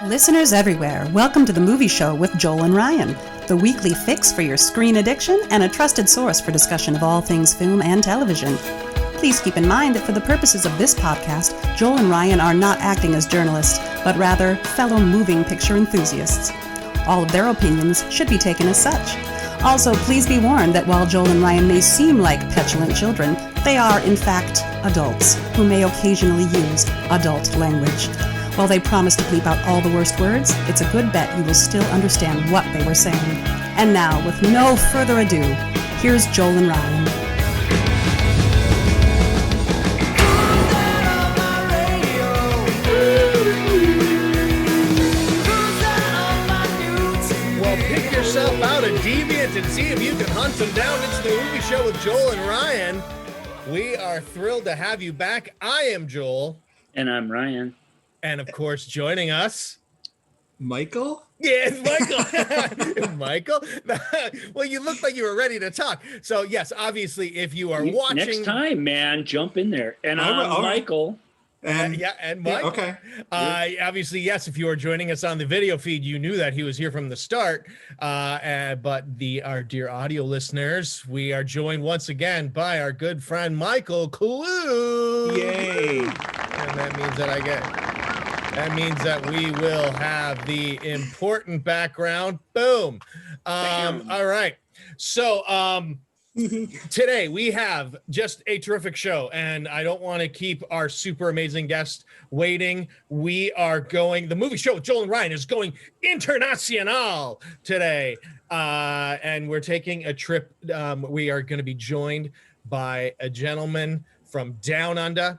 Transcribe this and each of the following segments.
Listeners everywhere, welcome to the Movie Show with Joel and Ryan, the weekly fix for your screen addiction and a trusted source for discussion of all things film and television. Please keep in mind that for the purposes of this podcast, Joel and Ryan are not acting as journalists, but rather fellow moving picture enthusiasts. All of their opinions should be taken as such. Also, please be warned that while Joel and Ryan may seem like petulant children, they are, in fact, adults who may occasionally use adult language. While they promise to bleep out all the worst words, it's a good bet you will still understand what they were saying. And now, with no further ado, here's Joel and Ryan. Well, pick yourself out a deviant and see if you can hunt them down. It's the Movie Show with Joel and Ryan. We are thrilled to have you back. I am Joel. And I'm Ryan. And of course, joining us, Michael? Yes, Michael. Michael? Well, you look like you were ready to talk. So, yes, obviously, if you are watching... Next time, man, jump in there. And I'm Michael. And Mike. Okay. Obviously, yes, if you are joining us on the video feed, you knew that he was here from the start. But our dear audio listeners, we are joined once again by our good friend, Michael Klug. Yay. And that means that we will have the important background. Boom. All right. So today we have just a terrific show, and I don't want to keep our super amazing guest waiting. The Movie Show with Joel and Ryan is going international today. And we're taking a trip. We are going to be joined by a gentleman from Down Under.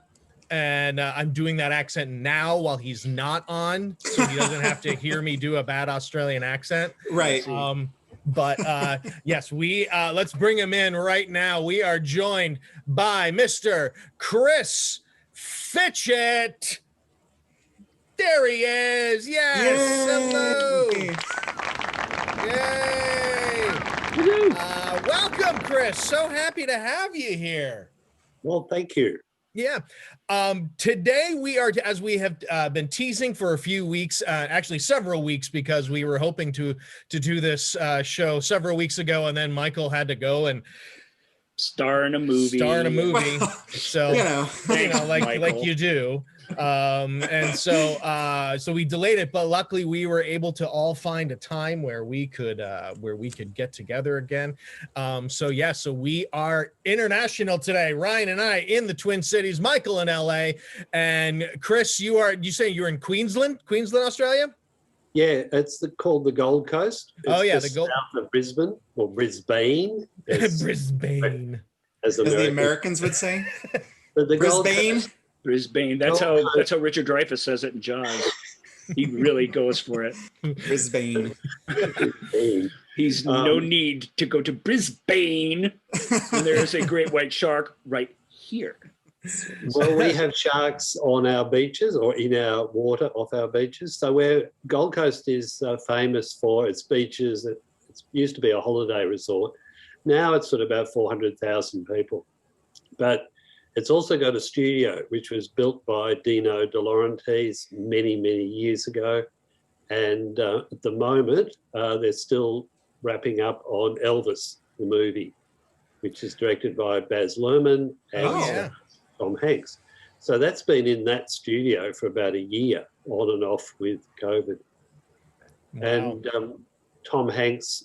And I'm doing that accent now while he's not on, so he doesn't have to hear me do a bad Australian accent. Right. But yes, let's bring him in right now. We are joined by Mr. Chris Fitchett. There he is. Yes. Yay. Hello. Yay. Welcome, Chris. So happy to have you here. Well, thank you. Yeah. Today we are, as we have been teasing for a few weeks, actually several weeks, because we were hoping to do this show several weeks ago, and then Michael had to go and star in a movie. Well, so like you do. And so we delayed it, but luckily we were able to all find a time where we could get together again. So we are international today. Ryan and I in the Twin Cities, Michael in LA, and Chris, you say you're in Queensland, Australia? Yeah, it's called the Gold Coast. It's the Gold south of Brisbane, or Brisbane. Brisbane, as the Americans would say. But the Brisbane. Brisbane. That's how Richard Dreyfuss says it in Jaws. He really goes for it. Brisbane. He's no need to go to Brisbane. And there's a great white shark right here. Well, we have sharks on our beaches or in our water off our beaches. So Gold Coast is famous for its beaches. It used to be a holiday resort. Now it's sort of about 400,000 people. But it's also got a studio, which was built by Dino De Laurentiis many, many years ago. And at the moment, they're still wrapping up on Elvis, the movie, which is directed by Baz Luhrmann and Tom Hanks. So that's been in that studio for about a year, on and off with COVID. Wow. And Tom Hanks,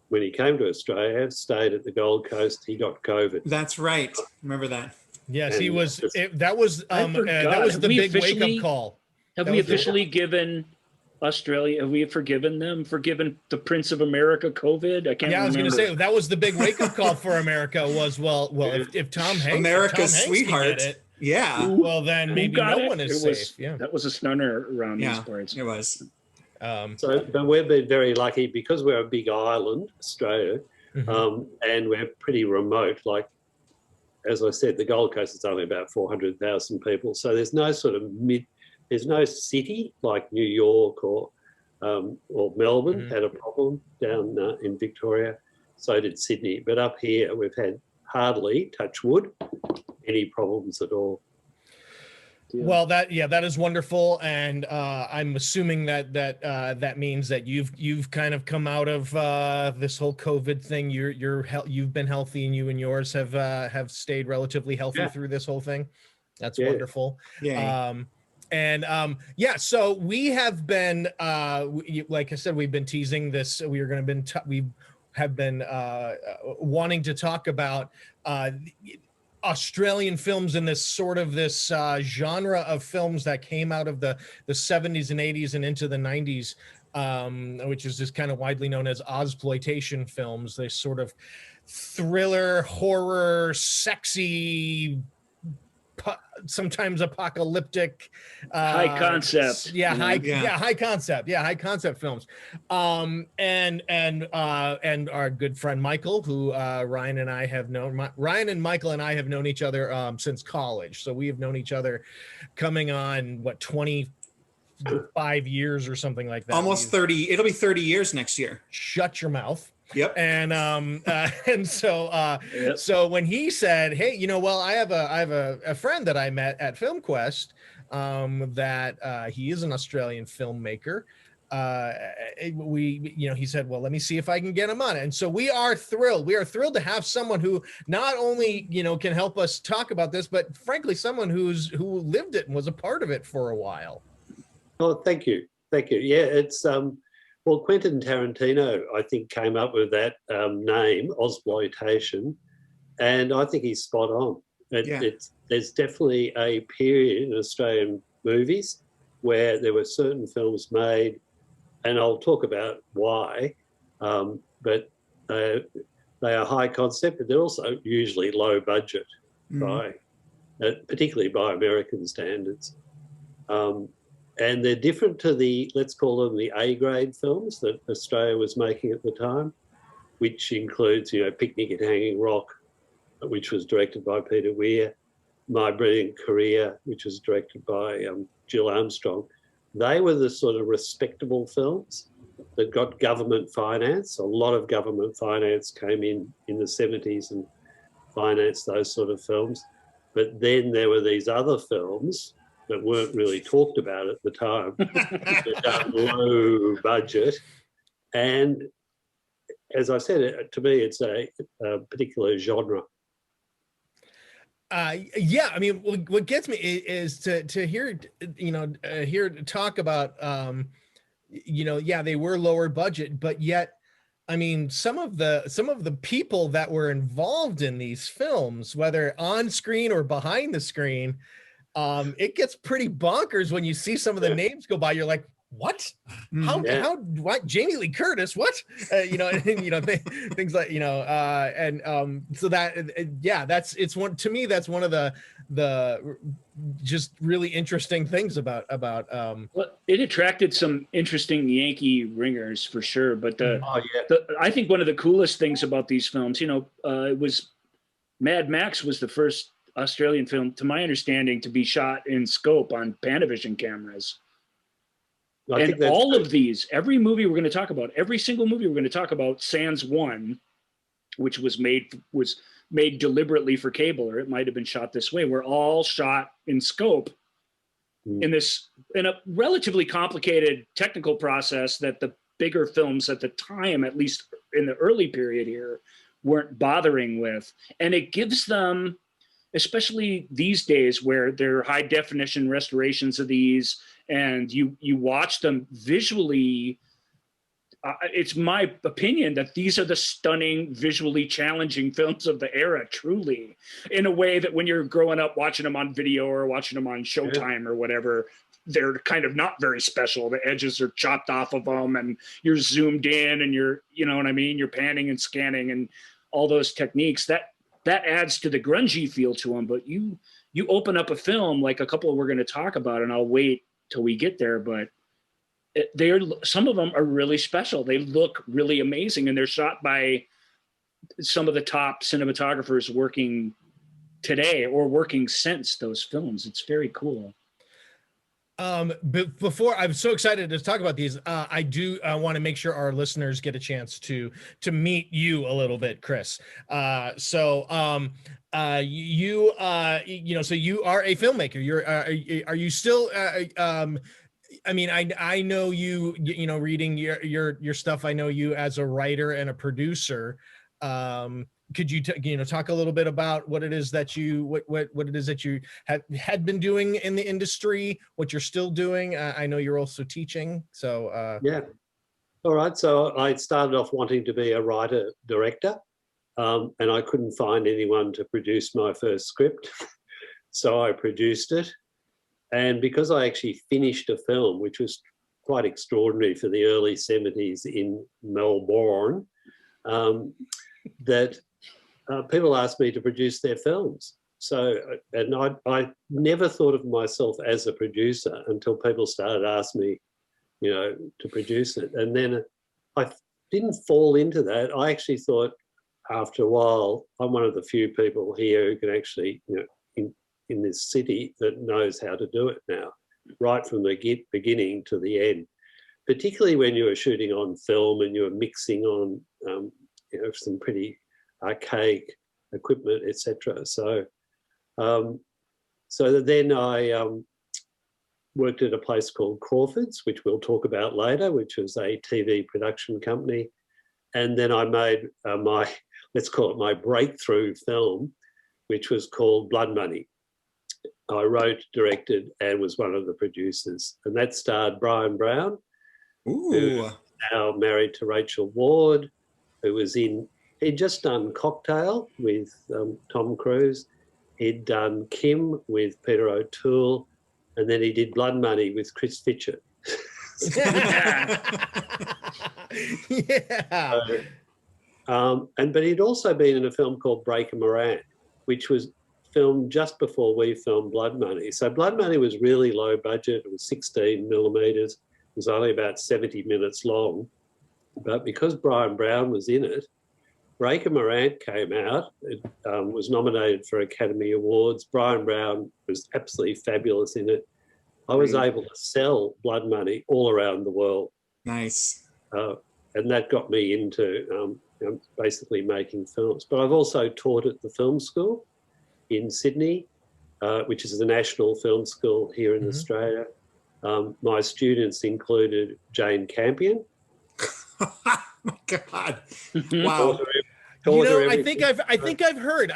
when he came to Australia, stayed at the Gold Coast. He got COVID. That's right. Remember that. Yes, and he was. That was the big wake-up call. Have we officially given Australia? Have we forgiven the Prince of America COVID? I can't remember. I was going to say that was the big wake-up call for America. Was if Tom Hanks, America's sweetheart, well then maybe no one is safe. Yeah, that was a stunner around these parts. It was. But we've been very lucky because we're a big island, Australia, and we're pretty remote. Like, as I said, the Gold Coast is only about 400,000 people. So there's no there's no city like New York or Melbourne had a problem down in Victoria. So did Sydney. But up here, we've had hardly, touch wood, any problems at all. Well, that is wonderful, and I'm assuming that means that you've kind of come out of this whole COVID thing. You've been healthy, and you and yours have stayed relatively healthy through this whole thing. That's wonderful. Yeah. So we have been, like I said, we've been teasing this. We have been wanting to talk about Australian films in this genre of films that came out of the 70s and 80s and into the 90s, which is just kind of widely known as Ozploitation films. They sort of thriller, horror, sexy, sometimes apocalyptic, high concept. High concept films. And our good friend Michael, who Ryan and Michael and I have known each other since college. So we have known each other coming on 25 years or something like that. Almost 30. It'll be 30 years next year. Shut your mouth. Yep. And so when he said, "Hey, I have a friend that I met at FilmQuest, that he is an Australian filmmaker." He said, "Well, let me see if I can get him on it." And so we are thrilled. We are thrilled to have someone who not only can help us talk about this, but frankly, someone who lived it and was a part of it for a while. Oh, thank you. Yeah, it's well, Quentin Tarantino, I think, came up with that name, Ozploitation, and I think he's spot on. There's definitely a period in Australian movies where there were certain films made, and I'll talk about why, but they are high concept, but they're also usually low budget, particularly by American standards. And they're different to let's call them the A-grade films that Australia was making at the time, which includes, Picnic at Hanging Rock, which was directed by Peter Weir, My Brilliant Career, which was directed by Jill Armstrong. They were the sort of respectable films that got government finance. A lot of government finance came in the 70s and financed those sort of films. But then there were these other films that weren't really talked about at the time, low budget. And as I said, to me, it's a particular genre. What gets me is to hear, hear talk about, they were lower budget, but yet, some of the people that were involved in these films, whether on screen or behind the screen, it gets pretty bonkers when you see some of the names go by. You're like, what? How? What? Jamie Lee Curtis? What? Things like, so it's one, to me, that's one of the just really interesting things about. Well, it attracted some interesting Yankee ringers for sure. But I think one of the coolest things about these films, it was Mad Max was the first Australian film, to my understanding, to be shot in scope on Panavision cameras. And all of these, every single movie we're going to talk about, sans one, which was made deliberately for cable, or it might have been shot this way, were all shot in scope in a relatively complicated technical process that the bigger films at the time, at least in the early period here, weren't bothering with. And it gives them, especially these days where there are high definition restorations of these, and you watch them visually, it's my opinion that these are the stunning, visually challenging films of the era, truly, in a way that when you're growing up watching them on video or watching them on Showtime or whatever, they're kind of not very special. The edges are chopped off of them and you're zoomed in and you're panning and scanning and all those techniques. That adds to the grungy feel to them. But you open up a film like a couple we're going to talk about, and I'll wait till we get there, but some of them are really special. They look really amazing, and they're shot by some of the top cinematographers working today or working since those films. It's very cool. Before, I'm so excited to talk about these. I do want to make sure our listeners get a chance to meet you a little bit, Chris. So you are a filmmaker. Are you still? I mean, I know you. Reading your stuff. I know you as a writer and a producer. Could you talk a little bit about what it is that you had been doing in the industry, what you're still doing? I know you're also teaching, so yeah. All right. So I started off wanting to be a writer director, and I couldn't find anyone to produce my first script, so I produced it. And because I actually finished a film, which was quite extraordinary for the early 70s in Melbourne, that people asked me to produce their films. So, and I never thought of myself as a producer until people started asking me, to produce it. And then I didn't fall into that. I actually thought after a while, I'm one of the few people here who can actually, in this city that knows how to do it now, right from the beginning to the end, particularly when you were shooting on film and you were mixing on, some pretty archaic equipment, etc. So then I worked at a place called Crawford's, which we'll talk about later, which was a TV production company. And then I made let's call it my breakthrough film, which was called Blood Money. I wrote, directed, and was one of the producers. And that starred Brian Brown, who's now married to Rachel Ward, who was he'd just done Cocktail with Tom Cruise. He'd done Kim with Peter O'Toole. And then he did Blood Money with Chris Fitchett. Yeah. But he'd also been in a film called Breaker Moran, which was filmed just before we filmed Blood Money. So Blood Money was really low budget. It was 16 millimeters. It was only about 70 minutes long. But because Brian Brown was in it, Breaker Moran came out. It was nominated for Academy Awards. Brian Brown was absolutely fabulous in it. I was able to sell Blood Money all around the world. Nice. And that got me into basically making films. But I've also taught at the film school in Sydney, which is the national film school here in Australia. My students included Jane Campion. Oh my God! Wow. I think I've heard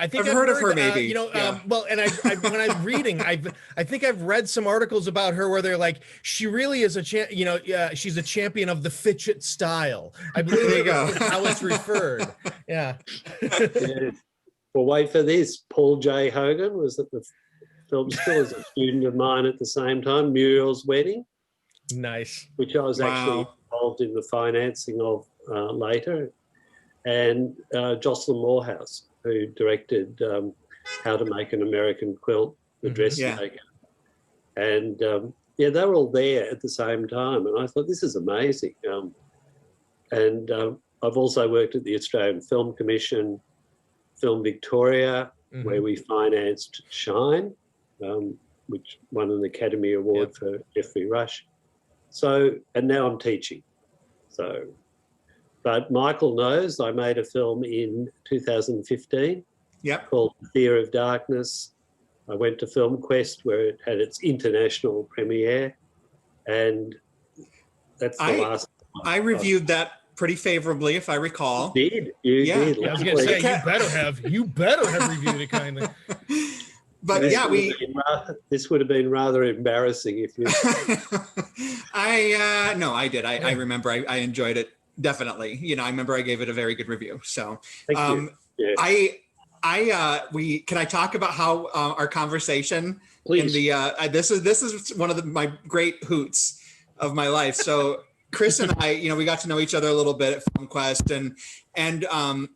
of her maybe. Well, and when I'm reading, I think I've read some articles about her where they're like, she really is she's a champion of the Fitchett style. I believe there you go. How it's referred. Yeah. Well, wait for this. Paul J. Hogan was at the film school as a student of mine at the same time. Muriel's Wedding. Nice. Which I was actually involved in the financing of later. And Jocelyn Morehouse, who directed How to Make an American Quilt, The Dressmaker. And they were all there at the same time. And I thought, this is amazing. And I've also worked at the Australian Film Commission, Film Victoria, where we financed Shine, which won an Academy Award for Jeffrey Rush. So, and now I'm teaching. So, but Michael knows I made a film in 2015 called Fear of Darkness. I went to Film Quest where it had its international premiere, and that's the last. I reviewed that pretty favorably, if I recall. You did. You did. I was going to say, you better have reviewed it kindly. But this would have been rather embarrassing if you. I did. I remember. I enjoyed it. Definitely. I remember I gave it a very good review. So, Thank you. Can I talk about how our conversation? Please. This is one of my great hoots of my life. So Chris and I, we got to know each other a little bit at FilmQuest, and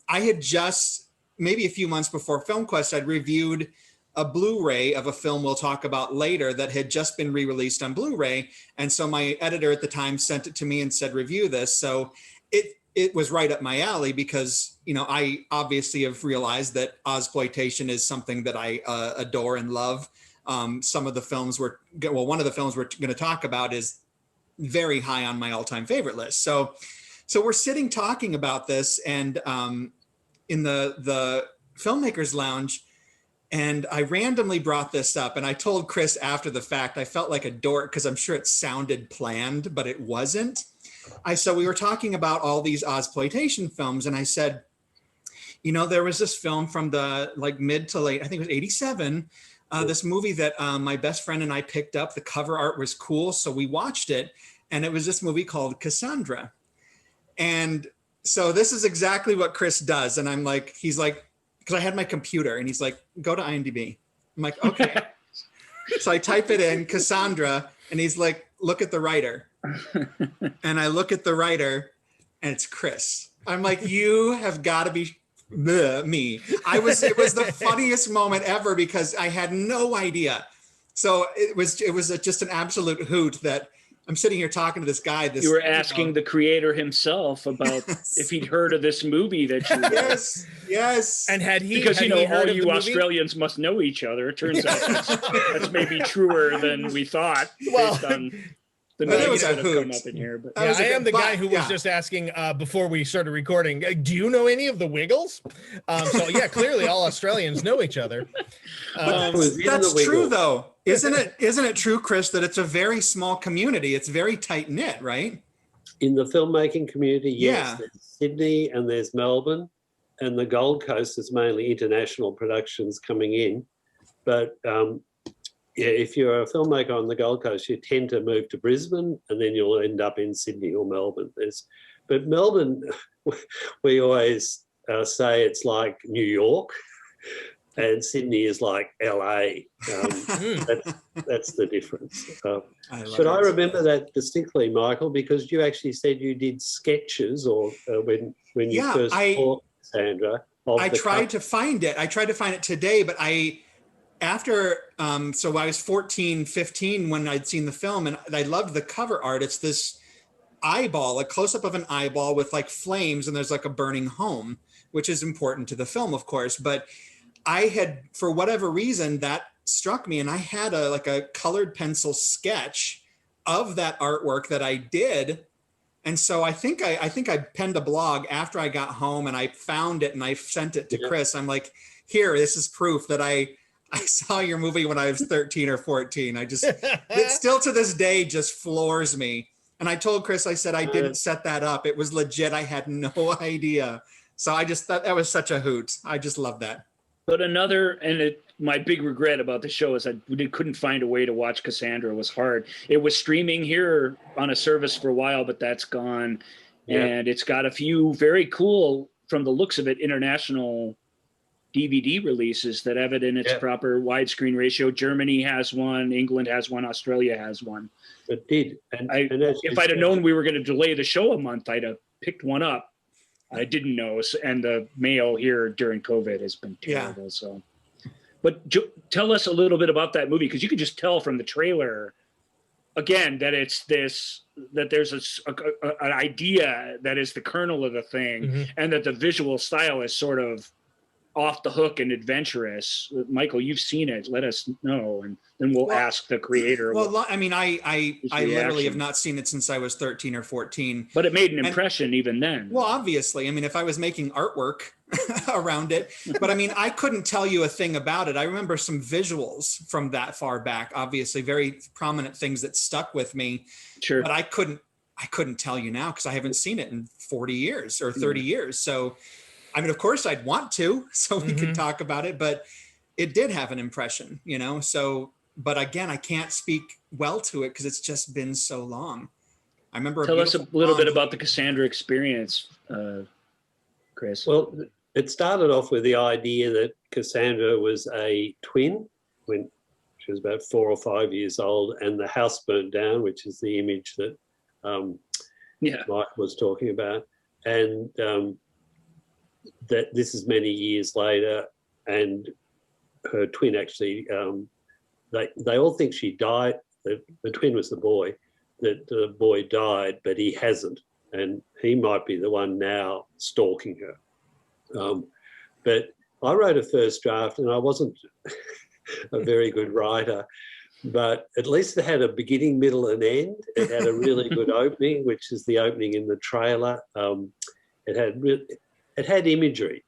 I had just maybe a few months before FilmQuest, I'd reviewed a Blu-ray of a film we'll talk about later that had just been re-released on Blu-ray. And so my editor at the time sent it to me and said, review this. So it was right up my alley because, I obviously have realized that Ozploitation is something that I adore and love. some of the films one of the films we're going to talk about is very high on my all-time favorite list. So we're sitting talking about this, and in the Filmmakers Lounge, and I randomly brought this up, and I told Chris after the fact, I felt like a dork because I'm sure it sounded planned, but it wasn't. So we were talking about all these Ozploitation films, and I said, you know, there was this film from the mid to late, I think it was 87, this movie that my best friend and I picked up. The cover art was cool, so we watched it, and it was this movie called Cassandra. And so this is exactly what Chris does, and I'm like, he's like, because I had my computer, and he's like, go to IMDb. I'm like, okay. So I type it in, Cassandra, and he's like, look at the writer. And I look at the writer, and it's Chris. I'm like, you have got to be me. It was the funniest moment ever because I had no idea. So it was just an absolute hoot that I'm sitting here talking to this guy. You were asking the creator himself about if he'd heard of this movie that you yes. And because all you Australians must know each other. It turns out that's maybe truer than we thought. Well, based on the names that have come up in here. But I am the guy who was just asking before we started recording, do you know any of the Wiggles? So yeah, clearly all Australians know each other. That's true though. Isn't it true, Chris, that it's a very small community? It's very tight knit, right? In the filmmaking community, yes. Yeah. There's Sydney and there's Melbourne, and the Gold Coast is mainly international productions coming in. But if you're a filmmaker on the Gold Coast, you tend to move to Brisbane, and then you'll end up in Sydney or Melbourne. But Melbourne, we always say it's like New York. And Sydney is like LA. That's the difference. I remember that distinctly, Michael, because you actually said you did sketches, or when you first saw Cassandra. I tried to find it. I tried to find it today, but so I was 14, 15 when I'd seen the film, and I loved the cover art. It's this eyeball, a close-up of an eyeball with like flames, and there's like a burning home, which is important to the film, of course, but I had, for whatever reason, that struck me, and I had a colored pencil sketch of that artwork that I did. And so I think I penned a blog after I got home, and I found it and I sent it to Chris. I'm like, here, this is proof that I saw your movie when I was 13 or 14. It still to this day just floors me. And I told Chris, I said, I didn't set that up. It was legit. I had no idea. So I just thought that was such a hoot. I just love that. But my big regret about the show is that we couldn't find a way to watch Cassandra. It was hard. It was streaming here on a service for a while, but that's gone. Yeah. And it's got a few very cool, from the looks of it, international DVD releases that have it in its proper widescreen ratio. Germany has one, England has one, Australia has one. It did. And if I'd have known we were going to delay the show a month, I'd have picked one up. I didn't know, and the mail here during COVID has been terrible. Yeah. So, but tell us a little bit about that movie, because you could just tell from the trailer, again, that it's that there's an idea that is the kernel of the thing, and that the visual style is sort of off the hook and adventurous. Michael, you've seen it. Let us know, and then we'll ask the creator. Well, I mean, I literally have not seen it since I was 13 or 14. But it made an impression even then. Well, obviously. I mean, if I was making artwork around it, but I mean, I couldn't tell you a thing about it. I remember some visuals from that far back, obviously very prominent things that stuck with me. Sure. But I couldn't tell you now because I haven't seen it in 40 years or 30 years. So, I mean, of course I'd want to, so we could talk about it, but it did have an impression, so, but again, I can't speak well to it because it's just been so long. I remember. Tell us a little bit about the Cassandra Experience, Chris. Well, it started off with the idea that Cassandra was a twin when she was about 4 or 5 years old, and the house burnt down, which is the image that Mike was talking about. And that this is many years later, and her twin actually, they all think she died. The twin was the boy, that the boy died, but he hasn't, and he might be the one now stalking her. But I wrote a first draft, and I wasn't a very good writer. But at least it had a beginning, middle, and end. It had a really good opening, which is the opening in the trailer. It had imagery.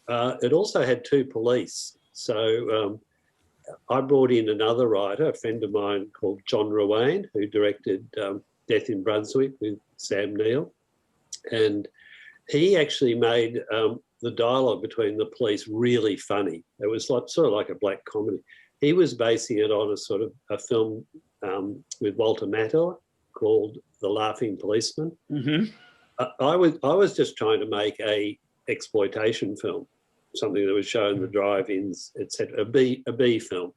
It also had two police. So I brought in another writer, a friend of mine called John Ruane, who directed Death in Brunswick with Sam Neill. And he actually made the dialogue between the police really funny. It was sort of like a black comedy. He was basing it on a sort of a film with Walter Matthau called The Laughing Policeman. Mm-hmm. I was just trying to make a exploitation film, something that was shown in the drive-ins, etc., a B film.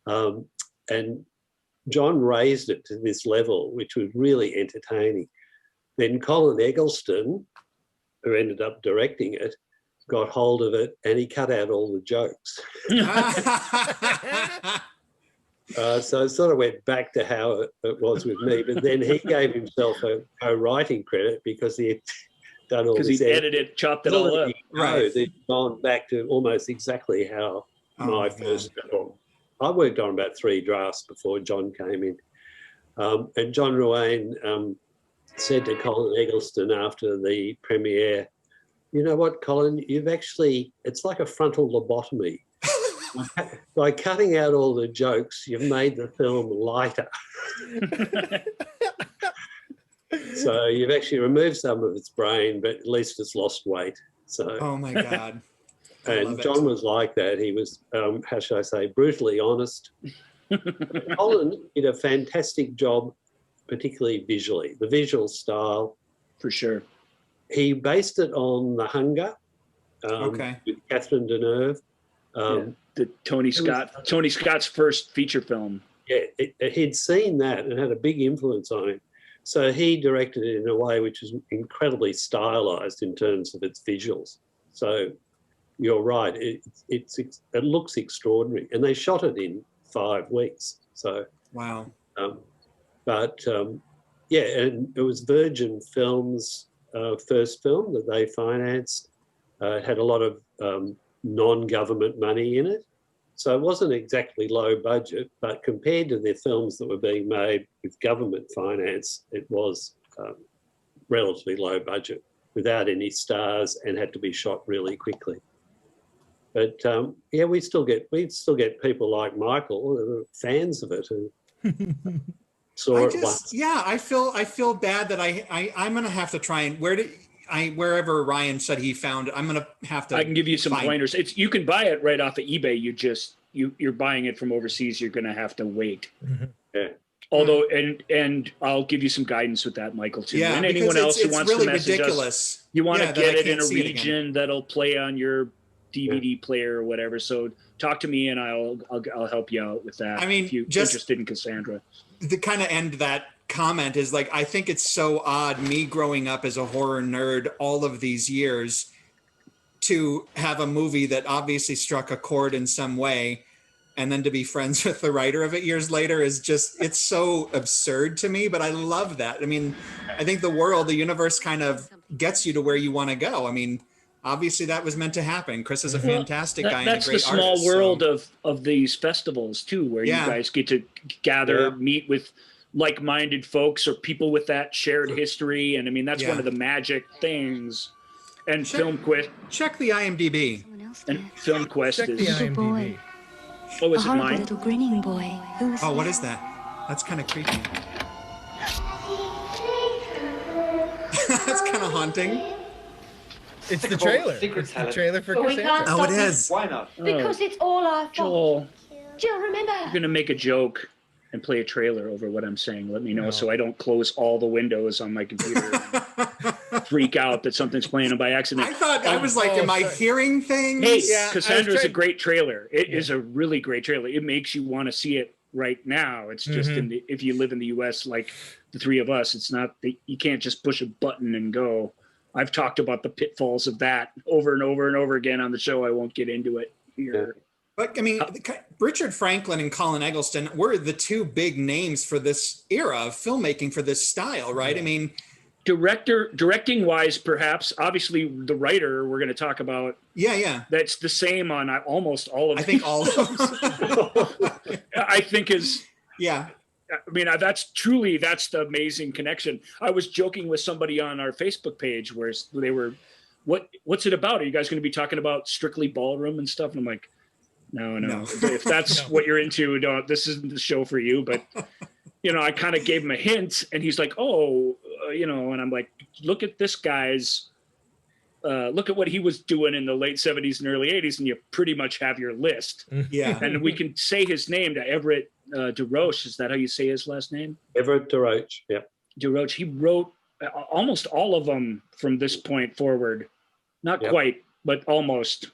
And John raised it to this level, which was really entertaining. Then Colin Eggleston, who ended up directing it, got hold of it and he cut out all the jokes. So it sort of went back to how it was with me. But then he gave himself a co-writing credit because he had done all this. Because he edited, chopped it all up. Right. They'd gone back to almost exactly how my first film. I worked on about 3 drafts before John came in. And John Ruane said to Colin Eggleston after the premiere, you know what, Colin, it's like a frontal lobotomy. By cutting out all the jokes, you've made the film lighter. So you've actually removed some of its brain, but at least it's lost weight. So. Oh my God. And John was like that. He was, how should I say, brutally honest. Colin did a fantastic job, particularly visually. The visual style. For sure. He based it on The Hunger with Catherine Deneuve. The Tony Scott's first feature film. Yeah, he'd seen that and had a big influence on him. So he directed it in a way which is incredibly stylized in terms of its visuals. So you're right, it looks extraordinary. And they shot it in 5 weeks. So wow. And it was Virgin Films' first film that they financed. It had a lot of non-government money in it. So it wasn't exactly low budget, but compared to the films that were being made with government finance, it was relatively low budget without any stars and had to be shot really quickly. But we still get people like Michael who are fans of it who saw it once. Yeah, I feel bad that I'm gonna have to try and wherever Ryan said he found it, I'm gonna have to. I can give you some pointers. You can buy it right off of eBay. You're buying it from overseas. You're gonna have to wait. Mm-hmm. Yeah. Although, and I'll give you some guidance with that, Michael, too. Yeah, and anyone else who wants really to message ridiculous. Us, you want to get it in a region it that'll play on your DVD player or whatever. So talk to me, and I'll help you out with that. I mean, if you're interested in Cassandra. The kind of end that comment is like, I think it's so odd, me growing up as a horror nerd all of these years, to have a movie that obviously struck a chord in some way, and then to be friends with the writer of it years later is just, it's so absurd to me, but I love that. I mean, I think the universe kind of gets you to where you want to go. I mean, obviously that was meant to happen. Chris is a fantastic guy and a great artist. That's the small world of these festivals too, where you guys get to gather, meet with like-minded folks or people with that shared history. And I mean, that's one of the magic things. And FilmQuest. Check the IMDb. And FilmQuest check the IMDb. Oh, is it mine? Little grinning boy. What is that? That's kind of creepy. That's kind of haunting. It's the trailer. It's the trailer for Cassandra. Oh, it is. Why not? Because it's all our fault. Joel, Jill, remember? I'm going to make a joke and play a trailer over what I'm saying. Let me know so I don't close all the windows on my computer and freak out that something's playing by accident. I thought, I was like, am I hearing things? Hey, Cassandra's a great trailer. It is a really great trailer. It makes you want to see it right now. It's just if you live in the US like the three of us, it's not, you can't just push a button and go. I've talked about the pitfalls of that over and over and over again on the show. I won't get into it here. But I mean, Richard Franklin and Colin Eggleston were the two big names for this era of filmmaking, for this style, right? I mean, Directing wise, perhaps. Obviously, the writer we're going to talk about. Yeah. That's the same on almost all of. I think all of them. I think is. Yeah. I mean, that's the amazing connection. I was joking with somebody on our Facebook page where they were, what's it about? Are you guys going to be talking about Strictly Ballroom and stuff? And I'm like, no. If that's what you're into, this isn't the show for you. But I kind of gave him a hint, and he's like, oh. And I'm like, look at this guy's, look at what he was doing in the late 70s and early 80s, and you pretty much have your list. Yeah. And we can say his name, to Everett DeRoche. Is that how you say his last name? Everett DeRoche, yeah. DeRoche. He wrote almost all of them from this point forward. Not quite, but almost.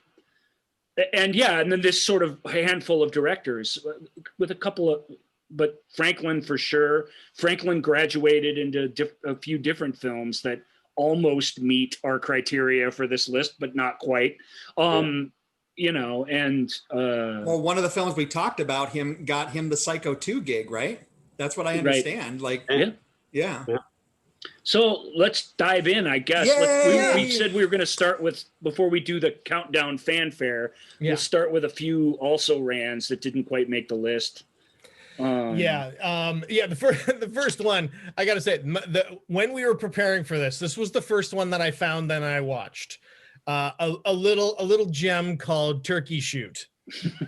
And and then this sort of handful of directors with a couple of, but Franklin for sure. Franklin graduated into a few different films that almost meet our criteria for this list, but not quite. And well, one of the films we talked about got him the Psycho 2 gig, right? That's what I understand. Right. Like, yeah. So let's dive in, I guess. We said we were going to start with, before we do the countdown fanfare, we'll start with a few also rans that didn't quite make the list. The first one, I gotta say, when we were preparing for this was the first one that I found and I watched. A little gem called Turkey Shoot,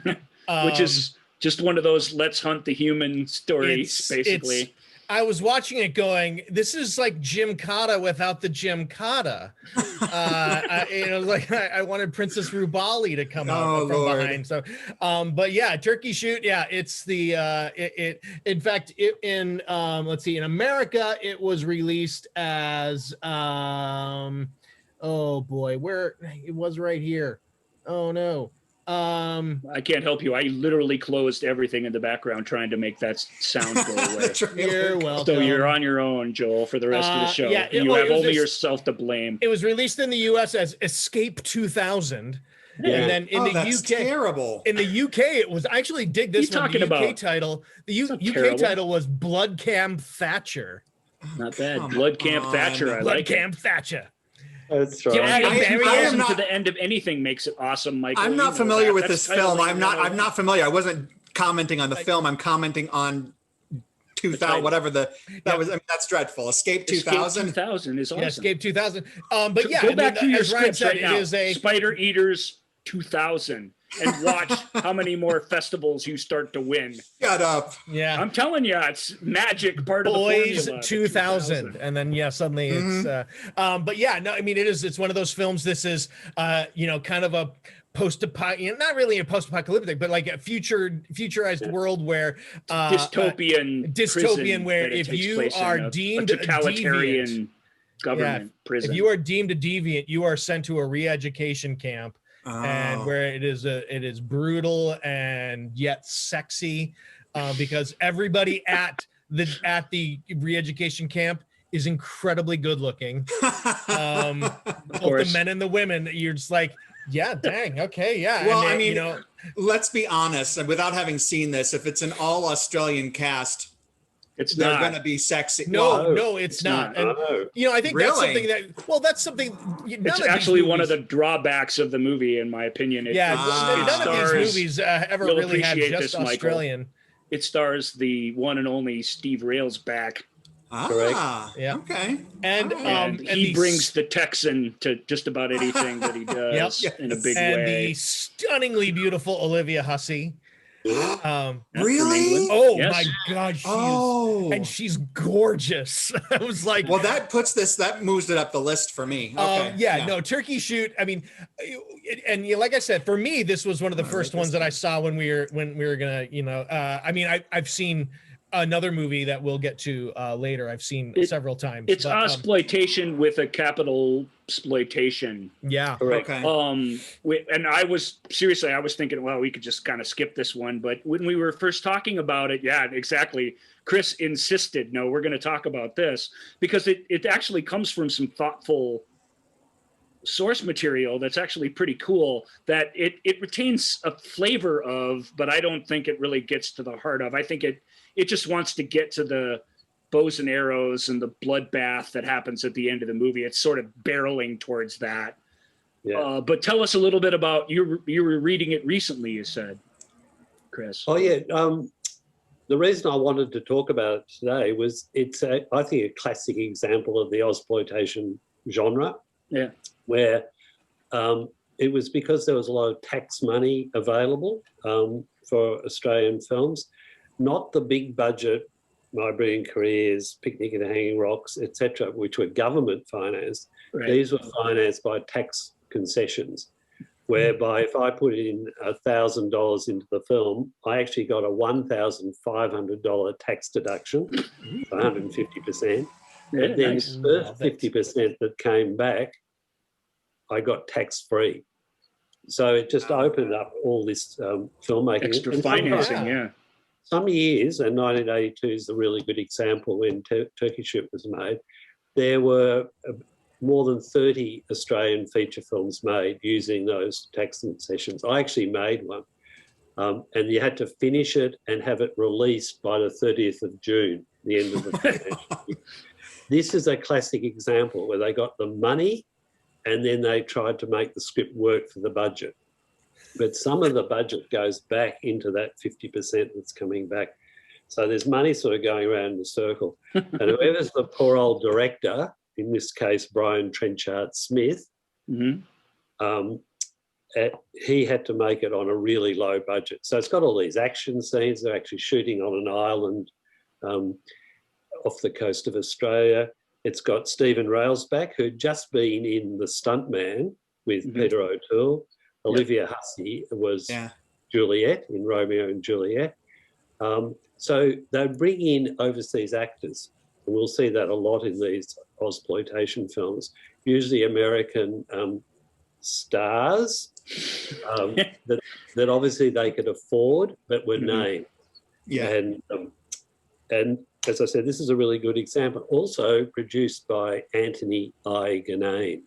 which is just one of those let's hunt the human stories, basically. I was watching it going, this is like Jim Cotta without the Jim Cotta. I wanted Princess Rubali to come out from behind. So, but yeah, Turkey Shoot. Yeah, it's the in fact, in let's see, in America, it was released as oh boy, where it was right here. Oh no. I can't help you. I literally closed everything in the background trying to make that sound go away. You're welcome. So you're on your own, Joel, for the rest of the show. You have only yourself to blame. It was released in the US as Escape 2000. Yeah. And then in the UK, terrible. In the UK, it was, I actually dig this one. The UK title. The UK title was Blood Camp Thatcher. Not bad. Blood Camp Thatcher. I like Camp Thatcher. That's right. Adding to the end of anything makes it awesome, Michael. I'm not familiar with this film. I'm not familiar. I wasn't commenting on the film. I'm commenting on 2000, whatever that was. I mean, that's dreadful. Escape 2000. Escape 2000 is awesome. Yeah, Escape 2000. But yeah, go back to your scripts right now. It is a Spider Eaters 2000. And watch how many more festivals you start to win. Shut up. Yeah. I'm telling you, it's magic part of the formula. 2000. And then, suddenly it's, but yeah, no, I mean, it's one of those films. This is, kind of a not really a post-apocalyptic, but like a futurized world where dystopian where if you are deemed a totalitarian government prison, if you are deemed a deviant, you are sent to a re-education camp. And where it is brutal and yet sexy, because everybody at the re-education camp is incredibly good looking. Both the men and the women, you're just like, yeah, dang, okay, yeah. Well, I mean, let's be honest, and without having seen this, if it's an all Australian cast, they're going to be sexy. No, it's not. And I think that's something it's actually one of the drawbacks of the movie, in my opinion. None of these movies ever really had just Australian. It stars the one and only Steve Railsback. Correct. Yeah. Okay. And he brings the Texan to just about anything that he does in a big way. And the stunningly beautiful Olivia Hussey. Really? Oh my God! She's gorgeous. I was like, well, that moves it up the list for me. Okay. No, Turkey Shoot. I mean, and like I said, for me, this was one of the first ones that I saw when we were gonna, I mean, I've seen another movie that we'll get to later. I've seen several times. It's Ozploitation with a capital exploitation. Yeah. Okay. And I was thinking, well, we could just kind of skip this one. But when we were first talking about it, yeah, exactly. Chris insisted, no, we're going to talk about this because it actually comes from some thoughtful source material that's actually pretty cool, that it retains a flavor of, but I don't think it really gets to the heart of. I think it just wants to get to the bows and arrows and the bloodbath that happens at the end of the movie. It's sort of barreling towards that. Yeah. But tell us a little bit about, you were reading it recently, you said, Chris. Oh, yeah. The reason I wanted to talk about it today was I think, a classic example of the Ozploitation genre. Yeah. Where it was because there was a lot of tax money available for Australian films, not the big budget My Brilliant Careers, Picnic at the Hanging Rocks, etc., which were government financed. Right. These were financed by tax concessions, whereby if I put in $1,000 into the film, I actually got a $1,500 tax deduction, 150%. Yeah, and then nice. the 50% that came back, I got tax-free. So it just opened up all this filmmaking. Extra And financing, yeah. some years, and 1982 is a really good example when Turkey Shoot was made, there were more than 30 Australian feature films made using those tax concessions. I actually made one, and you had to finish it and have it released by the 30th of June, the end of the financial year. This is a classic example where they got the money and then they tried to make the script work for the budget. But some of the budget goes back into that 50% that's coming back. So there's money sort of going around in the circle. And whoever's the poor old director, in this case, Brian Trenchard Smith, he had to make it on a really low budget. So it's got all these action scenes. They're actually shooting on an island off the coast of Australia. It's got Stephen Razorback, who'd just been in The Stuntman with Peter O'Toole. Olivia Hussey was Juliet in Romeo and Juliet. So they bring in overseas actors, and we'll see that a lot in these Ozploitation films, usually American stars that obviously they could afford, but were named. Yeah. And as I said, this is a really good example. Also produced by Anthony I. Ganane,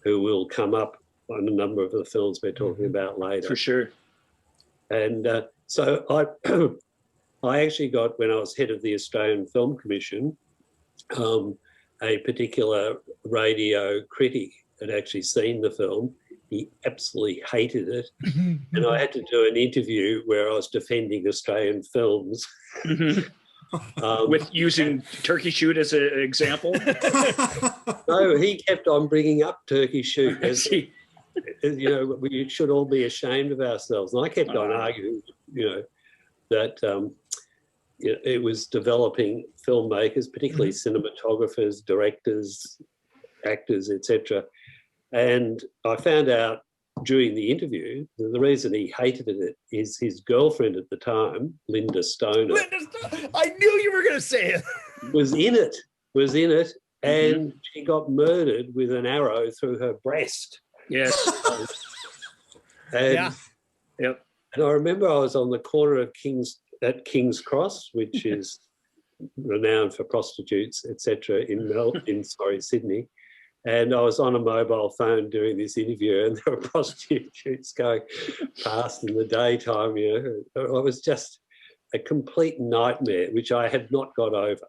who will come up on a number of the films we're talking about later. For sure. And so I actually got, when I was head of the Australian Film Commission, a particular radio critic had actually seen the film. He absolutely hated it. And I had to do an interview where I was defending Australian films. With using Turkey Shoot as an example? No, he kept on bringing up Turkey Shoot as, you know, we should all be ashamed of ourselves. And I kept on arguing, you know, that it was developing filmmakers, particularly cinematographers, directors, actors, etc. And I found out during the interview that the reason he hated it is his girlfriend at the time, Linda Stoner. I knew you were going to say it. was in it, and she got murdered with an arrow through her breast. Yes. And, and I remember I was on the corner of King's Cross, which is renowned for prostitutes, etc., in Sydney. And I was on a mobile phone doing this interview, and there were prostitutes going past in the daytime. You know, it was just a complete nightmare, which I had not got over.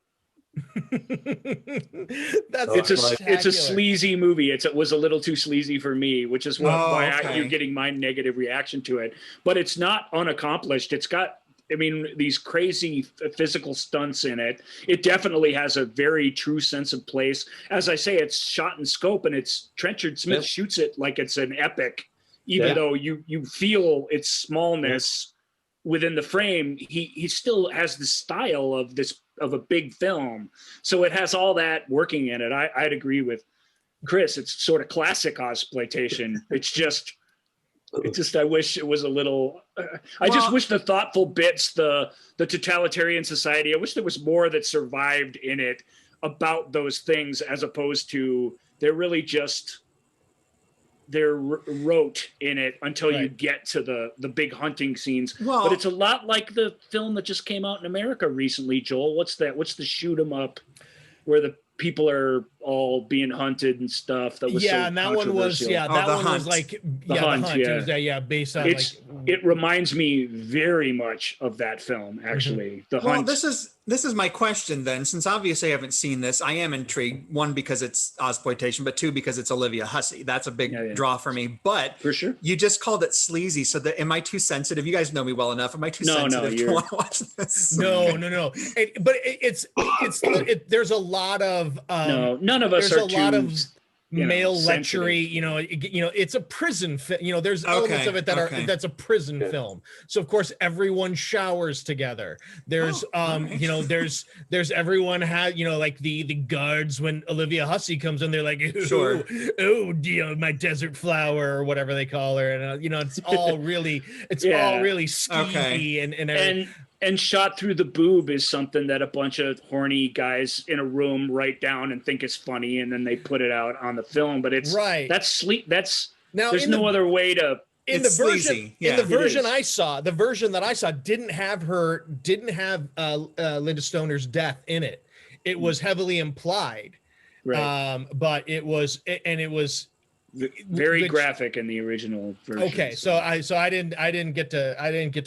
It's a sleazy movie. It was a little too sleazy for me, which is why you're getting my negative reaction to it. But it's not unaccomplished. It's got, I mean, these crazy physical stunts in it. It definitely has a very true sense of place. As I say, it's shot in scope, and it's Trenchard Smith shoots it like it's an epic, even though you feel its smallness within the frame. He still has the style of a big film. So it has all that working in it. I'd agree with Chris. It's sort of classic Ozploitation. It's just, I wish it was a little, I just wish the thoughtful bits, the totalitarian society, I wish there was more that survived in it about those things, as opposed to they're really just, they're rote in it until you get to the big hunting scenes. But it's a lot like the film that just came out in America recently, Joel. What's that? What's the shoot 'em up where the people are all being hunted and stuff. That was so and that one was The Hunt. like The Hunt, It was, based on it reminds me very much of that film, actually. The Hunt. This is my question then, since obviously I haven't seen this. I am intrigued. One, because it's Ozploitation, but two, because it's Olivia Hussey. That's a big draw for me. But for sure, you just called it sleazy. So am I too sensitive? You guys know me well enough. Am I too sensitive to want to watch this? No. There's a lot of none of us are too male sensitive. lechery. It's a prison film. There's elements of it that's a prison film. So of course everyone showers together. There's there's everyone like the guards when Olivia Hussey comes in, they're like, my desert flower or whatever they call her, and it's all really all really skeevy and shot through the boob is something that a bunch of horny guys in a room write down and think is funny, and then they put it out on the film. But there's no other way to. In the version that I saw didn't have Linda Stoner's death in it. It was heavily implied, right? But it was very graphic in the original version. Okay, so I didn't get to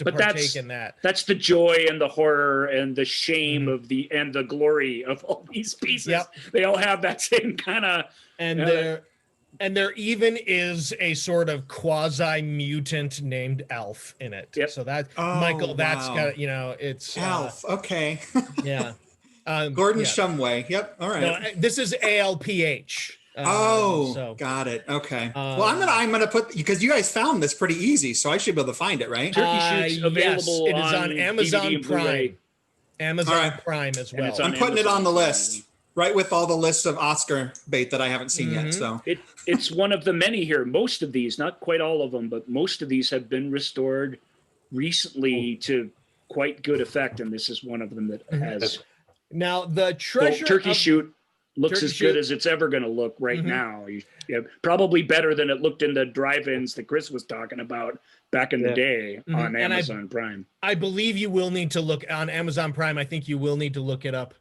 partake in that. That's the joy and the horror and the shame of the glory of all these pieces. Yep. They all have that same kind of and there even is a sort of quasi mutant named Elf in it. Yep. So that Michael, that's got it's Elf. Okay. Yeah. Gordon Shumway. Yep. All right. No, this is ALPH. Got it. Okay. Well, I'm gonna put, because you guys found this pretty easy, so I should be able to find it, right? Turkey Shoot's available. Yes, it is on Amazon DVD Prime. Amazon Prime as well. I'm putting it on the list, right with all the lists of Oscar bait that I haven't seen yet. So it's one of the many here. Most of these, not quite all of them, but most of these have been restored recently to quite good effect, and this is one of them that has. Now the treasure Turkey Shoot looks as good as it's ever going to look right now. Probably better than it looked in the drive-ins that Chris was talking about back in the day on Amazon Prime. I believe you will need to look on Amazon Prime. I think you will need to look it up.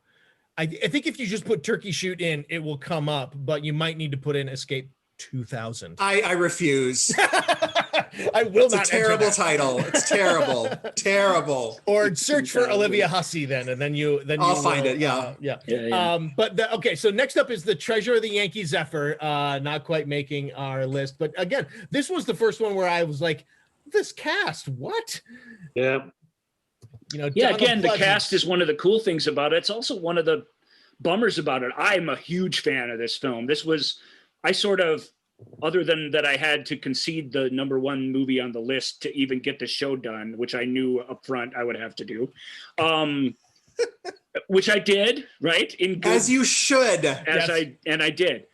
I think if you just put Turkey Shoot in, it will come up, but you might need to put in Escape 2000. I refuse. I will not. It's a terrible title. It's terrible. Or search for Olivia Hussey then, and then I'll find it. Okay. So next up is The Treasure of the Yankee Zephyr. Not quite making our list, but again, this was the first one where I was like, this cast, what? Yeah. Again, the cast is one of the cool things about it. It's also one of the bummers about it. I'm a huge fan of this film. Other than that, I had to concede the #1 movie on the list to even get the show done, which I knew up front I would have to do, which I did, right? As you should. I did.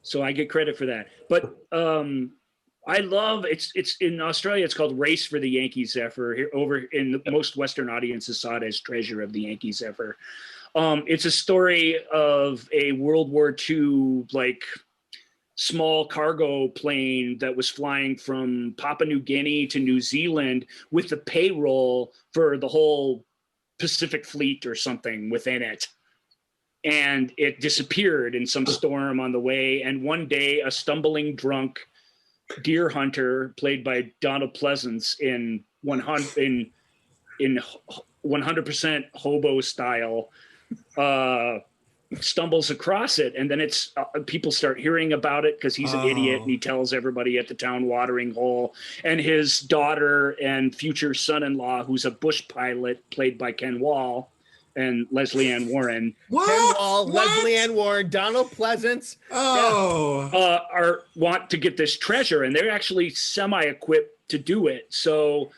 So I get credit for that. But I love it's in Australia. It's called Race for the Yankee Zephyr. Here, over in most Western audiences saw it as Treasure of the Yankee Zephyr. It's a story of a World War II small cargo plane that was flying from Papua New Guinea to New Zealand with the payroll for the whole Pacific Fleet or something within it. And it disappeared in some storm on the way. And one day, a stumbling drunk deer hunter, played by Donald Pleasance in 100% hobo style, stumbles across it, and then it's people start hearing about it because he's an idiot, and he tells everybody at the town watering hole. And his daughter and future son-in-law, who's a bush pilot, played by Ken Wall and Leslie Ann Warren. Leslie Ann Warren, Donald Pleasance. Want to get this treasure, and they're actually semi-equipped to do it. So.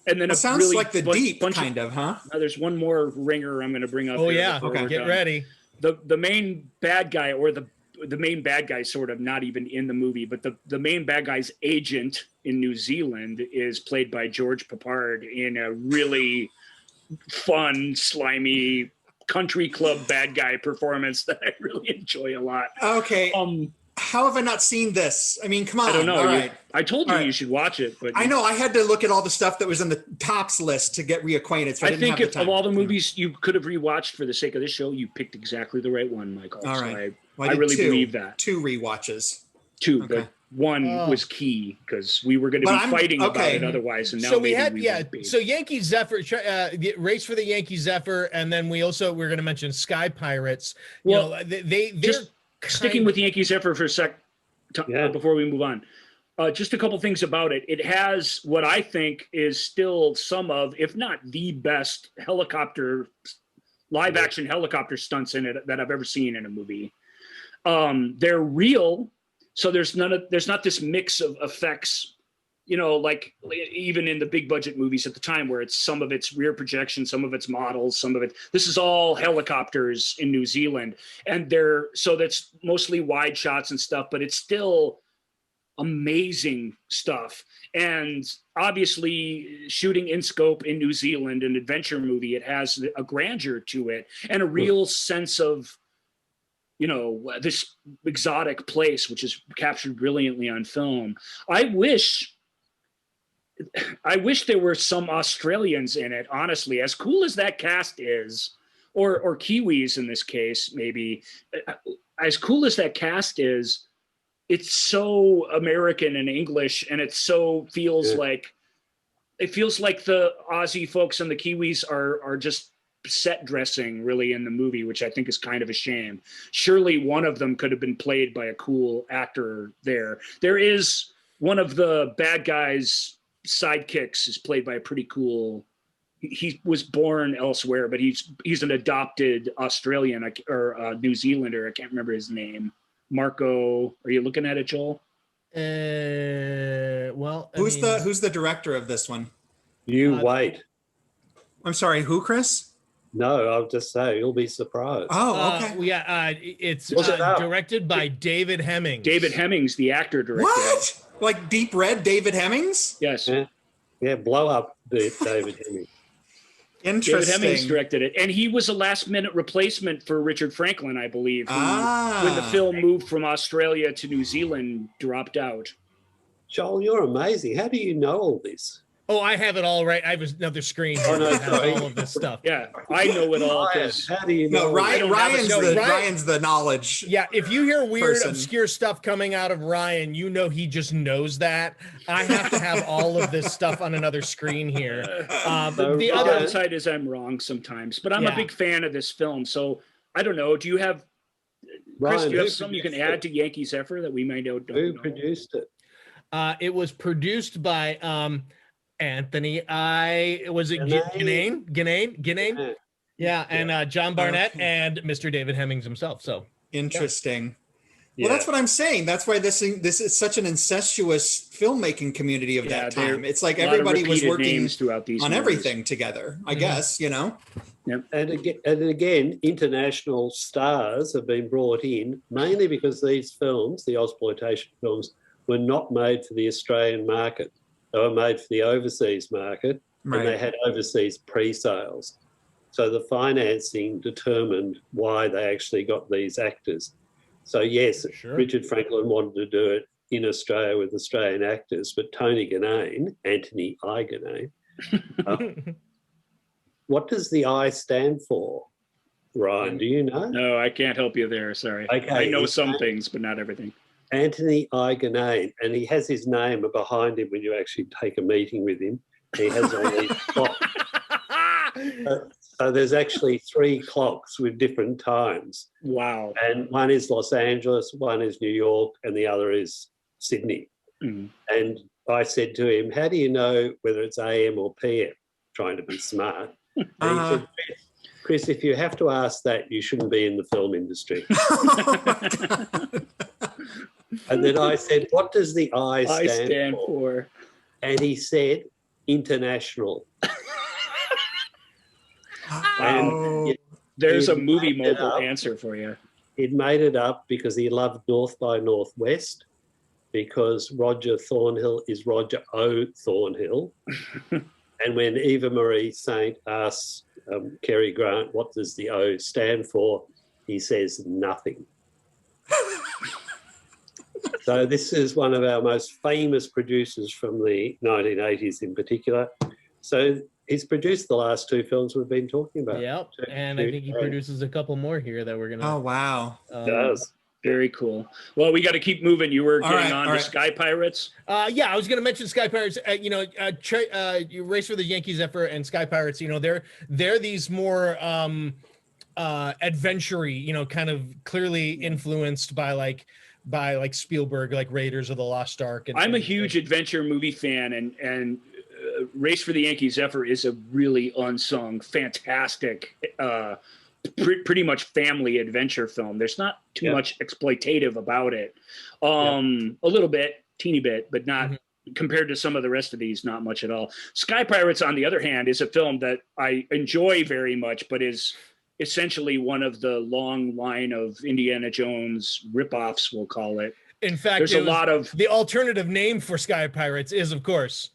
And then it sounds really like the Deep, kind of, huh? There's one more ringer I'm going to bring up. Oh yeah, okay. Get ready. The main bad guy, or the main bad guy, sort of not even in the movie, but the main bad guy's agent in New Zealand is played by George Papard in a really fun, slimy country club bad guy performance that I really enjoy a lot. Okay. how have I not seen this? I mean, come on. I don't know. All right. I told you All right. you should watch it, but I know I had to look at all the stuff that was in the tops list to get reacquainted. So I, I didn't think have the time. of all the movies you could have rewatched for the sake of this show, you picked exactly the right one, Michael. All So right. I really believe that. 2 rewatches. Two, Okay. but one was key because we were going to be fighting about it otherwise. And now So we had, won't be. so Yankee Zephyr, race for the Yankee Zephyr, and then we're going to mention Sky Pirates. Well, they're just sticking with the Yankee Zephyr for a sec before we move on. Just a couple things about it. It has what I think is still some of, if not the best live action helicopter stunts in it that I've ever seen in a movie. They're real. So there's not this mix of effects, like even in the big budget movies at the time where some of it's rear projection, some of it's models, some of it, this is all helicopters in New Zealand. And so that's mostly wide shots and stuff, but it's still amazing stuff. And obviously shooting in scope in New Zealand, an adventure movie, it has a grandeur to it and a real sense of, this exotic place, which is captured brilliantly on film. I wish there were some Australians in it, honestly, as cool as that cast is, or Kiwis in this case, maybe. As cool as that cast is, it's so American and English, and it feels like the Aussie folks and the Kiwis are just set dressing really in the movie, which I think is kind of a shame. Surely one of them could have been played by a cool actor there. There is one of the bad guys' sidekicks is played by a pretty cool, he was born elsewhere, but he's an adopted Australian or New Zealander. I can't remember his name. Marco, are you looking at it, Joel? Who's the director of this one? You wait. I'm sorry, who, Chris? No, I'll just say you'll be surprised. Oh, okay. It's directed by David Hemmings. David Hemmings, the actor director. What? Like Deep Red, David Hemmings? Yes. Yeah, blow up David Hemmings. Interesting. David Hemmings directed it, and he was a last-minute replacement for Richard Franklin, I believe, who, when the film moved from Australia to New Zealand, dropped out. Joel, you're amazing. How do you know all this? Oh, I have it all right. I have another screen here that has all of this stuff. Yeah, I know it all. How do you know? No, Ryan's the knowledge. Yeah, if you hear weird, person. obscure stuff coming out of Ryan, he just knows that. I have to have all of this stuff on another screen here. The other downside is I'm wrong sometimes, but I'm a big fan of this film. So I don't know. Do you have, Chris, Ryan, do you have something you can add to Yankee Zephyr that we might don't know? Who produced it? It was produced by Anthony Ginane? Yeah, and John Barnett and Mr. David Hemmings himself. So interesting. Well, that's what I'm saying. That's why this is such an incestuous filmmaking community of that time. It's like everybody was working on everything together, I guess, Yep. And again, international stars have been brought in, mainly because these films, the Ozploitation films, were not made for the Australian market. They were made for the overseas market, and they had overseas pre-sales. So the financing determined why they actually got these actors. So yes, Richard Franklin wanted to do it in Australia with Australian actors, but Anthony I. Ginane, what does the I stand for? Ryan, do you know? No, I can't help you there. Sorry. Okay, I know some things, but not everything. Anthony I. Ginane, and he has his name behind him when you actually take a meeting with him. He has all these clocks. So there's actually 3 clocks with different times. Wow. And one is Los Angeles, one is New York, and the other is Sydney. Mm. And I said to him, how do you know whether it's AM or PM? Trying to be smart. And he said, Chris, if you have to ask that, you shouldn't be in the film industry. And then I said, what does the I stand for? And he said, international. And there's a movie mobile answer for you. It made it up because he loved North by Northwest, because Roger Thornhill is Roger O. Thornhill. And when Eva Marie Saint asks Cary Grant, what does the O stand for? He says nothing. So this is one of our most famous producers from the 1980s in particular. So he's produced the last two films we've been talking about. Yep, and I think he produces a couple more here that we're gonna. Oh wow! Does. Very cool. Well, we got to keep moving. You were getting on to right. Sky Pirates. Yeah, I was going to mention Sky Pirates. You Race for the Yankee, Zephyr, and Sky Pirates. They're these more adventure-y, kind of clearly influenced by like Spielberg, like Raiders of the Lost Ark. I'm a huge adventure movie fan, and Race for the Yankee, Zephyr is a really unsung, fantastic. Pretty much family adventure film. There's not too much exploitative about it. A little bit, teeny bit, but not compared to some of the rest of these, not much at all. Sky Pirates, on the other hand, is a film that I enjoy very much, but is essentially one of the long line of Indiana Jones ripoffs, we'll call it. In fact, there's a lot of the alternative name for Sky Pirates is, of course,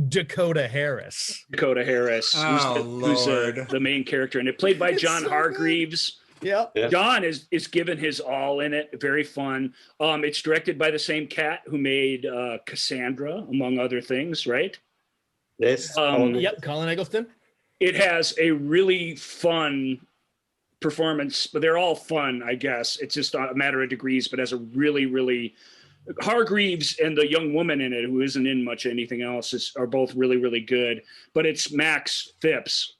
Dakota Harris. Dakota Harris, who's the main character, and it played by John Hargreaves. Yep. John is given his all in it. Very fun. It's directed by the same cat who made Cassandra, among other things, right? Yes. Yep, Colin Eggleston. It has a really fun performance, but they're all fun, I guess. It's just a matter of degrees, but has a really, really Hargreaves and the young woman in it, who isn't in much anything else, are both really, really good. But it's Max Phipps,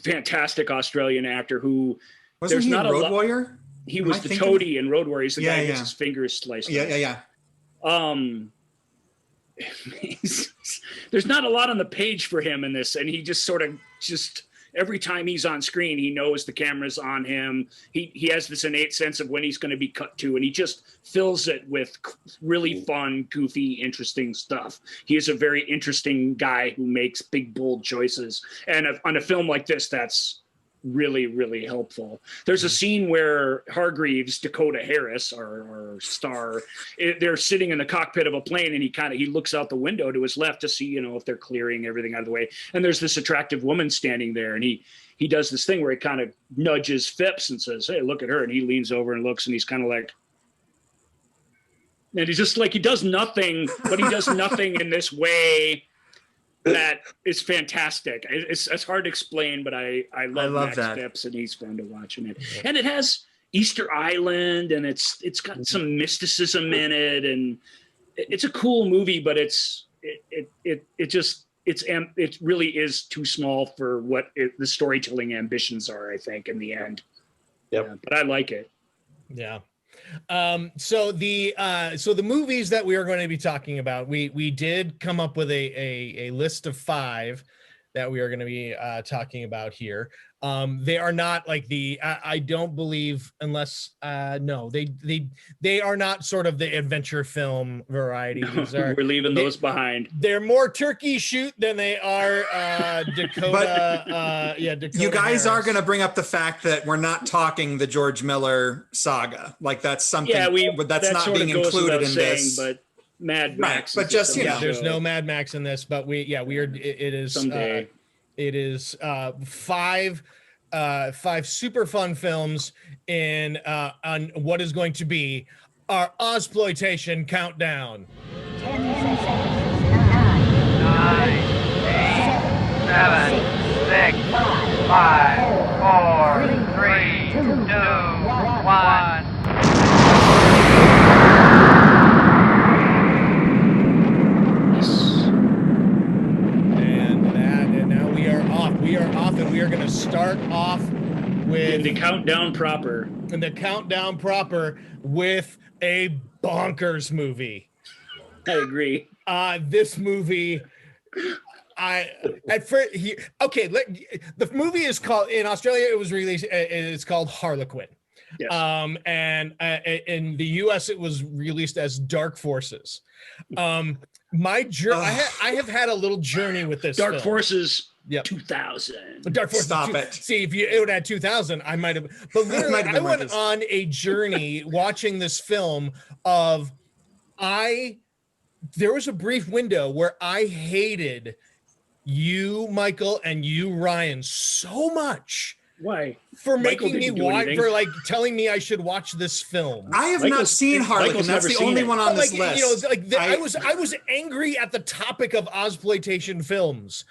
fantastic Australian actor who Wasn't he in Road Warrior? He was the toady in Road Warrior. He's the guy who gets his fingers sliced. Yeah. There's not a lot on the page for him in this, and he just sort of every time he's on screen, he knows the camera's on him. He has this innate sense of when he's going to be cut to, and he just fills it with really fun, goofy, interesting stuff. He is a very interesting guy who makes big, bold choices. And on a film like this, that's really, really helpful. There's a scene where Hargreaves, Dakota Harris, our star, they're sitting in the cockpit of a plane, and he looks out the window to his left to see, if they're clearing everything out of the way. And there's this attractive woman standing there, and he does this thing where he kind of nudges Phipps and says, "Hey, look at her." And he leans over and looks, and he's kind of like, and he's just like, he does nothing, but he does nothing in this way that is fantastic. It's hard to explain, but I love Max Phipps, and he's fun to watch in it. And it has Easter Island, and it's got some mysticism in it, and it's a cool movie, but it really is too small for what the storytelling ambitions are, I think, in the end. Yep. Yeah, but I like it. Yeah. So the movies that we are going to be talking about, we did come up with a list of 5 that we are going to be talking about here. They are not like I don't believe, unless no, they are not sort of the adventure film variety. We're leaving those behind. They're more turkey shoot than they are Dakota. Dakota you guys Harris. are going to bring up the fact that we're not talking the George Miller saga. Like that's something. That's not being included in this. But Mad Max. Right, but just there's no Mad Max in this. But we are. It is someday. It is 5 super fun films on what is going to be our Ozploitation countdown. 10 seconds. 9, 8, 7, 6, 5, 4, 3, 2, 1. And now we are off. We are off, and we are going to start off with the countdown proper. And the countdown proper with a bonkers movie. I agree. This movie, the movie is called, in Australia it was released, it's called Harlequin. Yes. And in the US it was released as Dark Forces. My journey, I have had a little journey with this Dark film. Forces. Yep. 2000. Dark Forces. Stop it. See, if it would have had 2000, I might have. But literally, I went on a journey watching this film of there was a brief window where I hated you, Michael, and you, Ryan, so much Why? For Michael making me didn't do watch, anything. for like telling me I should watch this film. I have not Michael's- seen Harlequin. Michael's That's never the seen only it. one on Like, this list. you know, like I was angry at the topic of Ozploitation films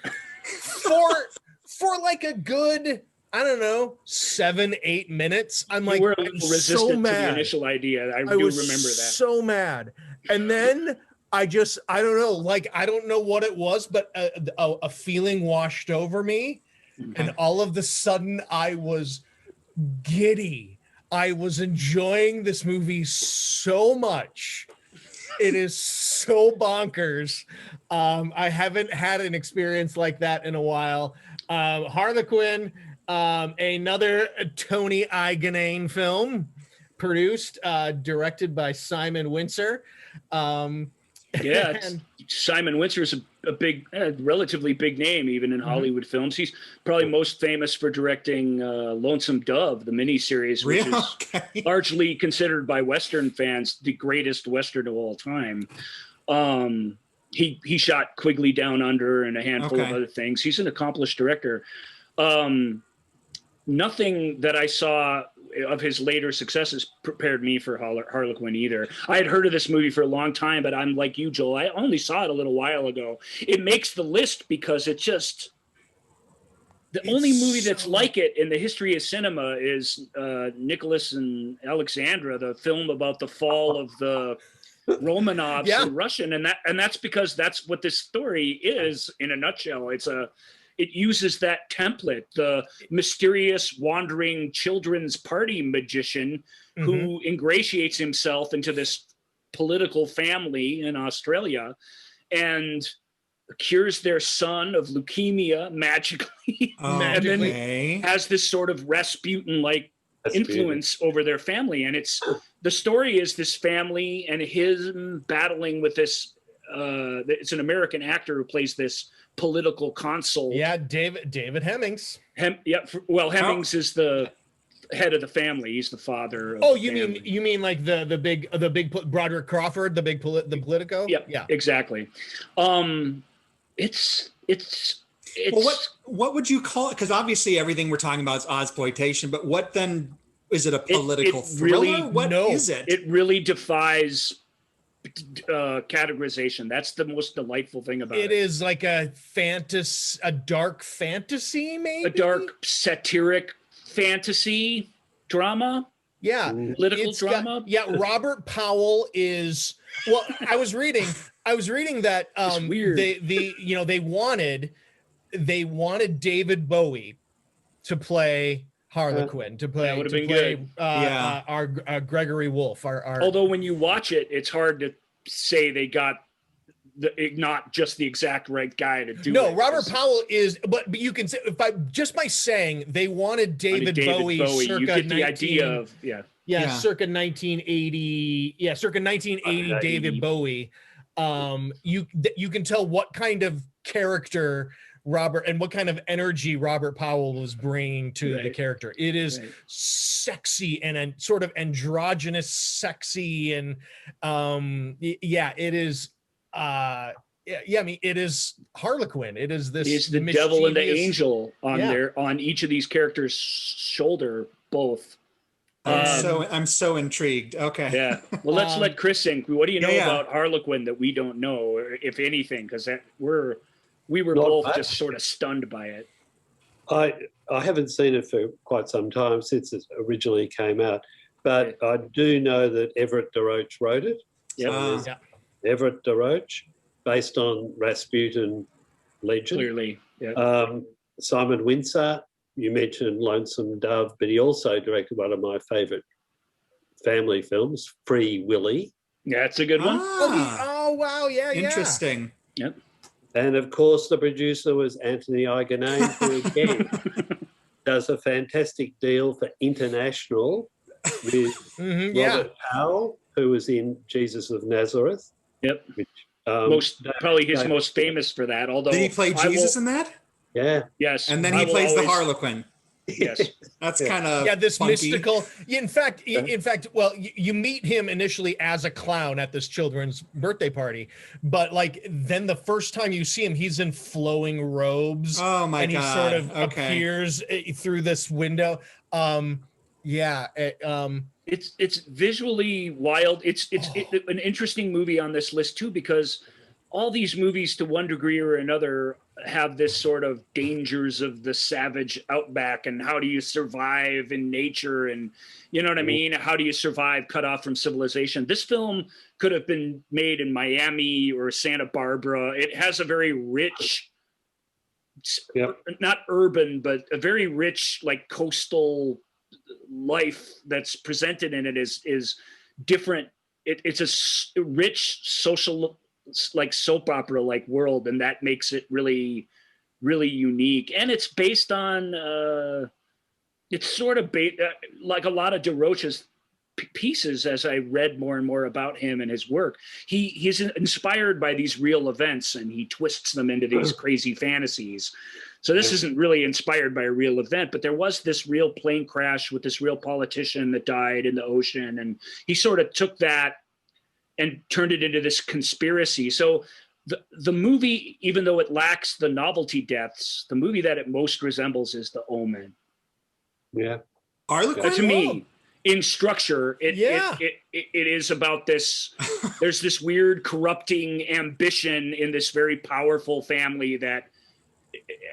for like a good, I don't know, 7-8 minutes. I'm like, You were a I'm little so resistant to the mad. initial idea. I I do was remember that. so mad. And then I don't know, like, I don't know what it was, but a feeling washed over me. And all of a sudden I was giddy. I was enjoying this movie so much. It is so bonkers. I haven't had an experience like that in a while. Harlequin, another Tony Igonane film, produced, directed by Simon Windsor. Yeah, Simon Windsor is a big, relatively big name even in Hollywood films. He's probably most famous for directing Lonesome Dove, the miniseries, which is largely considered by Western fans the greatest Western of all time. He shot Quigley Down Under and a handful of other things. He's an accomplished director. Nothing that I saw of his later successes prepared me for Harlequin either. I had heard of this movie for a long time, but I'm like you, Joel. I only saw it a little while ago. It makes the list because it's the only movie that's like it in the history of cinema is Nicholas and Alexandra, the film about the fall of the Romanovs in Russian, and that's because that's what this story is in a nutshell. It uses that template, the mysterious wandering children's party magician who ingratiates himself into this political family in Australia and cures their son of leukemia magically, and then has this sort of Rasputin-like influence over their family. And the story is this family and him battling with this, it's an American actor who plays this political consul. Yeah, David Hemmings. Hemmings is the head of the family. He's the father. Of you mean like the big Broderick Crawford, the Politico? Yep. Yeah, exactly. It's well, what would you call it? Because obviously everything we're talking about is Ozploitation, but what then is it? A political thriller? What is it? It really defies categorization. That's the most delightful thing about it. It is like a dark fantasy, maybe a dark satiric fantasy drama. Yeah, political drama. Robert Powell is. Well, I was reading that it's weird. They wanted David Bowie to play Harlequin, to play our Gregory Wolfe. Although when you watch it, it's hard to say they got not just the exact right guy to do it. No, Robert Powell is, but you can say by saying they wanted David Bowie circa you get the 19, idea of circa 1980, circa 1980 David Bowie. You can tell what kind of character Robert and what kind of energy Robert Powell was bringing to the character. It is sexy and sort of androgynous sexy, and it is I mean, it is Harlequin. It is this. It's the devil and the angel on each of these characters' shoulder, both. I'm so intrigued. Okay. Yeah. Well, let's let Chris think. What do you know about Harlequin that we don't know, or if anything? Because we were both just sort of stunned by it. I haven't seen it for quite some time since it originally came out, but I do know that Everett de Roche wrote it. Everett de Roche, based on Rasputin legend. Clearly, yeah. Simon Windsor, you mentioned Lonesome Dove, but he also directed one of my favourite family films, Free Willy. Yeah, it's a good one. Oh wow, interesting. Yep. And of course, the producer was Anthony Igonane, who again does a fantastic deal for international with Robert Powell, who was in Jesus of Nazareth. Yep. Which, probably his most famous for that. Although did he play Jesus in that? Yeah. Yes. And then he plays the Harlequin. Yes. That's kind of this funky. mystical. In fact, well, you meet him initially as a clown at this children's birthday party, but like then the first time you see him, he's in flowing robes. Oh my and God. he sort of Okay. appears through this window. It's visually wild. It's an interesting movie on this list too, because all these movies to one degree or another have this sort of dangers of the savage outback and how do you survive in nature, and you know what I mean? How do you survive cut off from civilization? This film could have been made in Miami or Santa Barbara. It has a very rich, not urban, but a very rich like coastal life that's presented in it is different. It's a rich social, like soap opera like world, and that makes it really, really unique. And it's based on it's sort of like a lot of DeRocha's pieces. As I read more and more about him and his work, he's inspired by these real events and he twists them into these crazy fantasies. So this isn't really inspired by a real event, but there was this real plane crash with this real politician that died in the ocean, and he sort of took that and turned it into this conspiracy. So the movie, even though it lacks the novelty deaths, the movie that it most resembles is the Omen. Yeah. Harlequin? To me, in structure, it is about this. There's this weird corrupting ambition in this very powerful family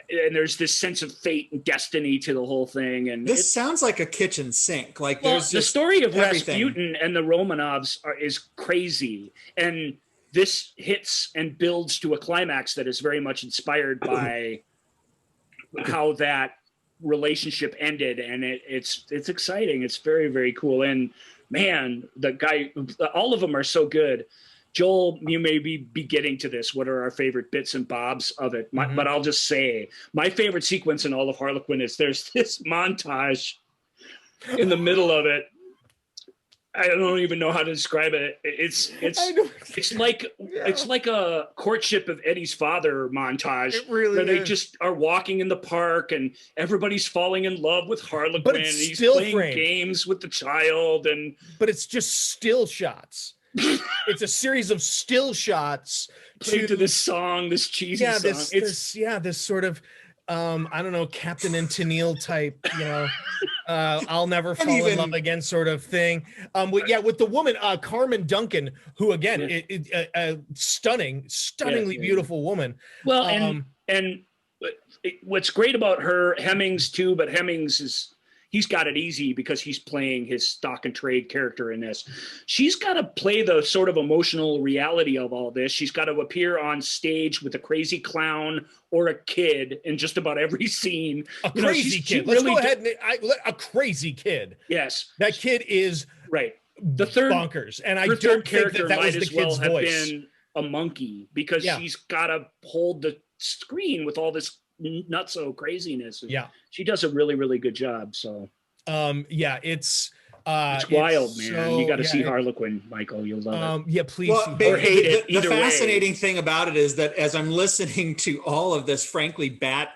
and there's this sense of fate and destiny to the whole thing. And this sounds like a kitchen sink. Like there's the story of Rasputin and the Romanovs is crazy. And this hits and builds to a climax that is very much inspired by how that relationship ended. And it's exciting. It's very, very cool. And man, the guy, all of them are so good. Joel, you may be getting to this. What are our favorite bits and bobs of it? But I'll just say my favorite sequence in all of Harlequin is there's this montage in the middle of it. I don't even know how to describe it. It's like a courtship of Eddie's father montage. It really where they is. just are walking in the park and everybody's falling in love with Harlequin. But it's and he's still playing framed. games with the child, but it's just still shots. It's a series of still shots to this song, this cheesy song. This sort of I don't know, Captain and Tennille type, I'll never fall in love again sort of thing. With the woman, Carmen Duncan, who again, stunningly beautiful woman. Well, and what's great about her, Hemmings too, but Hemmings he's got it easy because he's playing his stock and trade character in this. She's got to play the sort of emotional reality of all this. She's got to appear on stage with a crazy clown or a kid in just about every scene. A crazy kid. Let's go ahead a crazy kid. Yes. That kid is right. The third bonkers. And I don't think that was the kid's voice. Been a monkey because she's got to hold the screen with all this nutso craziness. She does a really, really good job. So it's wild, man. You got to see Harlequin, Michael. You'll love it. Please. Or hate it. The fascinating thing about it is that as I'm listening to all of this, frankly, bat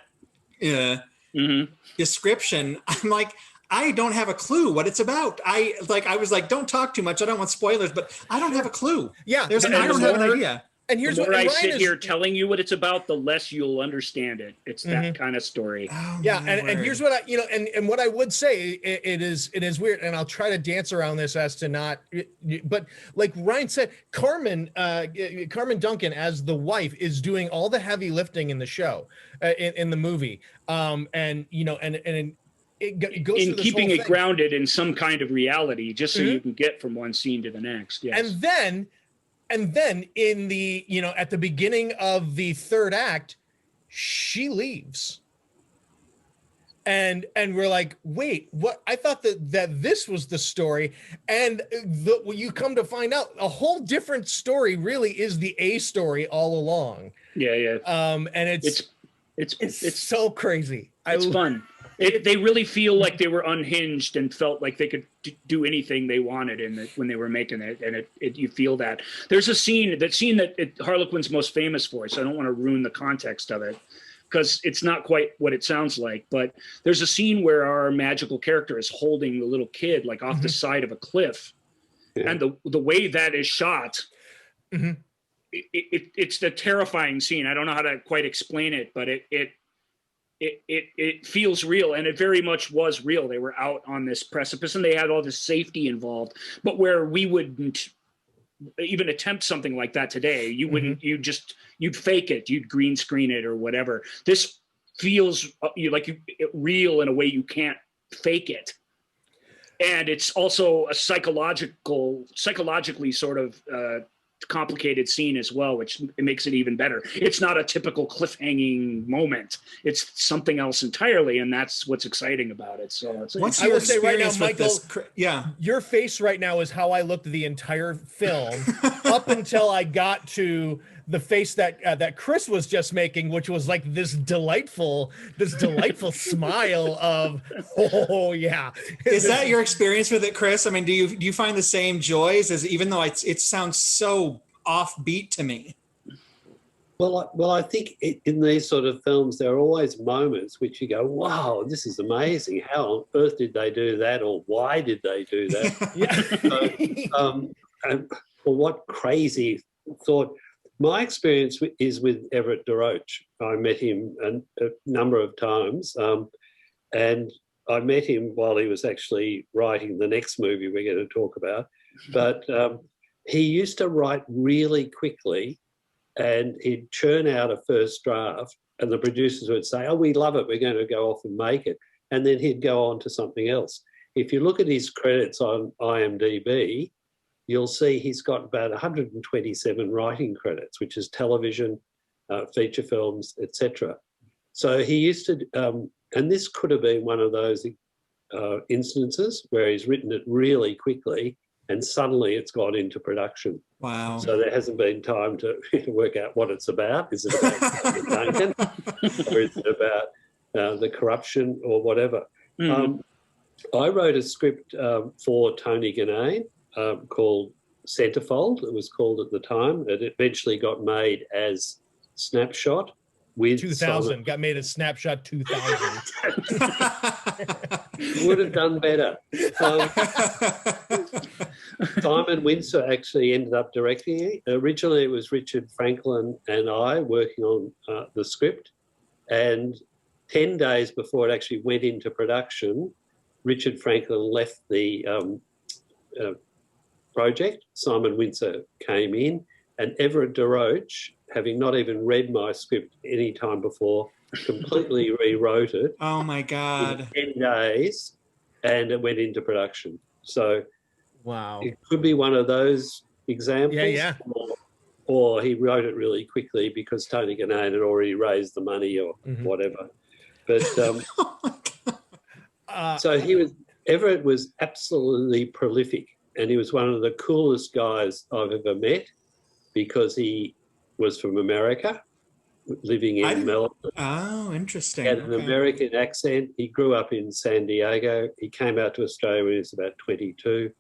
description, I'm like, I don't have a clue what it's about. I was like, don't talk too much. I don't want spoilers, but I don't have a clue. Yeah, I don't have an idea. And here's the more I sit here telling you what it's about, the less you'll understand it. It's that kind of story. And here's what and what I would say, it is weird, and I'll try to dance around this as to not, but like Ryan said, Carmen Duncan as the wife is doing all the heavy lifting in the show, in the movie, and it goes in keeping it grounded in some kind of reality, just so you can get from one scene to the next. Yes. And then in the, at the beginning of the third act, she leaves. And we're like, wait, what? I thought that this was the story. And you come to find out a whole different story really is the A story all along. Yeah. And it's so crazy. It's fun. They really feel like they were unhinged and felt like they could do anything they wanted when they were making it, and you feel that. There's a scene that Harlequin's most famous for, so I don't want to ruin the context of it, because it's not quite what it sounds like. But there's a scene where our magical character is holding the little kid like off the side of a cliff, and the way that is shot, it's the terrifying scene. I don't know how to quite explain it, but it feels real, and it very much was real. They were out on this precipice, and they had all this safety involved. But where we wouldn't even attempt something like that today, you wouldn't. You'd fake it. You'd green screen it or whatever. This feels real in a way you can't fake it, and it's also a psychologically sort of complicated scene as well, which makes it even better. It's not a typical cliffhanging moment. It's something else entirely, and that's what's exciting about it. So I will say right now, Michael, your face right now is how I looked the entire film up until I got to the face that Chris was just making, which was like this delightful smile of, oh yeah. Is that your experience with it, Chris? I mean, do you find the same joys, as even though it sounds so offbeat to me? Well, I think in these sort of films, there are always moments which you go, wow, this is amazing. How on earth did they do that? Or why did they do that? Or what crazy thought. My experience is with Everett de Roche. I met him a number of times, and I met him while he was actually writing the next movie we're going to talk about. But he used to write really quickly, and he'd churn out a first draft, and the producers would say, oh, we love it, we're going to go off and make it. And then he'd go on to something else. If you look at his credits on IMDb, you'll see he's got about 127 writing credits, which is television, feature films, etc. So he used to, and this could have been one of those instances where he's written it really quickly and suddenly it's gone into production. Wow. So there hasn't been time to work out what it's about. Is it about Duncan or is it about the corruption or whatever? I wrote a script for Tony Ganane, called Centerfold, it was called at the time. It eventually got made as Snapshot with 2000, got made as Snapshot 2000. Would have done better. Simon Windsor actually ended up directing it. Originally, it was Richard Franklin and I working on the script, and 10 days before it actually went into production, Richard Franklin left the project. Simon Windsor came in, and Everett de Roche, having not even read my script any time before, completely rewrote it. Oh my God. In 10 days, and it went into production. So wow, it could be one of those examples. Yeah. Or he wrote it really quickly because Tony Ganane had already raised the money or whatever. But so Everett was absolutely prolific. And he was one of the coolest guys I've ever met because he was from America, living in Melbourne. Oh, interesting. He had an American accent. He grew up in San Diego. He came out to Australia when he was about 22.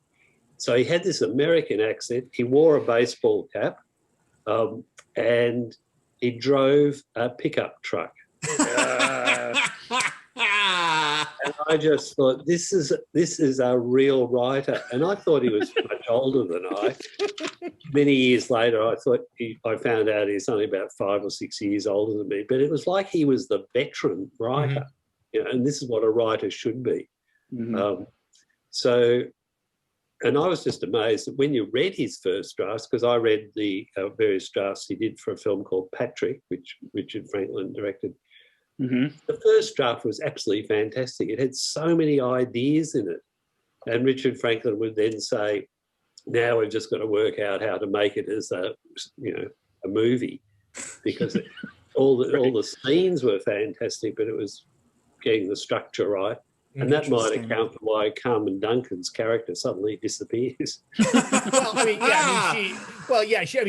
So he had this American accent. He wore a baseball cap, and he drove a pickup truck. And I just thought, this is a real writer. And I thought he was much older than I. Many years later, I found out he's only about 5 or 6 years older than me. But it was like he was the veteran writer, and this is what a writer should be. And I was just amazed that when you read his first drafts, because I read the various drafts he did for a film called Patrick, which Richard Franklin directed. The first draft was absolutely fantastic. It had so many ideas in it. And Richard Franklin would then say, now we've just got to work out how to make it as a movie, because all the scenes were fantastic, but it was getting the structure right. And that might account for why Carmen Duncan's character suddenly disappears.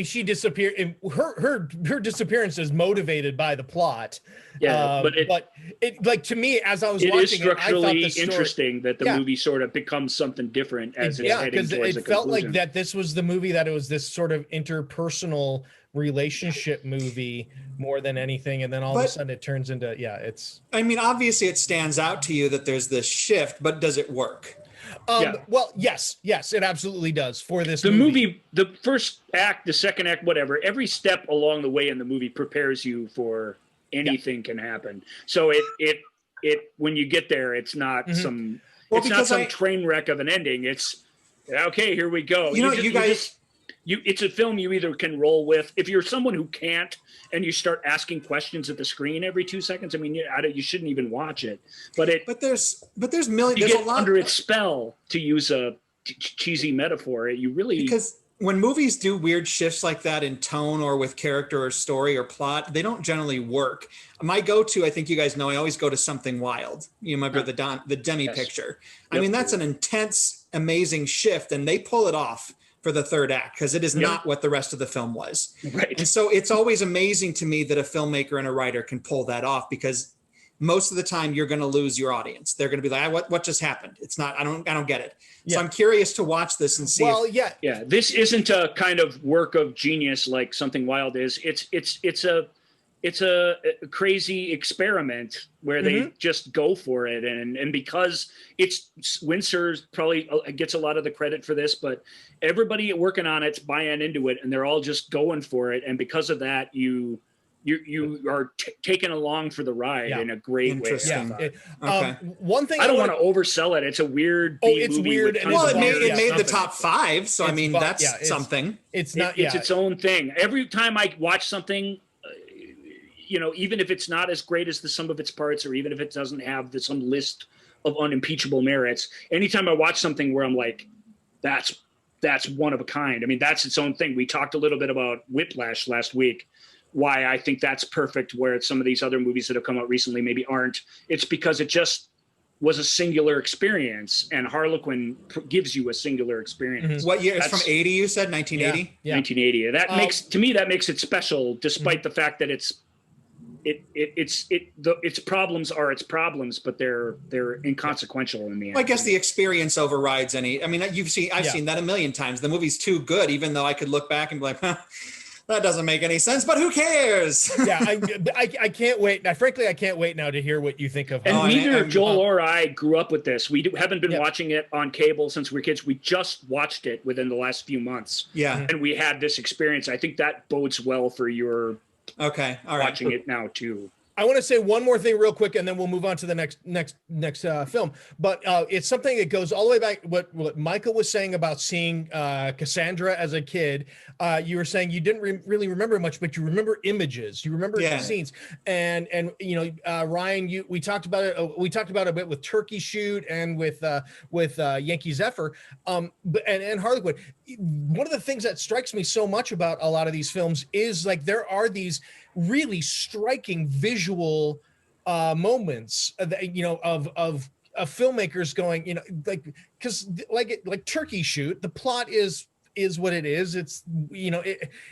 She disappeared. And her disappearance is motivated by the plot. Yeah, but to me, as I was watching it is structurally I thought interesting that the movie sort of becomes something different as it's heading towards a conclusion. It felt like that this was the movie, that it was this sort of interpersonal relationship movie more than anything, and then all of a sudden it turns into it's. I mean, obviously, it stands out to you that there's this shift, but does it work? Well, yes, it absolutely does for this movie. The first act, the second act, whatever, every step along the way in the movie prepares you for anything can happen. So it when you get there, it's not some train wreck of an ending. It's okay, here we go. It's a film you either can roll with. If you're someone who can't, and you start asking questions at the screen every 2 seconds, I mean, you shouldn't even watch it. But there's millions. You get under its spell, to use a cheesy metaphor. Because when movies do weird shifts like that in tone or with character or story or plot, they don't generally work. My go-to, I think you guys know, I always go to Something Wild. You remember the Demi picture. I mean, that's an intense, amazing shift, and they pull it off for the third act, because it is not what the rest of the film was. Right. And so it's always amazing to me that a filmmaker and a writer can pull that off, because most of the time you're going to lose your audience. They're going to be like, what just happened? It's not, I don't get it. So I'm curious to watch this and see. Well, this isn't a kind of work of genius like Something Wild is. It's a crazy experiment where they just go for it. And because Winsor probably gets a lot of the credit for this, but everybody working on it's buying into it, and they're all just going for it. And because of that, you are taken along for the ride in a great way. One thing I don't want to oversell it. It's a weird. It's weird. Well, it made the top 5. So I mean, that's something. It's not. It's its own thing. Every time I watch something, even if it's not as great as the sum of its parts, or even if it doesn't have some list of unimpeachable merits, anytime I watch something where I'm like, that's one of a kind. I mean, that's its own thing. We talked a little bit about Whiplash last week, why I think that's perfect, where some of these other movies that have come out recently maybe aren't. It's because it just was a singular experience, and Harlequin gives you a singular experience. What year? It's from 80, you said? 1980? Yeah. 1980. That makes it special, despite the fact that its problems are its problems, but they're inconsequential in the end. Well, I guess the experience overrides any. I mean, I've seen that a million times. The movie's too good, even though I could look back and be like, that doesn't make any sense, but who cares? I can't wait. Now, frankly, I can't wait now to hear what you think of. And neither Joel or I grew up with this. We haven't been watching it on cable since we were kids. We just watched it within the last few months. Yeah. And we had this experience. I think that bodes well for your watching it now too. I want to say one more thing real quick, and then we'll move on to the next film. But it's something that goes all the way back. What Michael was saying about seeing Cassandra as a kid. You were saying you didn't really remember much, but you remember images. You remember the scenes. And Ryan, we talked about it. We talked about it a bit with Turkey Shoot and with Yankee Zephyr. And Harlequin. One of the things that strikes me so much about a lot of these films is like there are these really striking visual moments that, of filmmakers going, because like Turkey Shoot, the plot is what it is. It's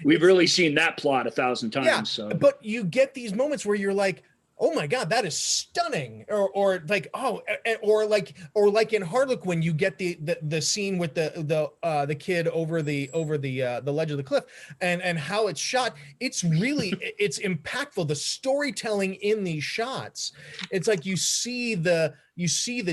we've really seen that plot 1,000 times. Yeah, so. But you get these moments where you're like, oh my God, that is stunning. Or like in Harlequin, you get the scene with the kid over the ledge of the cliff, and how it's shot. It's really it's impactful. The storytelling in these shots, it's like you see the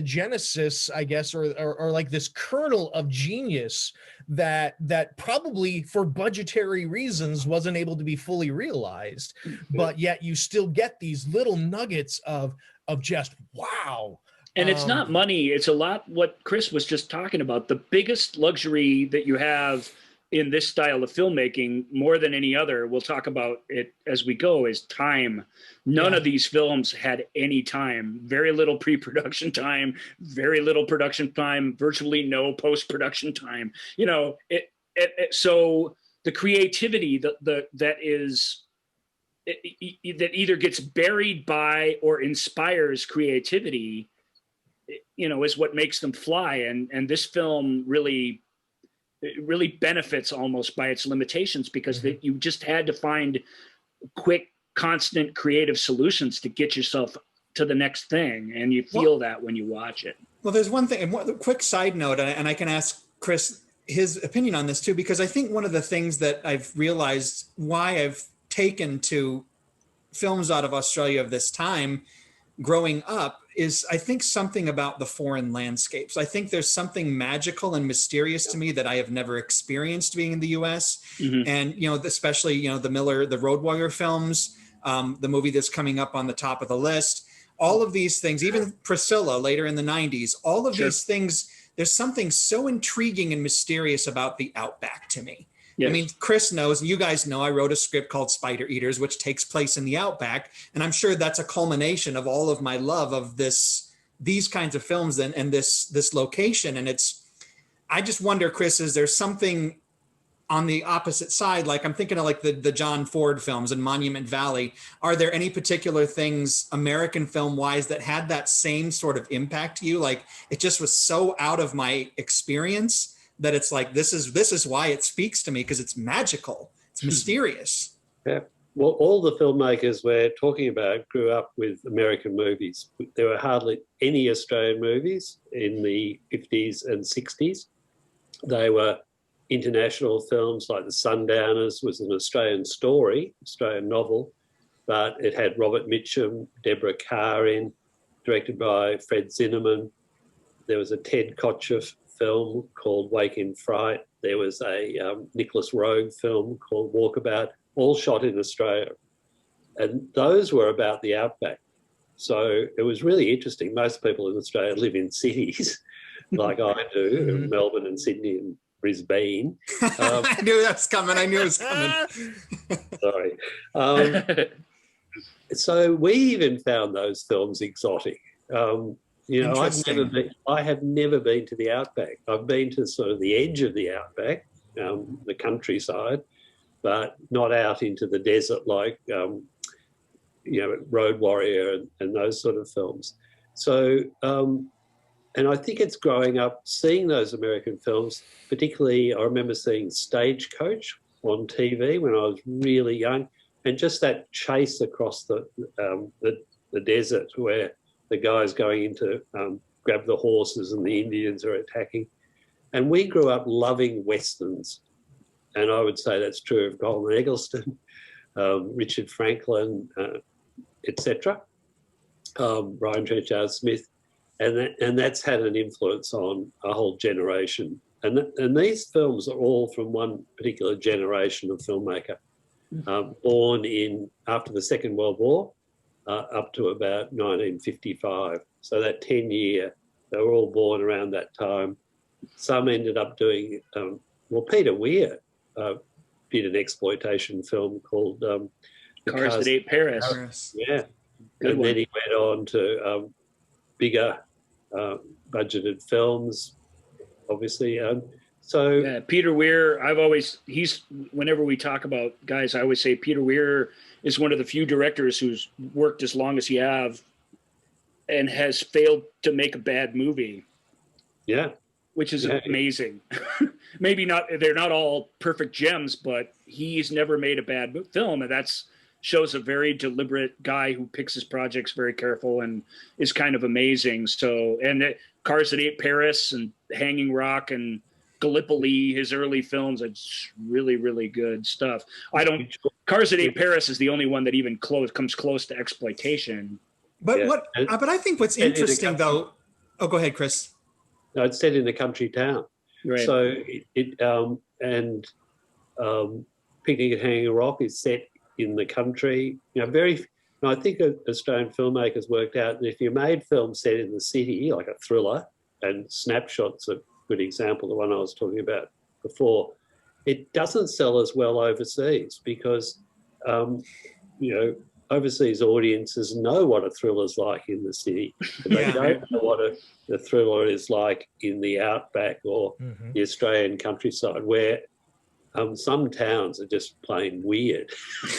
genesis, I guess, or like this kernel of genius that probably for budgetary reasons wasn't able to be fully realized, but yet you still get these little nuggets of just wow. And it's not money. It's a lot what Chris was just talking about. The biggest luxury that you have in this style of filmmaking, more than any other, we'll talk about it as we go, is time. None of these films had any time. Very little pre-production time, very little production time, virtually no post-production time. So the creativity that either gets buried by or inspires creativity, is what makes them fly. And this film really benefits almost by its limitations, because you just had to find quick, constant, creative solutions to get yourself to the next thing. And you feel that when you watch it. Well, there's one thing, and one quick side note, and I can ask Chris his opinion on this too, because I think one of the things that I've realized why I've taken to films out of Australia of this time growing up is I think something about the foreign landscapes. I think there's something magical and mysterious to me that I have never experienced being in the US. And, especially, the Road Warrior films, the movie that's coming up on the top of the list, all of these things, even Priscilla later in the 90s, all of these things, there's something so intriguing and mysterious about the outback to me. Yes. I mean, Chris knows, and you guys know, I wrote a script called Spider Eaters, which takes place in the outback. And I'm sure that's a culmination of all of my love of these kinds of films and this location. And I just wonder, Chris, is there something on the opposite side? Like I'm thinking of like the John Ford films and Monument Valley. Are there any particular things American film wise that had that same sort of impact to you? Like it just was so out of my experience that it's like, this is why it speaks to me, because it's magical. It's mysterious. Yeah. Well, all the filmmakers we're talking about grew up with American movies. There were hardly any Australian movies in the 50s and 60s. They were international films, like The Sundowners was an Australian story, Australian novel, but it had Robert Mitchum, Deborah Carr in, directed by Fred Zinnemann. There was a Ted Kotcheff film called Wake in Fright. There was a Nicholas Roeg film called Walkabout, all shot in Australia. And those were about the outback. So it was really interesting. Most people in Australia live in cities like I do, in Melbourne and Sydney and Brisbane. I knew that's coming. I knew it was coming. Sorry. So we even found those films exotic. I have never been to the outback. I've been to sort of the edge of the outback, the countryside, but not out into the desert like, Road Warrior and those sort of films. So, and I think it's growing up, seeing those American films, particularly I remember seeing Stagecoach on TV when I was really young, and just that chase across the desert where the guy's going in to grab the horses and the Indians are attacking. And we grew up loving Westerns. And I would say that's true of Goldman Eggleston, Richard Franklin, etc., Ryan Trenchard Smith. And that's had an influence on a whole generation. And these films are all from one particular generation of filmmaker, born after the Second World War, up to about 1955. So that 10-year, they were all born around that time. Some ended up doing, Peter Weir did an exploitation film called Cars That Ate Paris. Yeah. Good and one. then he went on to bigger budgeted films, obviously. Peter Weir, whenever we talk about guys, I always say Peter Weir is one of the few directors who's worked as long as he have and has failed to make a bad movie. Yeah. Which is amazing. Maybe they're not all perfect gems, but he's never made a bad film. And that's shows a very deliberate guy who picks his projects very careful and is kind of amazing. So, Cars That Ate Paris and Hanging Rock and Gallipoli, his early films, it's really, really good stuff. Cars That Ate Paris is the only one that even comes close to exploitation. But but I think what's interesting though, go ahead, Chris. No, it's set in a country town. Right. So Picnic at Hanging Rock is set in the country. I think Australian filmmakers worked out that if you made films set in the city, like a thriller, and Snapshot's a good example, the one I was talking about before, it doesn't sell as well overseas because, overseas audiences know what a thriller's like in the city. But they don't know what a thriller is like in the outback or the Australian countryside, where some towns are just plain weird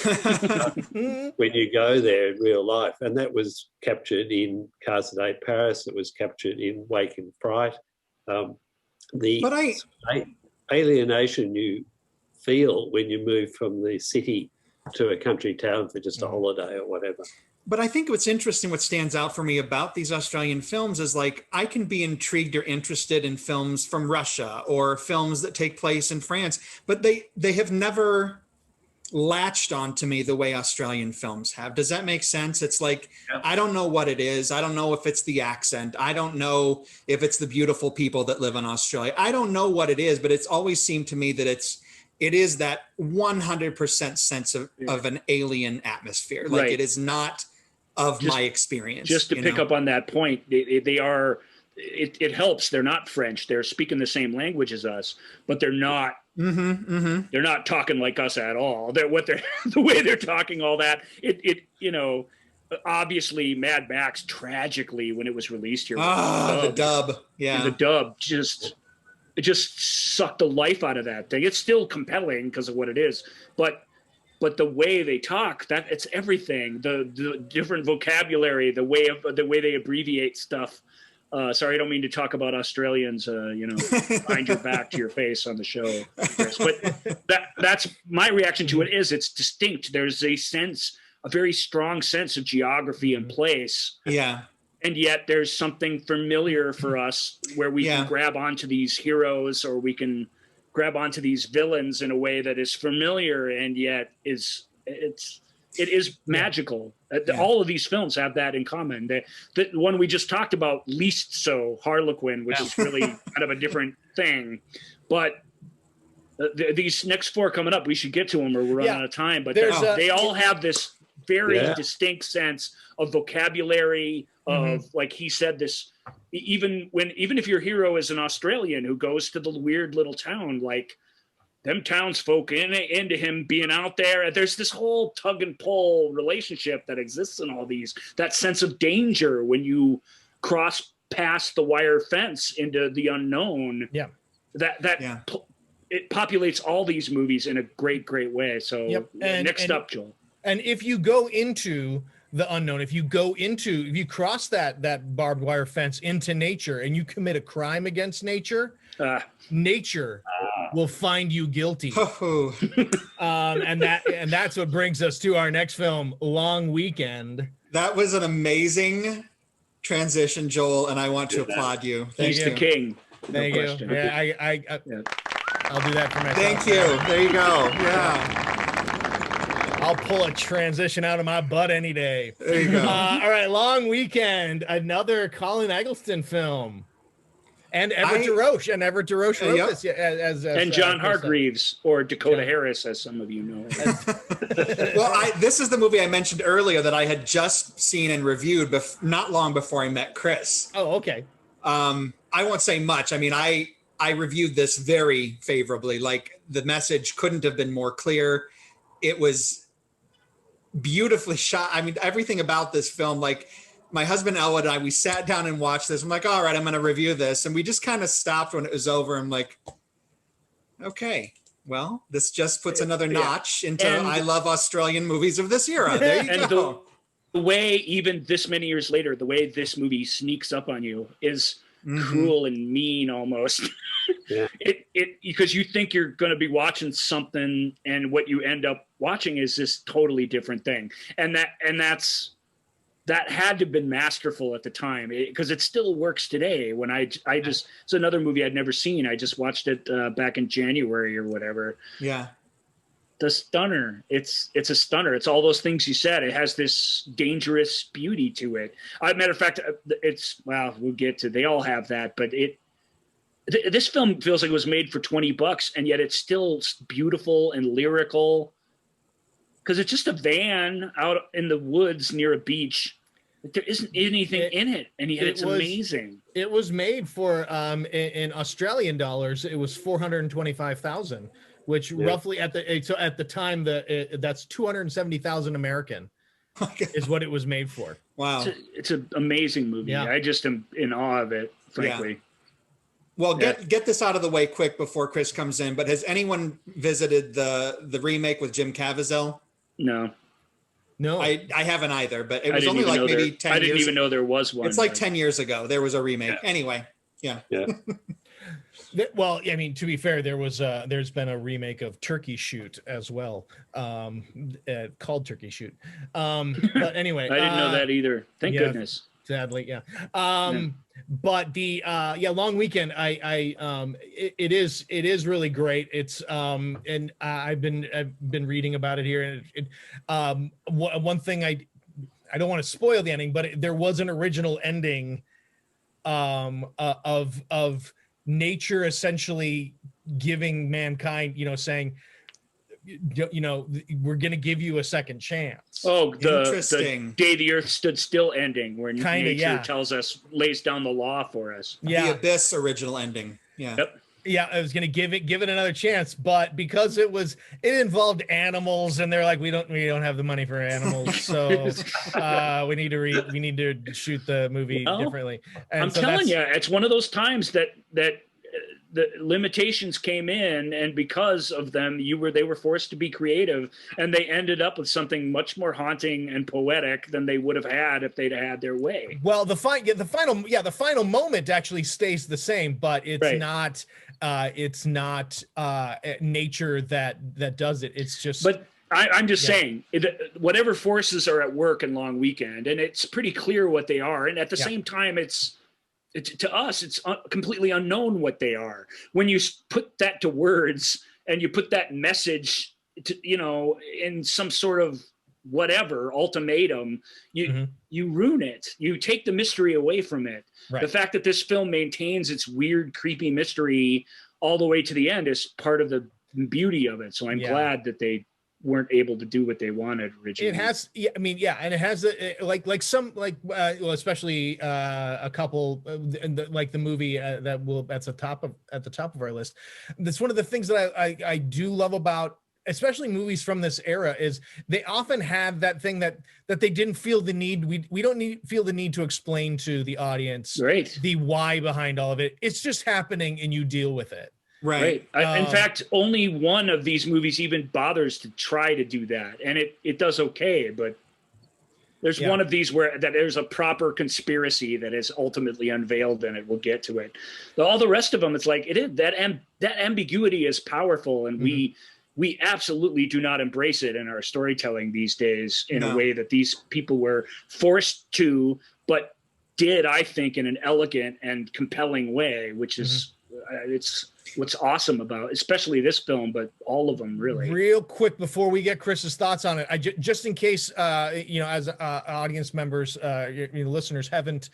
when you go there in real life. And that was captured in Cars That Ate Paris. It was captured in Wake in Fright. Alienation you feel when you move from the city to a country town for just a holiday or whatever. But I think what's interesting, what stands out for me about these Australian films is like, I can be intrigued or interested in films from Russia or films that take place in France, but they have never latched onto me the way Australian films have. Does that make sense? It's like, I don't know what it is. I don't know if it's the accent. I don't know if it's the beautiful people that live in Australia. I don't know what it is, but it's always seemed to me that it is that 100% sense of an alien atmosphere. Like it is not of my experience. Just to pick up on that point, they are, it helps. They're not French. They're speaking the same language as us, but they're not, they're not talking like us at all. The way they're talking, all that, obviously Mad Max, tragically, when it was released here, the dub. Yeah. And the dub it just sucked the life out of that thing. It's still compelling because of what it is, but the way they talk, that it's everything. The different vocabulary, the way they abbreviate stuff. Sorry, I don't mean to talk about Australians. Behind your back to your face on the show, Chris. But that's my reaction to it. Is it's distinct. There's a very strong sense of geography and place. Yeah. And yet there's something familiar for us where we can grab onto these heroes, or we can grab onto these villains in a way that is familiar and yet it is magical. All of these films have that in common. The one we just talked about, least so, Harlequin, which is really kind of a different thing. But these next four coming up, we should get to them or we're running out of time. But they all have this very distinct sense of vocabulary, of like he said, this even if your hero is an Australian who goes to the weird little town, like them townsfolk into him being out there, there's this whole tug and pull relationship that exists in all these, that sense of danger when you cross past the wire fence into the unknown. It populates all these movies in a great way. So next up, Joel. And if you go into the unknown, if you cross that barbed wire fence into nature and you commit a crime against nature, nature will find you guilty. And that's what brings us to our next film, Long Weekend. That was an amazing transition, Joel, and I want to applaud you. He's the king. Thank you. Yeah, I'll do that for myself. Thank you. There you go. Yeah. I'll pull a transition out of my butt any day. There you go. All right, Long Weekend, another Colin Eggleston film. And Everett DeRoche. And Everett DeRoche wrote this. And John Hargreaves, or Dakota Harris, as some of you know. Well, this is the movie I mentioned earlier that I had just seen and reviewed not long before I met Chris. Oh, okay. I won't say much. I mean, I reviewed this very favorably. Like, the message couldn't have been more clear. It was beautifully shot. I mean, everything about this film, like my husband Elwood and I, we sat down and watched this. I'm like, all right, I'm going to review this. And we just kind of stopped when it was over. I'm like, okay, well, this just puts another notch into I love Australian movies of this era. There you go. The way, even this many years later, the way this movie sneaks up on you is cruel and mean almost. Because you think you're going to be watching something, and what you end up watching is this totally different thing. And that had to have been masterful at the time, because it still works today. When it's another movie I'd never seen. I just watched it back in January or whatever. Yeah. The stunner. It's a stunner. It's all those things you said. It has this dangerous beauty to it. Matter of fact, we'll get to, they all have that, but this film feels like it was made for $20, and yet it's still beautiful and lyrical, because it's just a van out in the woods near a beach. There isn't anything in it, and yet it's amazing. It was made for in Australian dollars, it was $425,000, which roughly at the time that's 270,000 American is what it was made for. Wow, it's an amazing movie. Yeah. I just am in awe of it, frankly. Yeah. Well, get this out of the way quick before Chris comes in. But has anyone visited the remake with Jim Caviezel? No. I haven't either. But it was only like maybe 10 years. I didn't even know there was one. It's like 10 years ago. There was a remake. Yeah. Anyway, yeah. Well, I mean, to be fair, there's been a remake of Turkey Shoot as well, called Turkey Shoot. But anyway, I didn't know that either. Thank yeah, goodness. Sadly, yeah. But the Long Weekend, it is really great. It's and I've been reading about it here, and one thing I don't want to spoil the ending, but there was an original ending of nature essentially giving mankind, saying, we're going to give you a second chance. Oh, Interesting. the day the earth stood still ending, where nature tells us, lays down the law for us. Yeah. The Abyss original ending. Yeah. Yep. Yeah, I was going to give it another chance, but because it involved animals, and they're like, we don't have the money for animals, so we need to shoot the movie differently. And I'm telling you, it's one of those times that the limitations came in, and because of them, they were forced to be creative, and they ended up with something much more haunting and poetic than they would have had if they'd had their way. Well, the final moment actually stays the same, but it's not. It's not nature that does it. It's just. But I'm just saying, whatever forces are at work in Long Weekend, and it's pretty clear what they are, and at the same time, it's to us, it's completely unknown what they are. When you put that to words and you put that message to, in some sort of whatever ultimatum, you ruin it. You take the mystery away from it. Right. The fact that this film maintains its weird, creepy mystery all the way to the end is part of the beauty of it. So I'm glad that they weren't able to do what they wanted originally. It has, and it has especially a couple like the movie that's at the top of our list. That's one of the things that I do love about especially movies from this era is they often have that thing that they didn't feel the need. We don't feel the need to explain to the audience the why behind all of it. It's just happening and you deal with it. Right. In fact, only one of these movies even bothers to try to do that, and it does okay. But there's one of these where there's a proper conspiracy that is ultimately unveiled, and we'll get to it. But all the rest of them, it's like that ambiguity is powerful, and we absolutely do not embrace it in our storytelling these days in a way that these people were forced to, but did, I think, in an elegant and compelling way, which is it's what's awesome about especially this film, but all of them really. Real quick before we get Chris's thoughts on it, just in case as audience members, listeners haven't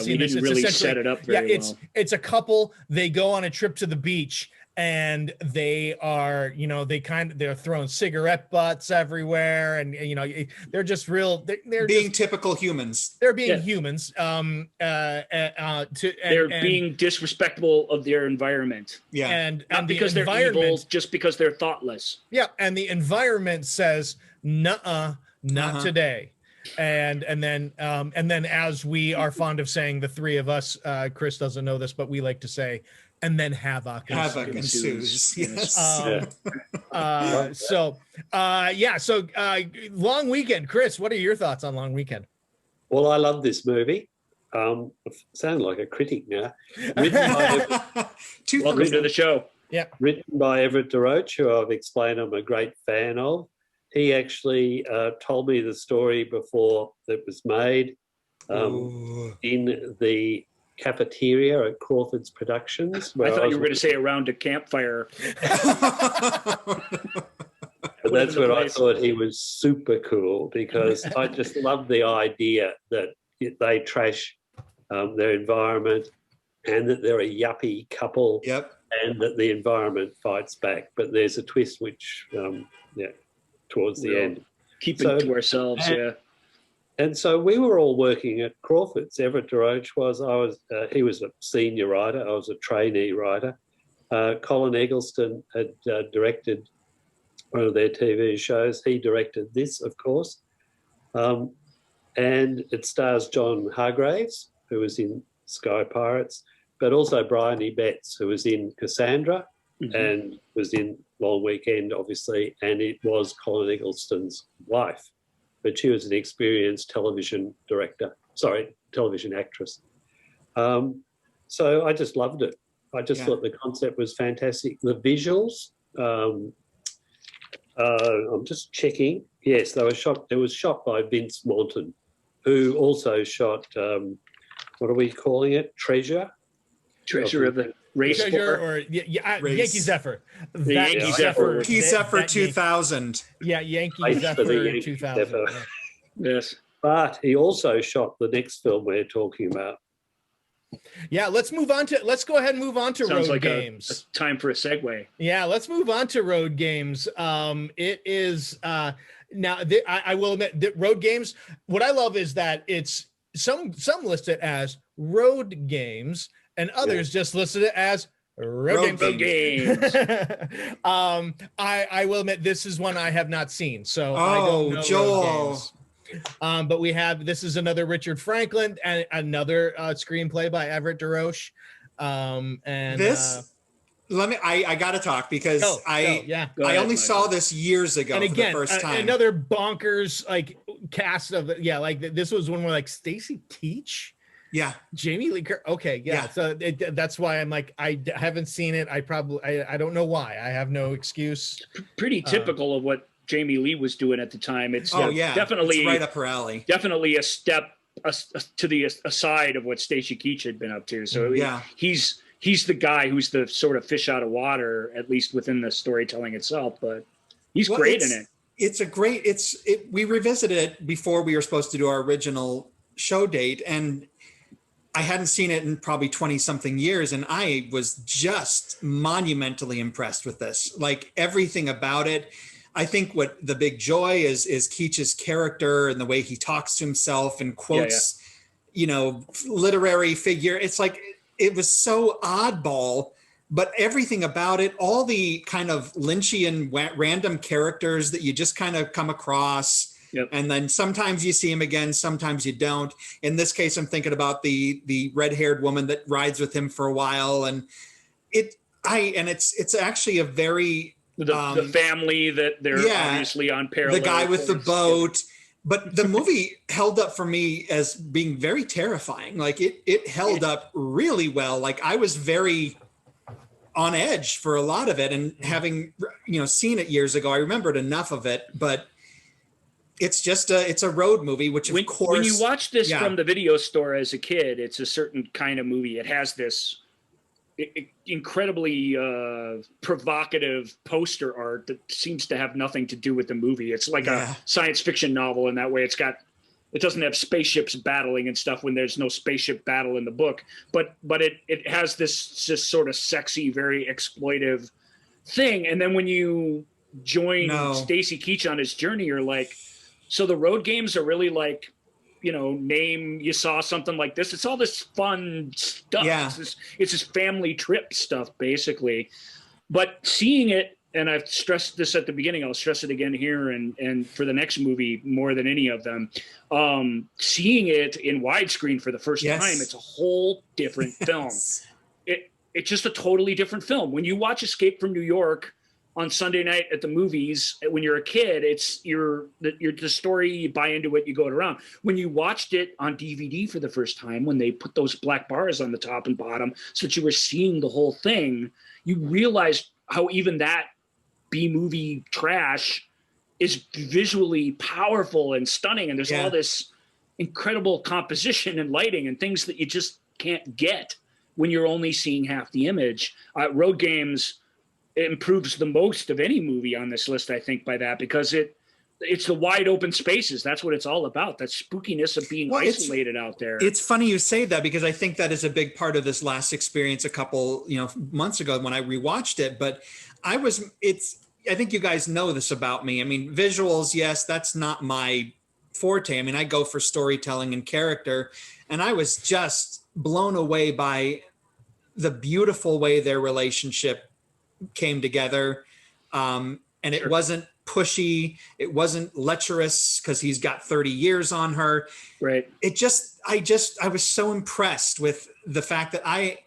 seen this, it's really set it up very well. It's a couple. They go on a trip to the beach. And they are, they're throwing cigarette butts everywhere, and they're just real. They're being typical humans. They're being humans. They're being disrespectful of their environment. Yeah, and not because they're evil, just because they're thoughtless. Yeah, and the environment says, "Nuh-uh, not today." And then as we are fond of saying, the three of us, Chris doesn't know this, but we like to say, and then havoc ensues. Yes. So Long Weekend. Chris, what are your thoughts on Long Weekend? Well, I love this movie. I sound like a critic now. Welcome to the show. Yeah. Written by Everett DeRoach, who I've explained I'm a great fan of. He actually told me the story before it was made in the cafeteria at Crawford's Productions. I thought you were going to say around a campfire. And that's where I thought he was super cool, because I just love the idea that they trash their environment and that they're a yuppie couple and that the environment fights back. But there's a twist which, towards the end. Keep it to ourselves, And so we were all working at Crawford's. Everett DeRoach was. He was a senior writer. I was a trainee writer. Colin Eggleston had directed one of their TV shows. He directed this, of course. And it stars John Hargraves, who was in Sky Pirates, but also Bryony Betts, who was in Cassandra and was in Long Weekend, obviously, and it was Colin Eggleston's wife. But she was an experienced television actress. So I just loved it. I just thought the concept was fantastic. The visuals, I'm just checking. Yes, they were shot. It was shot by Vince Monton, who also shot. What are we calling it? Treasure of the race. Treasure Sport. or Yankee Zephyr. The Yankee Zephyr. Yankee Zephyr 2000. Yeah, Yankee Race for the Zephyr Yankee 2000. Zephyr. Yeah. Yes. But he also shot the next film we're talking about. Yeah, let's go ahead and move on to Sounds road like games. a time for a segue. Yeah, let's move on to road games. It is now I will admit that road games, what I love is that it's some list it as road games and others just listed it as road games. I will admit this is one I have not seen, so I don't know Joel. road games. But this is another Richard Franklin and another screenplay by Everett DeRoche. I gotta talk because I only saw this years ago and again, for the first time. Another bonkers cast of this was one where Stacy Teach. Yeah. Jamie Lee Curtis. Okay. Yeah. So that's why I'm I haven't seen it. I don't know why. I have no excuse. Pretty typical of what Jamie Lee was doing at the time. It's definitely right up her alley. Definitely a step to the aside of what Stacy Keach had been up to. So he's the guy who's the sort of fish out of water, at least within the storytelling itself. But he's great in it. We revisited it before we were supposed to do our original show date, and I hadn't seen it in probably 20 something years. And I was just monumentally impressed with this, everything about it. I think what the big joy is Keach's character and the way he talks to himself and quotes, literary figure. It's it was so oddball, but everything about it, all the kind of Lynchian random characters that you just kind of come across. Yep. And then sometimes you see him again, sometimes you don't. In this case, I'm thinking about the red-haired woman that rides with him for a while, and it's actually a very the family that they're obviously on parallel. The guy with the boat, but the movie held up for me as being very terrifying. It held up really well. I was very on edge for a lot of it, and having seen it years ago, I remembered enough of it, but. It's just it's a road movie, which of course. When you watch this from the video store as a kid, it's a certain kind of movie. It has this incredibly provocative poster art that seems to have nothing to do with the movie. It's like a science fiction novel in that way. It doesn't have spaceships battling and stuff when there's no spaceship battle in the book, but it has this sort of sexy, very exploitive thing. And then when you join Stacy Keach on his journey, you're so the road games are really name you saw something like this. It's all this fun stuff. Yeah. It's this family trip stuff, basically. But seeing it, and I've stressed this at the beginning, I'll stress it again here and for the next movie more than any of them, seeing it in widescreen for the first time, it's a whole different film. It's just a totally different film. When you watch Escape from New York on Sunday night at the movies, when you're a kid, you're the story, you buy into it, you go around. When you watched it on DVD for the first time, when they put those black bars on the top and bottom so that you were seeing the whole thing, you realized how even that B-movie trash is visually powerful and stunning. And there's all this incredible composition and lighting and things that you just can't get when you're only seeing half the image. Road Games improves the most of any movie on this list, I think, by that, because it's the wide open spaces. That's what it's all about. That spookiness of being isolated out there. It's funny you say that, because I think that is a big part of this last experience a couple months ago when I rewatched it. But I think you guys know this about me. I mean, visuals, yes, that's not my forte. I mean, I go for storytelling and character, and I was just blown away by the beautiful way their relationship came together. And it wasn't pushy. It wasn't lecherous because he's got 30 years on her. Right. I was so impressed with the fact that I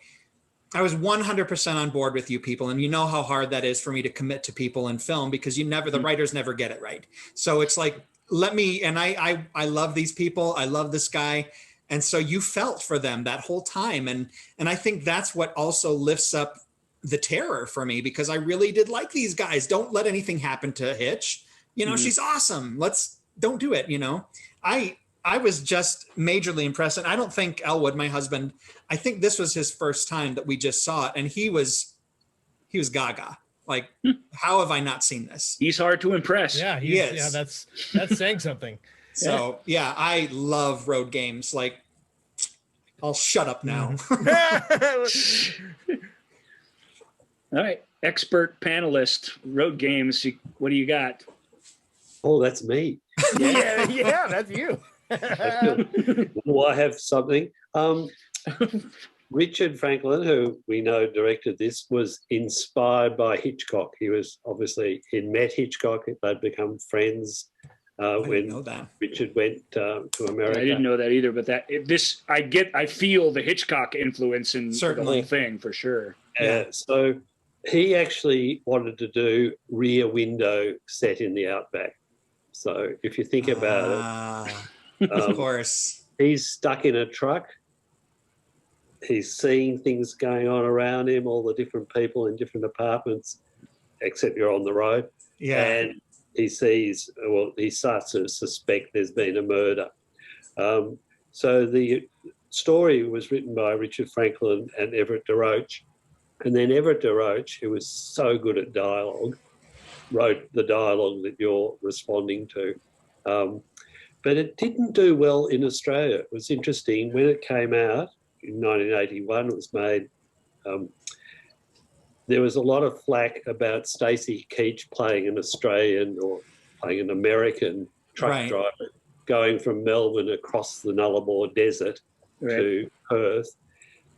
was 100% on board with you people. And you know how hard that is for me to commit to people in film, because the writers never get it right. So it's I love these people. I love this guy. And so you felt for them that whole time. And I think that's what also lifts up the terror for me, because I really did like these guys. Don't let anything happen to Hitch. You know, she's awesome. Don't do it. You know, I was just majorly impressed. And I don't think Elwood, my husband, I think this was his first time that we just saw it. And he was gaga. Like, how have I not seen this? He's hard to impress. Yeah, he is. Yeah, that's saying something. So yeah, I love road games. Like, I'll shut up now. All right, expert panelist, road games. What do you got? Oh, that's me. Yeah, that's you. Well, I have something. Richard Franklin, who we know directed this, was inspired by Hitchcock. He met Hitchcock. They'd become friends when Richard went to America. I didn't know that either, but I feel the Hitchcock influence in the whole thing for sure. So he actually wanted to do Rear Window set in the outback. So if you think about it, of course, he's stuck in a truck. He's seeing things going on around him, all the different people in different apartments, except you're on the road. Yeah. And he starts to suspect there's been a murder. So the story was written by Richard Franklin and Everett de Roche. And then Everett de Roche, who was so good at dialogue, wrote the dialogue that you're responding to. But it didn't do well in Australia. It was interesting. When it came out in 1981, it was made, there was a lot of flack about Stacey Keach playing an Australian or playing an American truck driver, going from Melbourne across the Nullarbor Desert to Perth.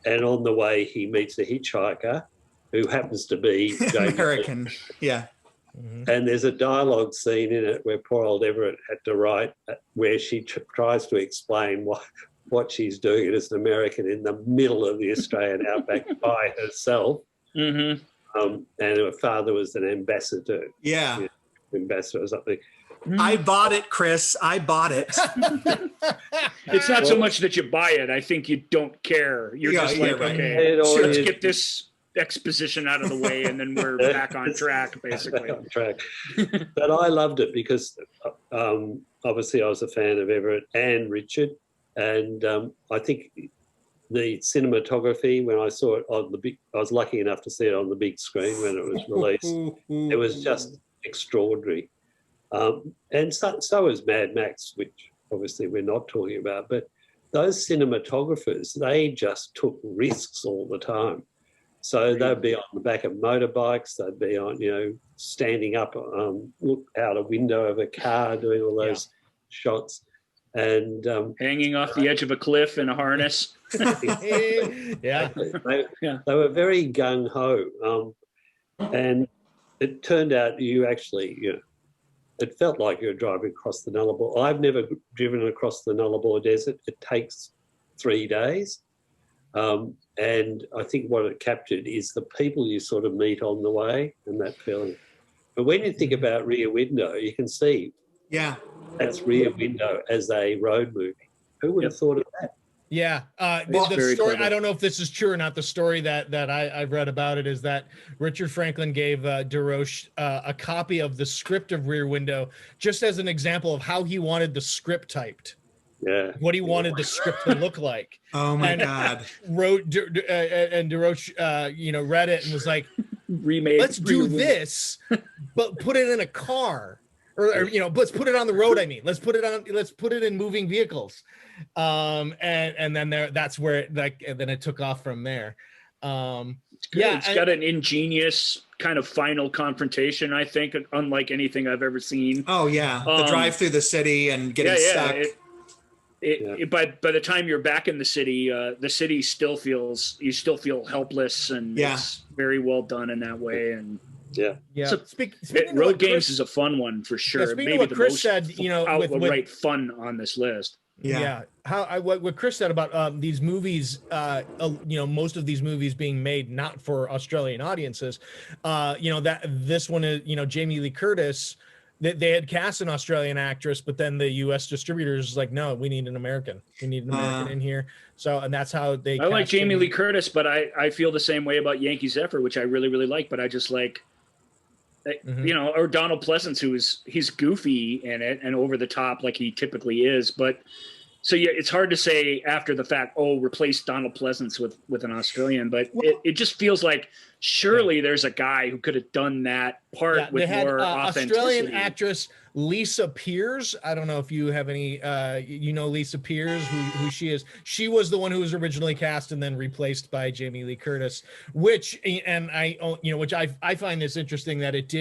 And on the way, he meets a hitchhiker who happens to be American. Yeah. And there's a dialogue scene in it where poor old Everett had to write where she tries to explain what she's doing as an American in the middle of the Australian outback by herself. And her father was an ambassador. Yeah. Ambassador or something. I bought it, Chris. I bought it. It's not so much that you buy it. I think you don't care. You're just like, okay, let's get this exposition out of the way, and then we're back on track, basically. On track. But I loved it because obviously I was a fan of Everett and Richard, and I think the cinematography, when I saw it on I was lucky enough to see it on the big screen when it was released. It was just extraordinary. And so is Mad Max, which obviously we're not talking about, but those cinematographers, they just took risks all the time. So they'd be on the back of motorbikes, they'd be on, standing up, look out a window of a car, doing all those shots. And hanging off the edge of a cliff in a harness. They were very gung-ho. And it turned out you actually, it felt like you were driving across the Nullarbor. I've never driven across the Nullarbor Desert. It takes 3 days. And I think what it captured is the people you sort of meet on the way and that feeling. But when you think about Rear Window, you can see that's Rear Window as a road movie. Who would have thought of that? Yeah. The story, I don't know if this is true or not. The story that I've read about it is that Richard Franklin gave de Roche a copy of the script of Rear Window just as an example of how he wanted the script typed. Yeah. What he wanted the script to look like. Oh my God. And de Roche, read it and was like, remade. Let's do this, but put it in a car. Or let's put it on the road. I mean, let's put it in moving vehicles, and then that's where then it took off from there. It's got an ingenious kind of final confrontation, I think, unlike anything I've ever seen. Oh yeah, the drive through the city and getting stuck. By the time you're back in the city still feel helpless, and it's very well done in that way. And So road games is a fun one for sure. Speaking Maybe of what the Chris most said, outright fun on this list. What Chris said about these movies, most of these movies being made not for Australian audiences, that this one is, Jamie Lee Curtis they had cast an Australian actress, but then the U.S. distributors was like, no, we need an American. We need an American in here. So, and that's how they. I like Jamie Lee Curtis, but I feel the same way about Yankee Zephyr, which I really, really like. But I just like, you know, or Donald Pleasance, he's goofy in it and over the top like he typically is. But so yeah, it's hard to say after the fact, oh, replace Donald Pleasance with an Australian, but it just feels like surely there's a guy who could have done that part with more authenticity. Australian actress Lisa Piers. I don't know if you have any, Lisa Piers, who she is. She was the one who was originally cast and then replaced by Jamie Lee Curtis, which I find this interesting that it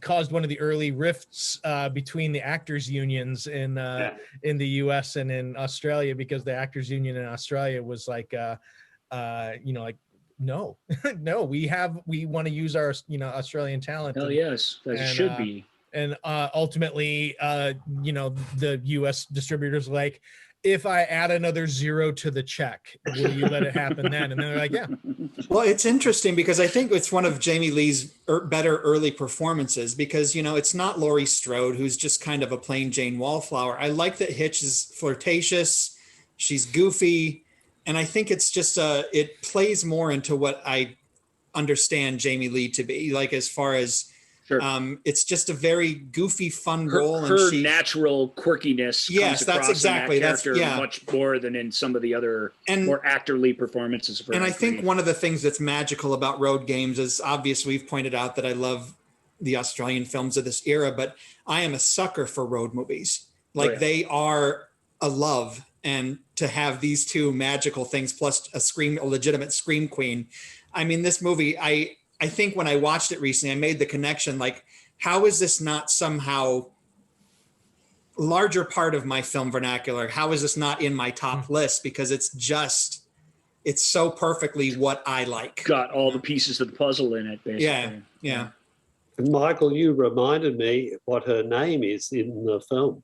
caused one of the early rifts between the actors unions in the US and in Australia, because the actors union in Australia was like, no, we want to use our, Australian talent. Hell yes, that should be. And ultimately, the U.S. distributors like, if I add another zero to the check, will you let it happen then? And they're like, yeah. Well, it's interesting because I think it's one of Jamie Lee's better early performances because, it's not Laurie Strode, who's just kind of a plain Jane Wallflower. I like that Hitch is flirtatious. She's goofy. And I think it's just it plays more into what I understand Jamie Lee to be, like, as far as sure. It's just a very goofy, fun role. Her natural quirkiness. Yes, that's exactly. That's much more than in some of the other more actorly performances. And I think one of the things that's magical about Road Games is obvious. We've pointed out that I love the Australian films of this era, but I am a sucker for road movies. Like they are a love, and to have these two magical things plus a legitimate scream queen. I mean, this movie, I think when I watched it recently, I made the connection, like, how is this not somehow larger part of my film vernacular? How is this not in my top list? Because it's so perfectly what I like. Got all the pieces of the puzzle in it, basically. Yeah. And Michael, you reminded me what her name is in the film.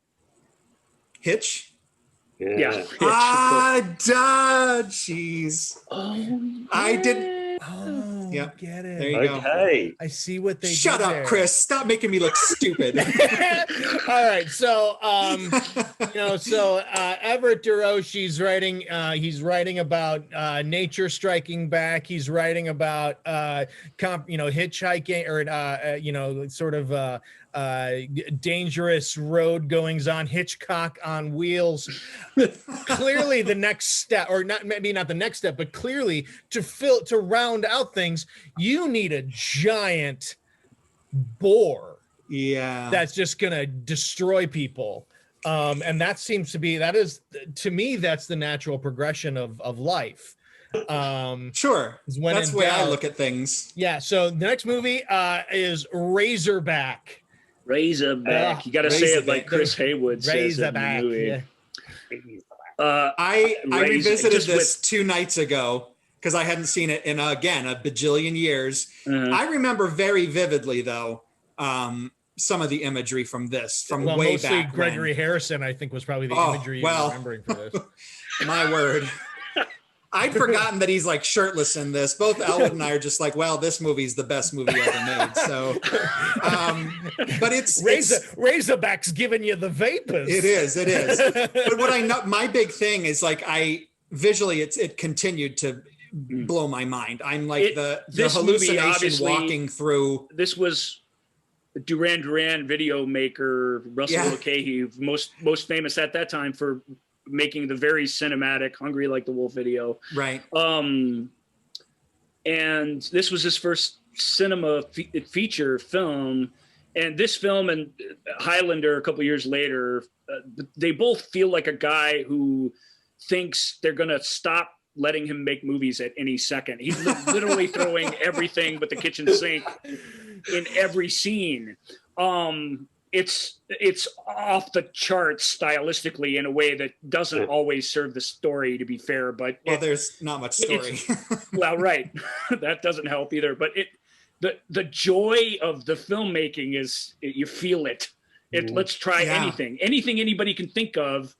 Hitch? Yeah. Jeez. I didn't. Oh, yep. Get it. There you go. I see what they Shut did up, there. Chris. Stop making me look stupid. All right. So, Everett Duroche's writing, he's writing about nature striking back. He's writing about, hitchhiking or, sort of dangerous road goings on, Hitchcock on wheels. Clearly the next step, or maybe not the next step, but clearly to round out things, you need a giant boar that's just gonna destroy people, and that seems to be, to me that's the natural progression of life. Sure, that's the way I look at things. Yeah, so the next movie is Razorback. You got to say it like Chris Haywood says in the movie. Yeah. I revisited this 2 nights ago because I hadn't seen it in, again, a bajillion years. I remember very vividly, though, some of the imagery from this, way mostly back Gregory Harrison, I think, was probably the imagery you're remembering for this. My word. I'd forgotten that he's like shirtless in this. Both Elwood and I are just like, well, this movie's the best movie ever made. So, but it's Razorback's giving you the vapors. It is. But what I know, my big thing is like, visually, it continued to blow my mind. I'm like the hallucination walking through. This was Duran Duran video maker Russell Mulcahy, most famous at that time for making the very cinematic Hungry Like the Wolf video. Right. And this was his first cinema feature film. And this film and Highlander a couple years later, they both feel like a guy who thinks they're going to stop letting him make movies at any second. He's literally throwing everything but the kitchen sink in every scene. It's off the charts stylistically in a way that doesn't always serve the story, to be fair. But there's not much story. Well, right, that doesn't help either. But the joy of the filmmaking is you feel it. Let's try anything anybody can think of.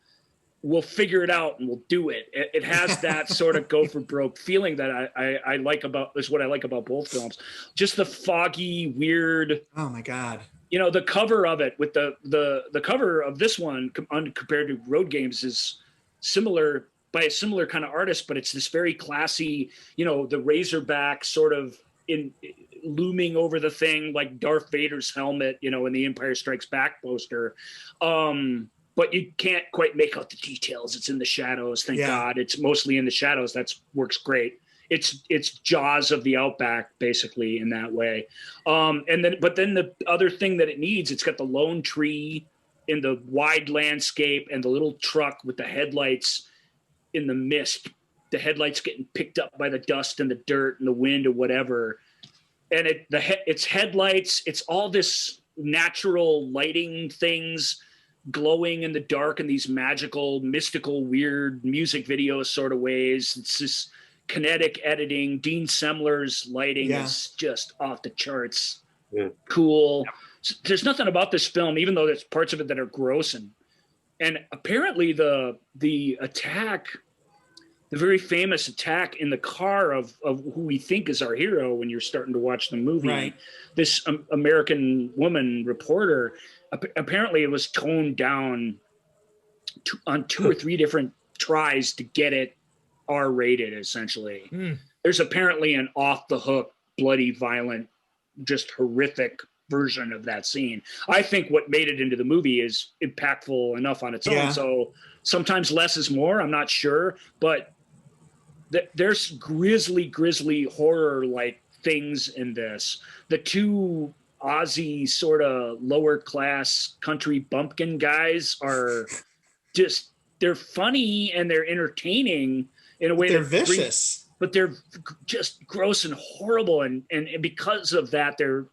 we'll figure it out and we'll do it. It has that sort of go for broke feeling that I like about, is what I like about both films. Just the foggy, weird. Oh my God. You know, the cover of it with the cover of this one compared to Road Games is similar by a similar kind of artist, but it's this very classy, you know, the Razorback sort of in looming over the thing like Darth Vader's helmet, you know, in the Empire Strikes Back poster. But you can't quite make out the details. It's in the shadows. Thank God. It's mostly in the shadows. That works great. It's Jaws of the Outback, basically, in that way. But then the other thing that it needs, it's got the lone tree in the wide landscape and the little truck with the headlights in the mist. The headlights getting picked up by the dust and the dirt and the wind or whatever. And it's headlights. It's all this natural lighting things glowing in the dark in these magical, mystical, weird music video sort of ways. It's this kinetic editing. Dean Semler's lighting is just off the charts. Cool. There's nothing about this film, even though there's parts of it that are gross. And apparently the attack, the very famous attack in the car of who we think is our hero when you're starting to watch the movie, this American woman reporter, apparently it was toned down on 2 or 3 different tries to get it R-rated, essentially. There's apparently an off-the-hook, bloody, violent, just horrific version of that scene. I think what made it into the movie is impactful enough on its own. So sometimes less is more. I'm not sure. But there's grisly horror-like things in this. The 2 Aussie sort of lower class country bumpkin guys are just, they're funny and they're entertaining in a way. They're vicious, but they're just gross and horrible. And because of that, they're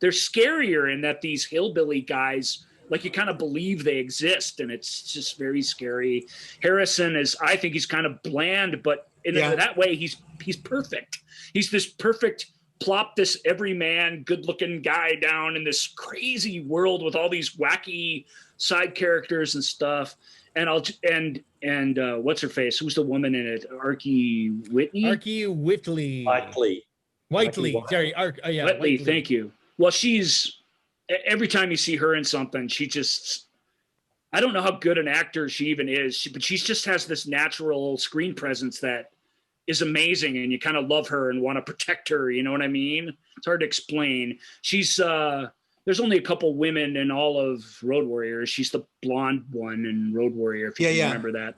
scarier in that these hillbilly guys, like, you kind of believe they exist, and it's just very scary. Harrison is, I think he's kind of bland, but in that way, he's perfect. He's this perfect, plop this everyman, good-looking guy down in this crazy world with all these wacky side characters and stuff. And what's her face? Who's the woman in it? Archie Whitley. Sorry, Whitley. Thank you. Well, she's, every time you see her in something, she just, I don't know how good an actor she even is, but she just has this natural screen presence that is amazing, and you kind of love her and want to protect her. You know what I mean? It's hard to explain. She's there's only a couple women in all of Road Warrior. She's the blonde one in Road Warrior, if you remember that.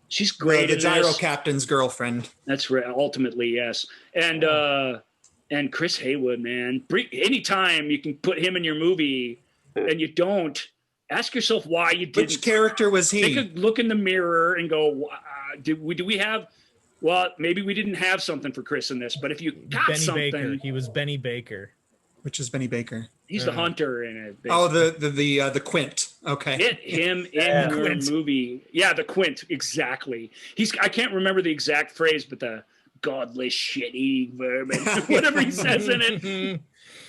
She's great. The gyro captain's girlfriend. That's right. Ultimately, yes. And Chris Haywood, man. Anytime you can put him in your movie and you don't, ask yourself why you didn't. Which character was he? Take a look in the mirror and go, do we have, well, maybe we didn't have something for Chris in this, but if you got Benny something. Baker. He was Benny Baker. Which is Benny Baker? He's the hunter in it. Basically. Oh, the Quint. Okay. Get him in the movie. Yeah, the Quint, exactly. I can't remember the exact phrase, but the godless shitty vermin, whatever he says in it.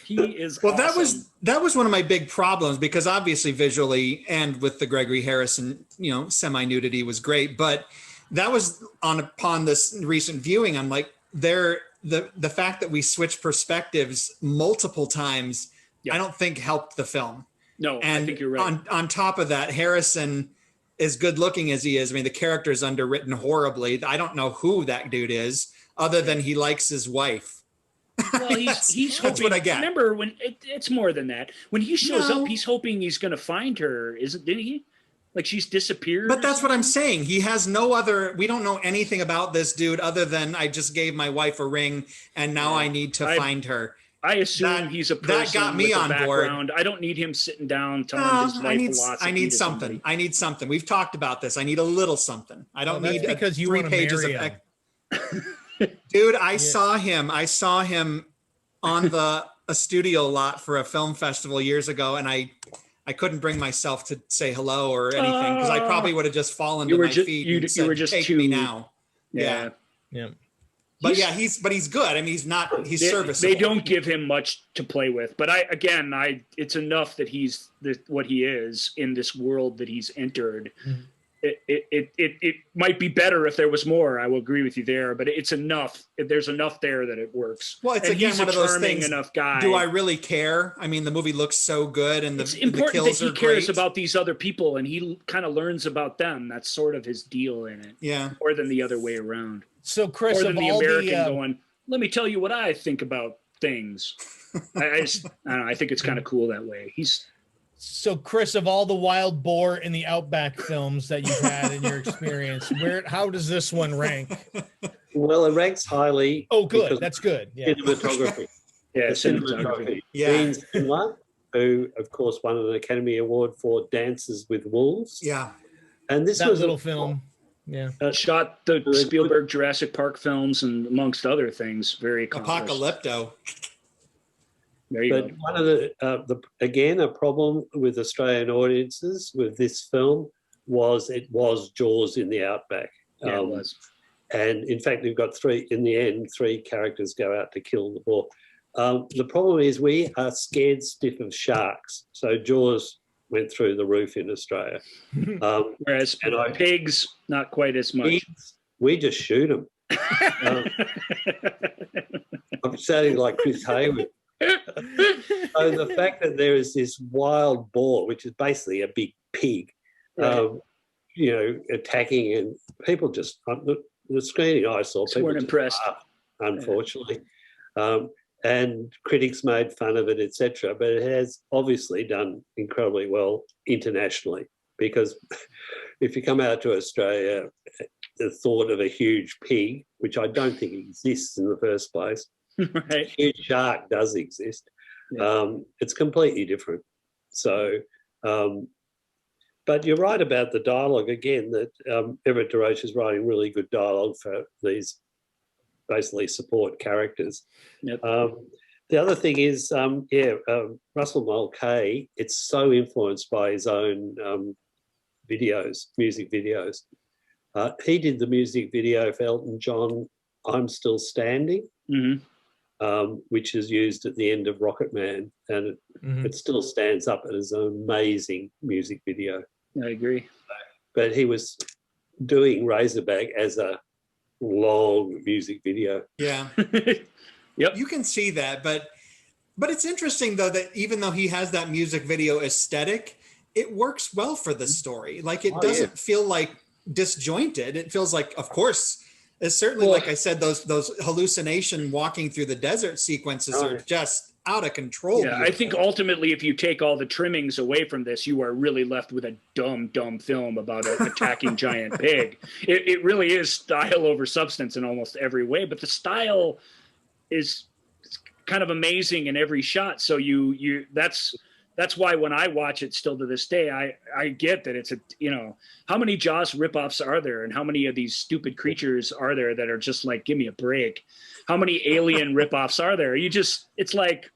He is awesome. that was one of my big problems, because obviously visually and with the Gregory Harrison, semi-nudity was great, but that was upon this recent viewing. I'm like, the fact that we switched perspectives multiple times, I don't think helped the film. No, and I think you're right. On top of that, Harrison, as good looking as he is, I mean, the character is underwritten horribly. I don't know who that dude is, other than he likes his wife. Well, he's that's hoping, what I get. Remember, when it's more than that. When he shows up, he's hoping he's going to find her, didn't he? Like, she's disappeared. But that's what I'm saying. He has no other. We don't know anything about this dude other than I just gave my wife a ring and now I need to find her. I assume he's a person that got me with on a background. Board. I don't need him sitting down telling his life philosophy. I need something. I need something. We've talked about this. I need a little something. I don't need because you 3 pages of. Dude, I saw him on a studio lot for a film festival years ago, and I couldn't bring myself to say hello or anything, because I probably would have just fallen to my feet. You were just take me now. Yeah. But he's good. I mean, he's serviceable. They don't give him much to play with, but it's enough that he's what he is in this world that he's entered. it might be better if there was more. I will agree with you there, but it's enough. There's enough there that it works. Well, it's and again he's one a of those charming things. enough guy. Do I really care? I mean, the movie looks so good, and it's the important kills that he are cares great. about these other people, and he kind of learns about them. That's sort of his deal in it. Yeah. More than the other way around. So, Chris, More of than the all American going, let me tell you what I think about things. I don't know. I think it's kind of cool that way. So, Chris, of all the wild boar in the Outback films that you've had in your experience, how does this one rank? Well, it ranks highly. Oh, good. That's good. Yeah. Cinematography. Yeah, The cinematography. Yeah. Dean Steinle, who, of course, won an Academy Award for Dances with Wolves. Yeah. And this That was little film. Yeah. Shot the Spielberg Jurassic Park films and amongst other things. Very accomplished. Apocalypto. There you But go. one of again, a problem with Australian audiences with this film was it was Jaws in the Outback. Yeah, it was. And in fact, we've got three characters go out to kill the boar. The problem is we are scared stiff of sharks. So Jaws went through the roof in Australia. Whereas pigs, not quite as much. We just shoot them. I'm sounding like Chris Hayward. So the fact that there is this wild boar, which is basically a big pig, attacking, and people just the screening I saw, people weren't impressed. Laughed, unfortunately, and critics made fun of it, etc. But it has obviously done incredibly well internationally, because if you come out to Australia, the thought of a huge pig, which I don't think exists in the first place. Right. Huge shark does exist. Yeah. It's completely different. So, but you're right about the dialogue again, that Everett de Roche is writing really good dialogue for these basically support characters. Yep. The other thing is, Russell Mulcahy, it's so influenced by his own music videos. He did the music video for Elton John, I'm Still Standing. Mm-hmm. Which is used at the end of Rocket Man, and it still stands up as an amazing music video. I agree. But he was doing Razorback as a long music video. Yeah. Yep. You can see that, but it's interesting though that even though he has that music video aesthetic, it works well for the story. Like it doesn't feel like disjointed. It feels like, of course, it's certainly, like I said, those hallucination walking through the desert sequences are just out of control. Yeah, I think ultimately, if you take all the trimmings away from this, you are really left with a dumb film about an attacking giant pig. It really is style over substance in almost every way, but the style is kind of amazing in every shot. So that's why when I watch it still to this day, I get that it's how many Jaws ripoffs are there, and how many of these stupid creatures are there that are just like, give me a break? How many Alien ripoffs are there? It's like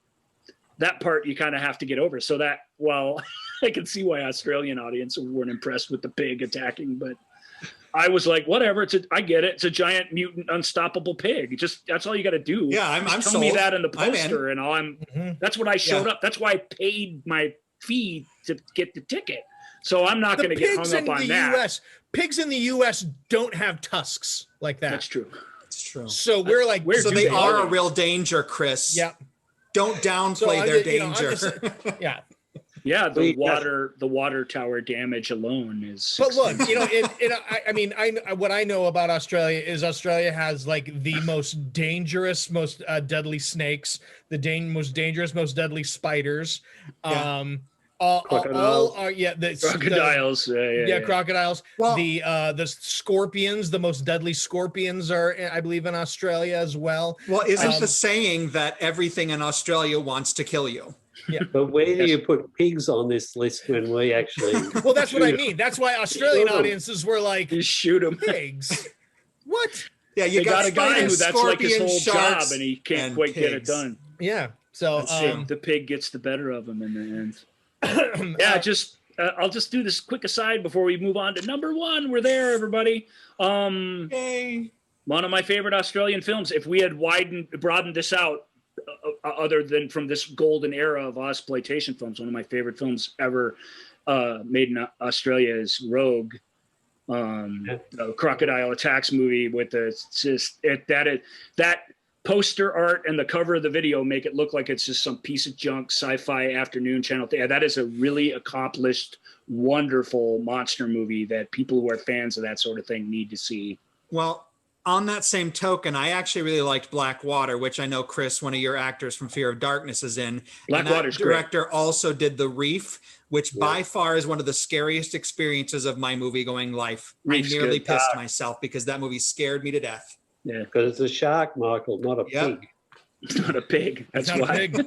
that part you kind of have to get over. So that, well, I can see why Australian audience weren't impressed with the pig attacking, but I was like, whatever. I get it. It's a giant mutant, unstoppable pig. That's all you got to do. Yeah, I'm tell sold. me that in the poster, and that's what I showed up. That's why I paid my fee to get the ticket. So I'm not going to get hung up on that. Pigs in the U.S. don't have tusks like that. That's true. It's true. So we're like, so they are a real danger, Chris. Yeah. Don't downplay their danger. Yeah. Yeah, the water tower damage alone is. But look, what I know about Australia is Australia has like the most dangerous, most deadly snakes, most dangerous, most deadly spiders. Crocodiles. Crocodiles. Crocodiles. Well, the scorpions, the most deadly scorpions are, I believe, in Australia as well. Well, isn't the saying that everything in Australia wants to kill you? Yeah. But where do you put pigs on this list when we actually? Well, that's what I mean. That's why Australian audiences were like, "You shoot them, pigs." What? Yeah, you got a guy who that's like his whole job, sharks, and he can't quite get it done. Yeah. So the pig gets the better of him in the end. Yeah, I'll just do this quick aside before we move on to number one. We're there, everybody. Yay. One of my favorite Australian films. If we had broadened this out, other than from this golden era of Ozploitation films, one of my favorite films ever made in Australia is Rogue. The crocodile attacks movie with that poster art and the cover of the video make it look like it's just some piece of junk sci-fi afternoon channel. Yeah, that is a really accomplished, wonderful monster movie that people who are fans of that sort of thing need to see. Well, on that same token, I actually really liked Blackwater, which I know, Chris, one of your actors from Fear of Darkness, is in. Blackwater's great. Director great. also did The Reef, which by far is one of the scariest experiences of my movie-going life. Reef's I nearly good. pissed myself because that movie scared me to death. Yeah, because it's a shark, Michael, not a pig. It's not a pig. That's It's not a why. pig.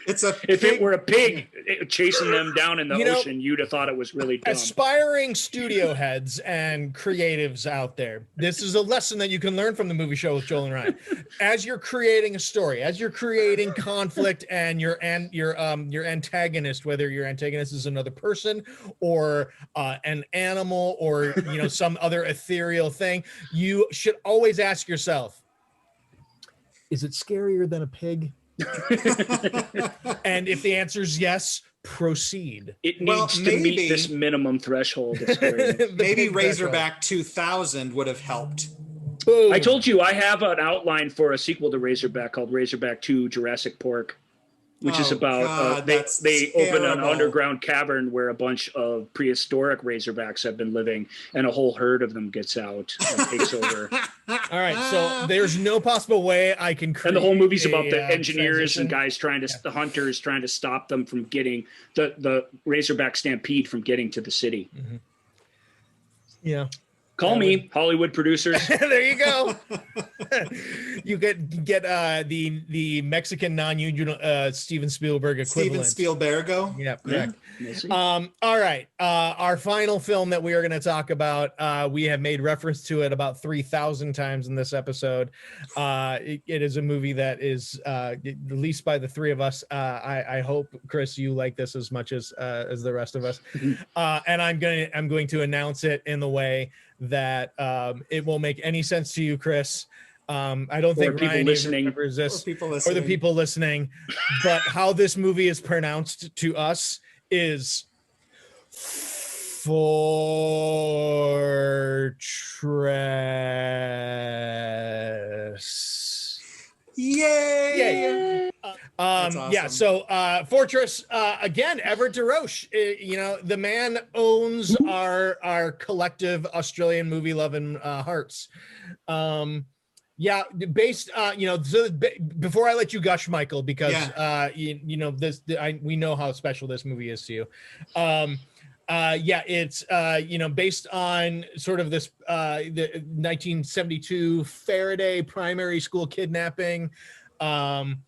It's a If pig. it were a pig chasing them down in the ocean, you'd have thought it was really dumb. Aspiring studio heads and creatives out there, this is a lesson that you can learn from the movie show with Joel and Ryan. As you're creating a story, as you're creating conflict, and your antagonist, whether your antagonist is another person or an animal or some other ethereal thing, you should always ask yourself, is it scarier than a pig? And if the answer is yes, proceed. It needs to meet this minimum threshold. Maybe Razorback 2000 would have helped. Boom. I told you I have an outline for a sequel to Razorback called Razorback 2 Jurassic Pork, which is about they open an underground cavern where a bunch of prehistoric razorbacks have been living, and a whole herd of them gets out and takes over. All right, so there's no possible way I can create. And the whole movie's about the engineers transition. and guys the hunters trying to stop them from getting the Razorback stampede from getting to the city. Mm-hmm. Yeah. Call me, Hollywood producers. There you go. You get the Mexican non-union Steven Spielberg equivalent. Steven Spielbergo. Yeah, correct. Yeah, all right. Our final film that we are going to talk about, we have made reference to it about 3,000 times in this episode. It is a movie that is released by the three of us. I hope, Chris, you like this as much as the rest of us. And I'm going to announce it in the way that it won't make any sense to you, Chris. I don't think Ryan remembers this, or the people listening, but how this movie is pronounced to us is Fortress. Yay! Awesome. Yeah, so Fortress, again, Everett DeRoche, the man owns our collective Australian movie loving hearts. Based before I let you gush, Michael, because we know how special this movie is to you. It's based on sort of this the 1972 Faraday primary school kidnapping. And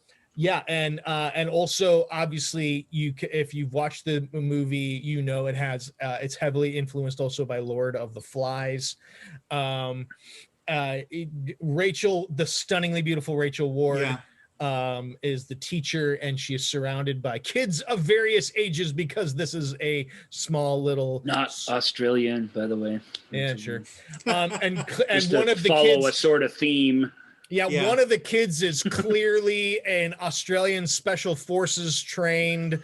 also obviously if you've watched the movie, it has it's heavily influenced also by Lord of the Flies. Rachel, the stunningly beautiful Rachel Ward, is the teacher, and she is surrounded by kids of various ages because this is a small little not Australian, by the way. Yeah, sure. And one of the kids a sort of theme. Yeah, one of the kids is clearly an Australian Special Forces trained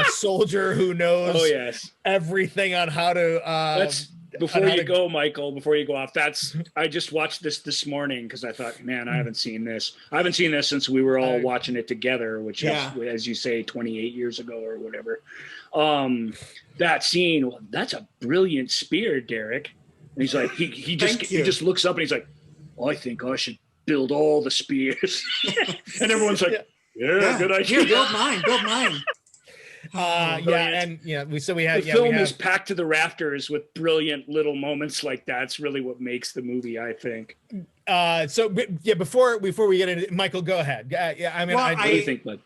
soldier who knows everything on how to. Before you go, Michael, before you go off, I just watched this morning because I thought, man, I haven't seen this. I haven't seen this since we were all watching it together, which is, as you say, 28 years ago or whatever. That scene, that's a brilliant spear, Derek. And he's like, he just looks up and he's like, I think I should build all the spears. And everyone's like, yeah, good idea. Here, build mine. The film is packed to the rafters with brilliant little moments like that. It's really what makes the movie, I think. Before we get into it, Michael, go ahead. What do you think, bud?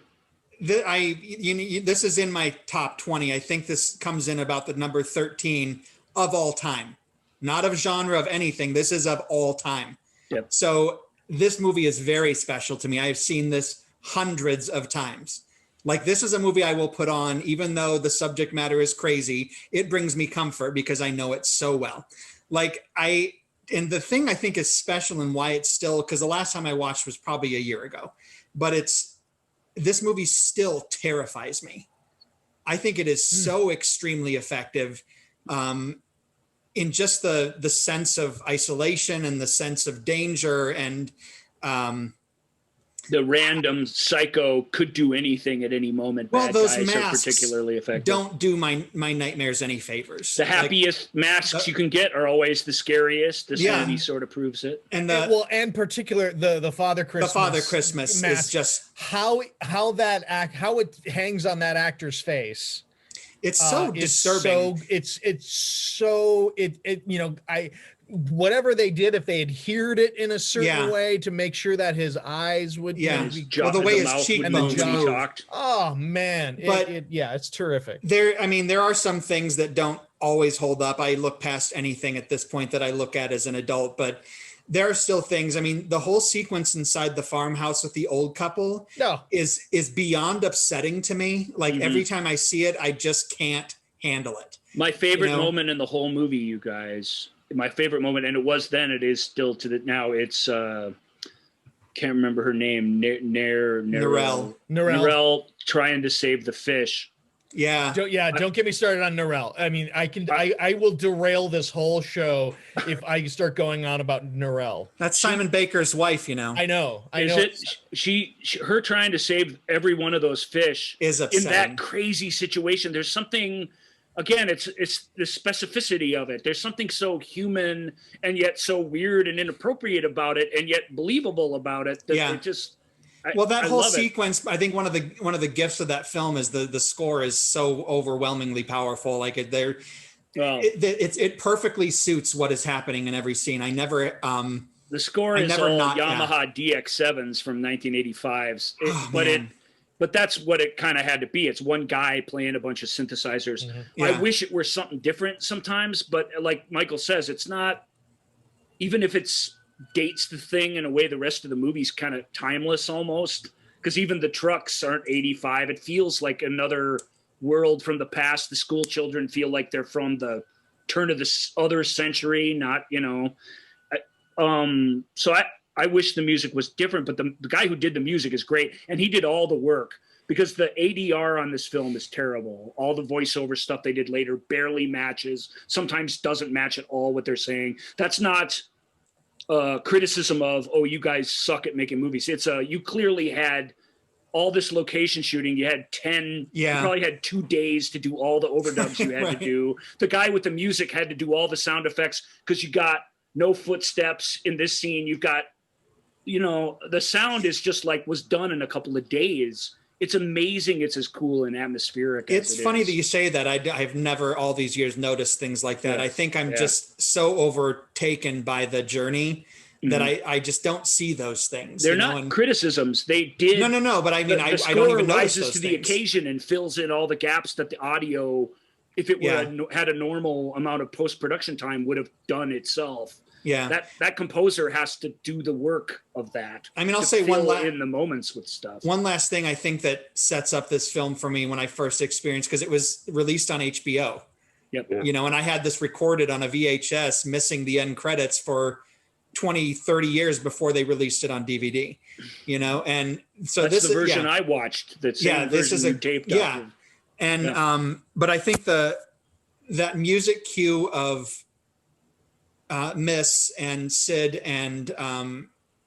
This is in my top 20. I think this comes in about the number 13 of all time, not of genre of anything. This is of all time. Yep. So this movie is very special to me. I've seen this hundreds of times. Like, this is a movie I will put on, even though the subject matter is crazy. It brings me comfort because I know it so well. And the thing I think is special and why it's still, because the last time I watched was probably a year ago, but this movie still terrifies me. I think it is so extremely effective. in just the sense of isolation and the sense of danger and the random psycho could do anything at any moment. Well, Bad those guys are masks particularly effective. don't do my nightmares any favors. The happiest masks you can get are always the scariest. This movie sort of proves it. And and particular the Father Christmas. The Father Christmas mask, is just how it hangs on that actor's face. It's so disturbing. Whatever they did, if they adhered it in a certain way to make sure that his eyes would be the way his cheekbones talked. Oh man, it's terrific. There are some things that don't always hold up. I look past anything at this point that I look at as an adult, but there are still things. I mean, the whole sequence inside the farmhouse with the old couple is beyond upsetting to me. Like every time I see it, I just can't handle it. My favorite moment in the whole movie, you guys. My favorite moment, and it was then, it is still to the now. It's can't remember her name. Narelle trying to save the fish. Don't get me started on Narelle. I mean, I will derail this whole show if I start going on about Narelle. That's Simon Baker's wife, you know. I know. Her trying to save every one of those fish is upsetting. In that crazy situation. There's something. Again, it's the specificity of it. There's something so human and yet so weird and inappropriate about it, and yet believable about it. That it just. That whole sequence, I think one of the gifts of that film is the score is so overwhelmingly powerful. Like it perfectly suits what is happening in every scene. The score is all Yamaha DX7s from 1985s, but that's what it kind of had to be. It's one guy playing a bunch of synthesizers. I wish it were something different sometimes, but like Michael says, it's not. Even if it's dates the thing in a way the rest of the movie's kind of timeless almost, because even the trucks aren't 85. It feels like another world from the past. The school children feel like they're from the turn of the other century, not, so I wish the music was different, but the guy who did the music is great, and he did all the work, because the ADR on this film is terrible. All the voiceover stuff they did later barely matches, sometimes doesn't match at all what they're saying. That's not criticism of, you guys suck at making movies. It's you clearly had all this location shooting. You had you probably had 2 days to do all the overdubs you had to do. The guy with the music had to do all the sound effects because you got no footsteps in this scene. You've got, the sound is just like was done in a couple of days. It's amazing. It's as cool and atmospheric. It's funny that you say that. I've never all these years noticed things like that. I think I'm just so overtaken by the journey that I just don't see those things. They're not criticisms. They did. No. But I mean, I don't even notice those rises to the occasion and fills in all the gaps that the audio, if it had a normal amount of post-production time, would have done itself. Yeah, that composer has to do the work of that. I mean, I'll say in the moments with stuff. One last thing I think that sets up this film for me when I first experienced, because it was released on HBO. Yep. And I had this recorded on a VHS, missing the end credits for 20, 30 years before they released it on DVD. And so that's the version I watched. This is a taped. And but I think that music cue of Miss and Sid and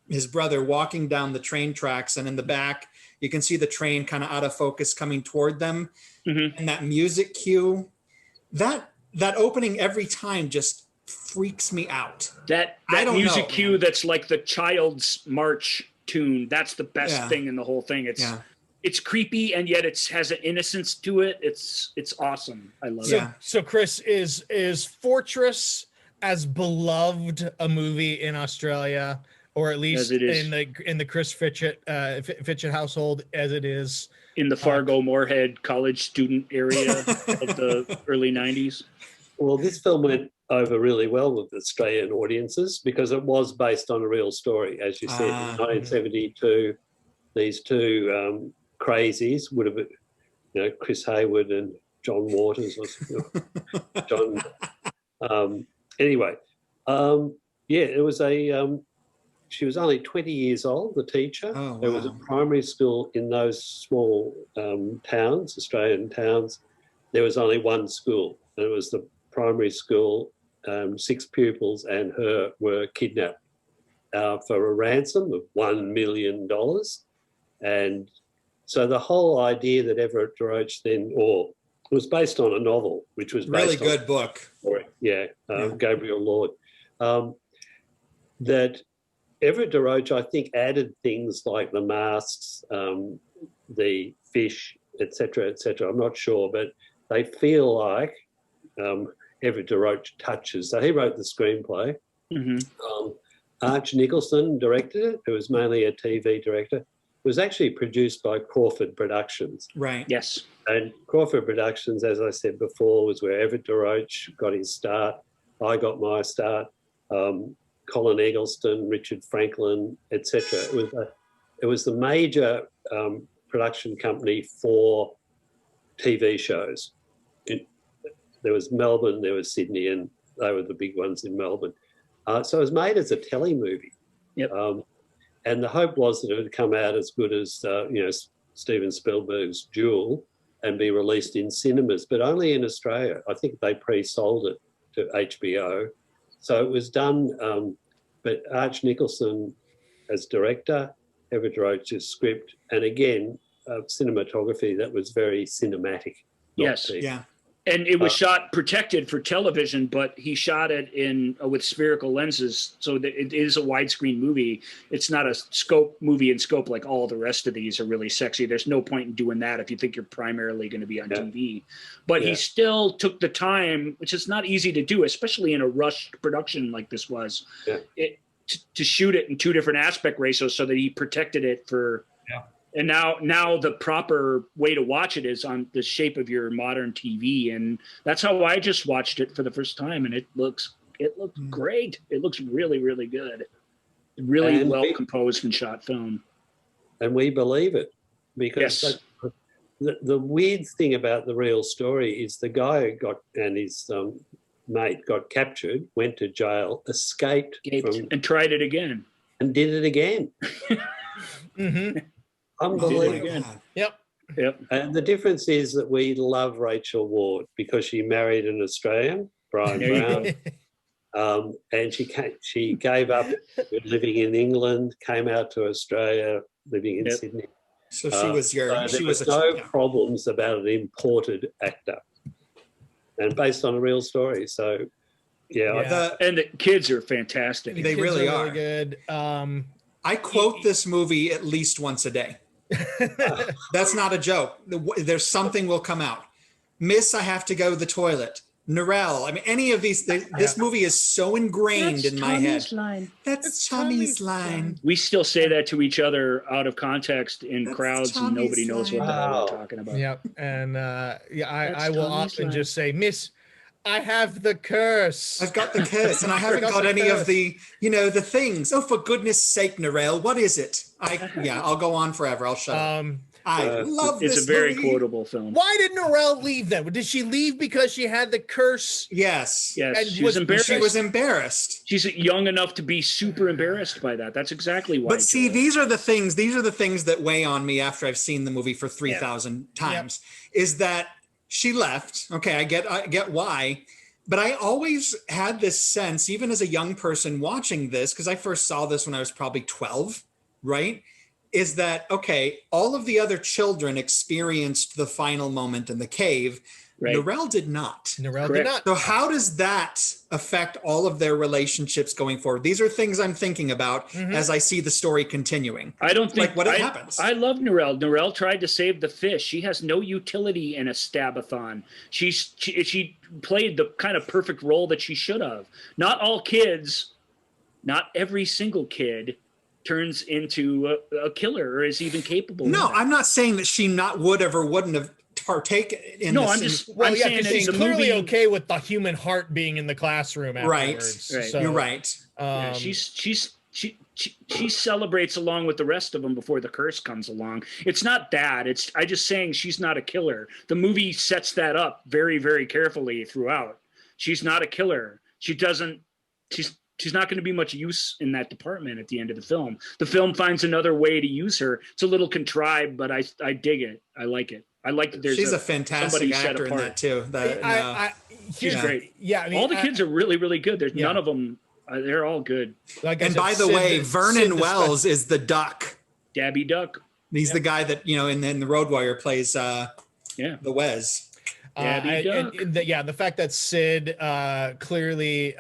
his brother walking down the train tracks, and in the back you can see the train kind of out of focus coming toward them, and that music cue, that opening every time just freaks me out. That music cue that's like the child's march tune, that's the best thing in the whole thing. It's creepy, and yet it has an innocence to it. It's awesome. I love it. So Chris, is Fortress as beloved a movie in Australia, or at least in the Chris Fitchett Fitchett household, as it is in the Fargo Moorhead college student area of the early 90s? Well, this film went over really well with Australian audiences because it was based on a real story. As you said, in 1972, these two crazies would have been, Chris Hayward and John Waters, or John. Anyway, it was she was only 20 years old, the teacher. Oh, wow. There was a primary school in those small towns, Australian towns. There was only one school, and it was the primary school 6 pupils and her were kidnapped for a ransom of $1 million. And so the whole idea that Everett DeRoche then, or was based on a novel, which was really good book. Gabriel Lord. That Everett DeRoche, I think, added things like the masks, the fish, etc., etc. I'm not sure, but they feel like Everett DeRoche touches. So he wrote the screenplay. Arch Nicholson directed it. It was mainly a TV director. It was actually produced by Crawford Productions. Right. Yes. And Crawford Productions, as I said before, was where Everett DeRoche got his start. I got my start. Colin Eggleston, Richard Franklin, etc. It was the major production company for TV shows. There was Melbourne, there was Sydney, and they were the big ones in Melbourne. So it was made as a telly movie. Yep. And the hope was that it would come out as good as Steven Spielberg's Jewel and be released in cinemas, but only in Australia. I think they pre-sold it to HBO. So it was done, but Arch Nicholson as director, Everett DeRoche's script, and again, cinematography that was very cinematic. Yes. Yeah. And it was shot protected for television, but he shot it in with spherical lenses, so that it is a widescreen movie. It's not a movie in scope like all the rest of these are really sexy. There's no point in doing that if you think you're primarily going to be on TV. But he still took the time, which is not easy to do, especially in a rushed production like this was, to shoot it in 2 different aspect ratios so that he protected it for. And now the proper way to watch it is on the shape of your modern TV, and that's how I just watched it for the first time, and it looks great. It looks really, really good. Really well composed and shot film. And we believe it because the weird thing about the real story is the guy who got and his mate got captured, went to jail, escaped and tried it again, and did it again. Unbelievable. Yep. And the difference is that we love Rachel Ward because she married an Australian, Brian Brown, and she gave up living in England, came out to Australia, living in Sydney. So she was no problems about an imported actor, and based on a real story. So and the kids are fantastic. They really are good. I quote this movie at least once a day. That's not a joke. There's something will come out. Miss, I have to go to the toilet. Narelle. I mean, any of these. This movie is so ingrained in my head. That's Tommy's line. We still say that to each other out of context in crowds, and nobody knows what the hell we're talking about. Yep. And I will often just say, Miss, I have the curse. I've got the curse, and I haven't got any of the, the things. Oh, for goodness sake, Narelle, what is it? I'll go on forever. I'll shut up. I love this. It's a very movie. quotable film. Why did Narelle leave then? Did she leave because she had the curse? Yes. Yes. She was embarrassed. She was embarrassed. She's young enough to be super embarrassed by that. That's exactly why. But see, these are the things that weigh on me after I've seen the movie for 3,000 times. Is that she left. Okay, I get why. But I always had this sense, even as a young person watching this, because I first saw this when I was probably 12, right? Is that, okay, all of the other children experienced the final moment in the cave. Right. Narelle did not. Narelle did not. So how does that affect all of their relationships going forward? These are things I'm thinking about as I see the story continuing. I don't think what happens. I love Narelle. Narelle tried to save the fish. She has no utility in a stabathon. She played the kind of perfect role that she should have. Not all kids, not every single kid turns into a killer or is even capable. No, I'm not saying that she would have or wouldn't have partaken in no, this. I'm saying that she's clearly okay with the human heart being in the classroom afterwards. Right. So, you're right. She celebrates along with the rest of them before the curse comes along. It's not that. I just saying she's not a killer. The movie sets that up very, very carefully throughout. She's not a killer. She's not going to be much use in that department at the end of the film. The film finds another way to use her. It's a little contrived, but I dig it. I like it. I like that there's she's a fantastic actor in that too. She's great. Yeah, I mean, all the kids are really, really good. There's none of them. They're all good. Like I And said, by the way, Vernon Wells is the duck. Dabby Duck. He's the guy that, you know, in the Road Warrior plays the Wes. The fact that Sid clearly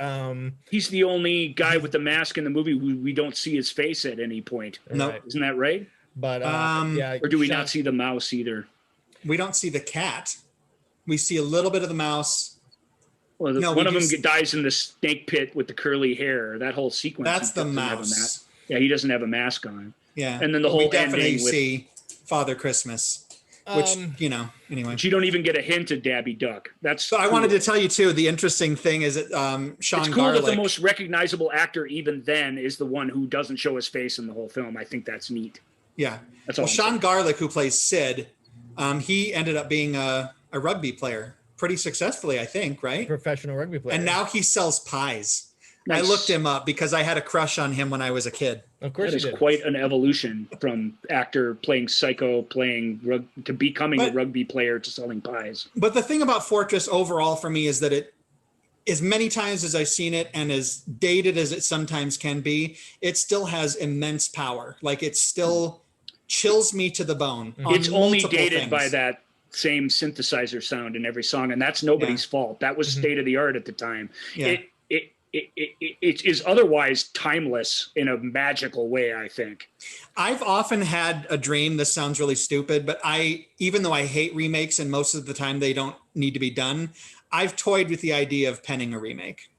he's the only guy with the mask in the movie we don't see his face at any point. No, right. Isn't that right? But or do we not see the mouse either? We don't see the cat. We see a little bit of the mouse. Well, one of them dies in the snake pit with the curly hair. That whole sequence. That's the mouse. Yeah, he doesn't have a mask on. Yeah, and then the whole we definitely ending see Father Christmas, which you know. Anyway, but you don't even get a hint of Dabby Duck. That's so. Cool. I wanted to tell you too. The interesting thing is that Sean it's cool Garlick, that the most recognizable actor even then is the one who doesn't show his face in the whole film. I think that's neat. Yeah, that's all. Sean Garlick, who plays Sid, he ended up being a rugby player pretty successfully, I think, right? Professional rugby player. And now he sells pies. Nice. I looked him up because I had a crush on him when I was a kid. Of course, that is quite an evolution from actor playing psycho, to becoming a rugby player to selling pies. But the thing about Fortress overall for me is that it, as many times as I've seen it and as dated as it sometimes can be, it still has immense power. Like it still chills me to the bone. It's only dated by that same synthesizer sound in every song, and that's nobody's fault. That was state of the art at the time. Yeah. It is otherwise timeless in a magical way, I think. I've often had a dream, this sounds really stupid, but even though I hate remakes and most of the time they don't need to be done, I've toyed with the idea of penning a remake.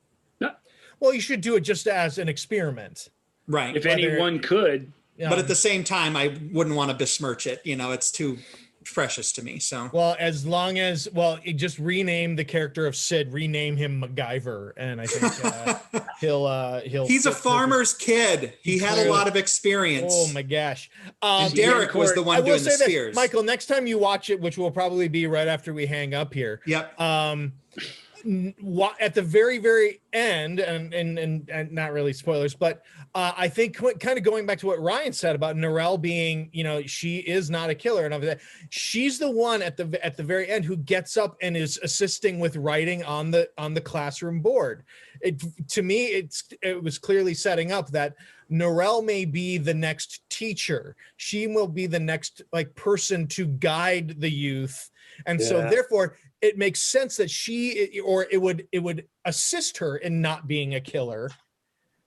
Well, you should do it just as an experiment. Right. If anyone could. But at the same time, I wouldn't want to besmirch it. You know, it's too precious to me. So well, as long as just rename the character of Sid, rename him MacGyver, and I think he'll he's a farmer's kid. He had a lot of experience. Oh my gosh. And Derek was the one doing the spears. Michael, next time you watch it, which will probably be right after we hang up here. Yep. At the very, very end, and not really spoilers, but I think kind of going back to what Ryan said about Norelle being, you know, she is not a killer and everything. She's the one at the very end who gets up and is assisting with writing on the classroom board. To me, it was clearly setting up that Norelle may be the next teacher. She will be the next person to guide the youth, and so therefore it makes sense that it would assist her in not being a killer,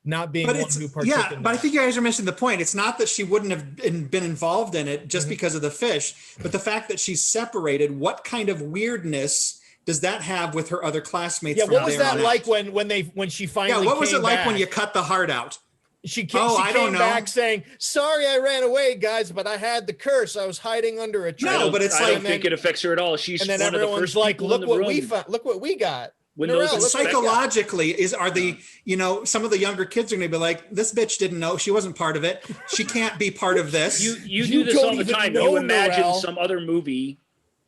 not being one who partook in that. But I think you guys are missing the point. It's not that she wouldn't have been involved in it just because of the fish, but the fact that she's separated. What kind of weirdness does that have with her other classmates? Yeah, what was that like when she finally? Yeah, what was it like back? when you cut the heart out? She came back saying, "Sorry, I ran away, guys, but I had the curse. I was hiding under a tree." No, but it's I don't think it affects her at all. She's and then one everyone's of the first like, people "Look in the what room. we found! Look what we got!" Psychologically, some of the younger kids are going to be like, "This bitch didn't know. She wasn't part of it. She can't be part of this." You do this all the time. You imagine some other movie,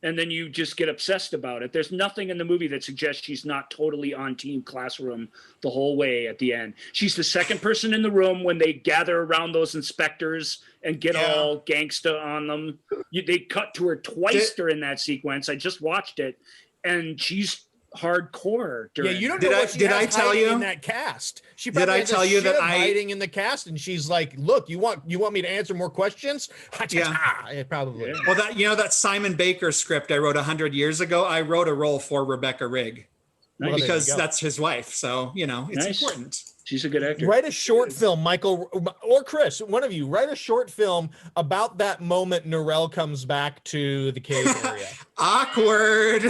and then you just get obsessed about it. There's nothing in the movie that suggests she's not totally on Team Classroom the whole way at the end. She's the second person in the room when they gather around those inspectors and get all gangsta on them. They cut to her twice during that sequence. I just watched it, and she's hardcore. You don't know what she has hiding in that cast. She probably has a shit hiding in the cast, and she's like, "Look, you want me to answer more questions?" Probably. Well, that Simon Baker script I wrote 100 years ago. I wrote a role for Rebecca Rigg because that's his wife. So it's important. She's a good actor. Write a short film, Michael or Chris, one of you. Write a short film about that moment Norelle comes back to the cave area. Awkward.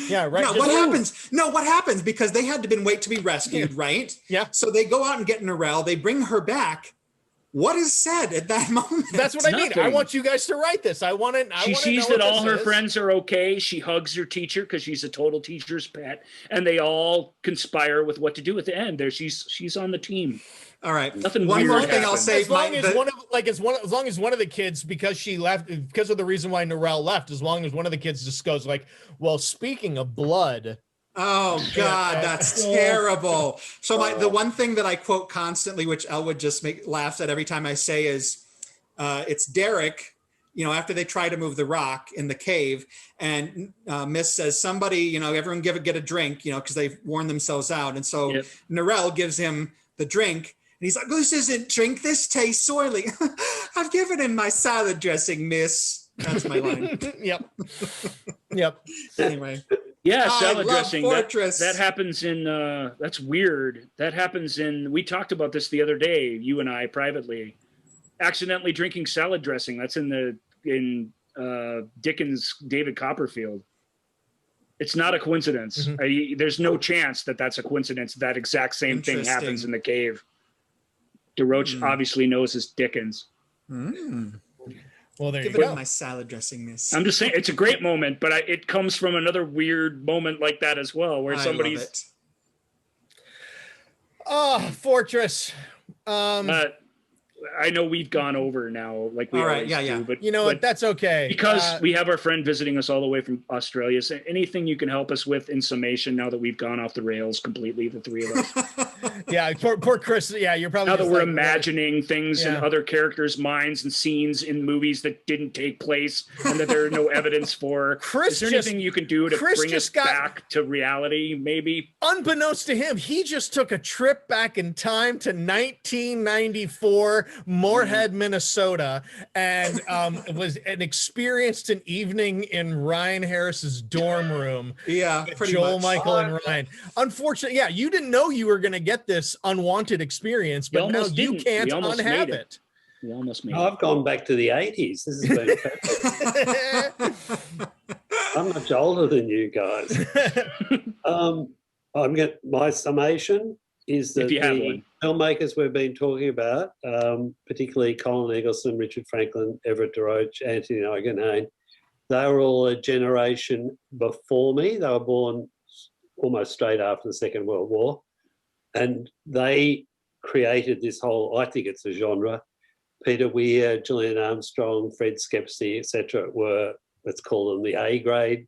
Yeah. Right. No, what happens? No, what happens? Because they had to wait to be rescued, right? Yeah. So they go out and get Norelle. They bring her back. What is said at that moment? That's what I mean. I want you guys to write this. She sees that all her friends are okay. She hugs her teacher because she's a total teacher's pet, and they all conspire with what to do at the end. She's on the team. All right. Nothing. One more thing I'll say. As long as one of the kids, because she left, because of the reason why Norelle left, as long as one of the kids just goes like, "Well, speaking of blood." Oh God, that's terrible. So the one thing that I quote constantly, which Elwood just laughs at every time I say, is it's Derek after they try to move the rock in the cave, and Miss says, somebody, everyone get a drink, because they've worn themselves out. And so Narelle gives him the drink, and he's like, this isn't drink, this tastes oily. I've given him my salad dressing, Miss. That's my line. Yep. Anyway. Yeah, salad dressing. Fortress. That happens in, that's weird. That happens in, we talked about this the other day, you and I privately. Accidentally drinking salad dressing. That's in Dickens' David Copperfield. It's not a coincidence. There's no chance that that's a coincidence. That exact same thing happens in the cave. DeRoche obviously knows his Dickens. Well, there you Give it go. my salad dressing, Miss. I'm just saying it's a great moment, but it comes from another weird moment like that as well, where somebody's. Oh, Fortress. I know we've gone over now, like we always do, but you know what? That's okay. Because we have our friend visiting us all the way from Australia. So anything you can help us with in summation now that we've gone off the rails completely, the three of us. Poor Chris. Yeah, you're probably now that we're imagining things in other characters' minds and scenes in movies that didn't take place and that there are no evidence for. Is there anything you can do to bring us back to reality? Maybe. Unbeknownst to him, he just took a trip back in time to 1994. Moorhead, Minnesota, and experienced an evening in Ryan Harris's dorm room. Pretty Joel, much. Michael, and Ryan. Unfortunately, you didn't know you were going to get this unwanted experience, but now you can't unhave it. We almost made it. I've gone back to the 80s. This has been perfect. I'm much older than you guys. My summation is that the filmmakers we've been talking about, particularly Colin Eggleston, Richard Franklin, Everett DeRoche, Anthony Oganane, they were all a generation before me. They were born almost straight after the Second World War. And they created this whole, I think it's a genre. Peter Weir, Gillian Armstrong, Fred Skepsey, etc. were, let's call them the A grade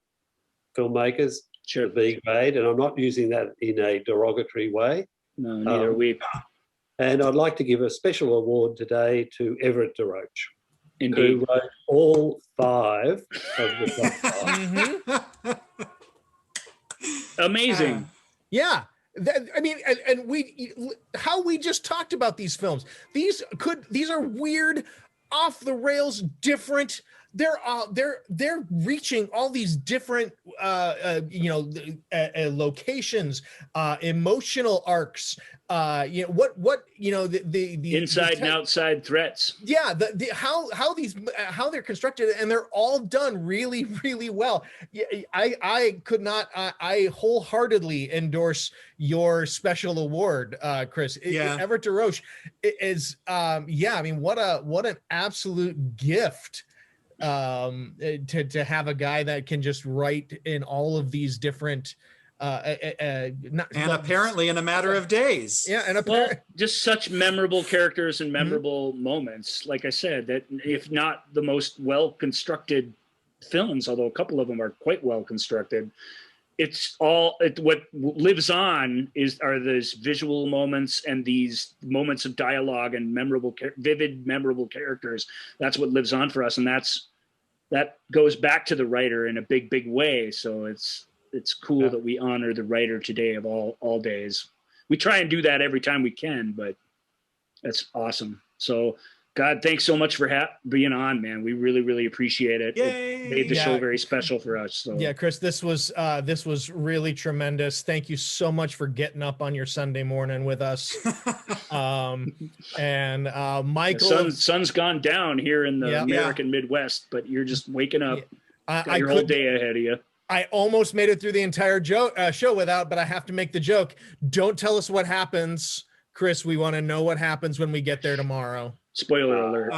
filmmakers, the B grade. And I'm not using that in a derogatory way. No, neither are we. And I'd like to give a special award today to Everett DeRoche, Indeed. who wrote all 5 of the top 5. Amazing. How we just talked about these films. These are weird, off the rails, different. They're reaching all these different locations, emotional arcs, the inside and outside threats. How they're constructed, and they're all done really, really well. I wholeheartedly endorse your special award, Chris. Everett DeRoche is what an absolute gift to have a guy that can just write in all of these different apparently in a matter of days. Just such memorable characters and memorable moments. Like I said, that if not the most well constructed films, although a couple of them are quite well constructed, what lives on are those visual moments and these moments of dialogue and vivid, memorable characters. That's what lives on for us, and that goes back to the writer in a big, big way. So it's cool that we honor the writer today of all days. We try and do that every time we can, but that's awesome. So, God, thanks so much for being on, man. We really, really appreciate it. Yay. It made the show very special for us. So. Yeah, Chris, this was really tremendous. Thank you so much for getting up on your Sunday morning with us. And Michael, the sun's gone down here in the American Midwest, but you're just waking up. Got your whole day ahead of you. I almost made it through the entire show without, but I have to make the joke. Don't tell us what happens, Chris. We want to know what happens when we get there tomorrow. Spoiler alert.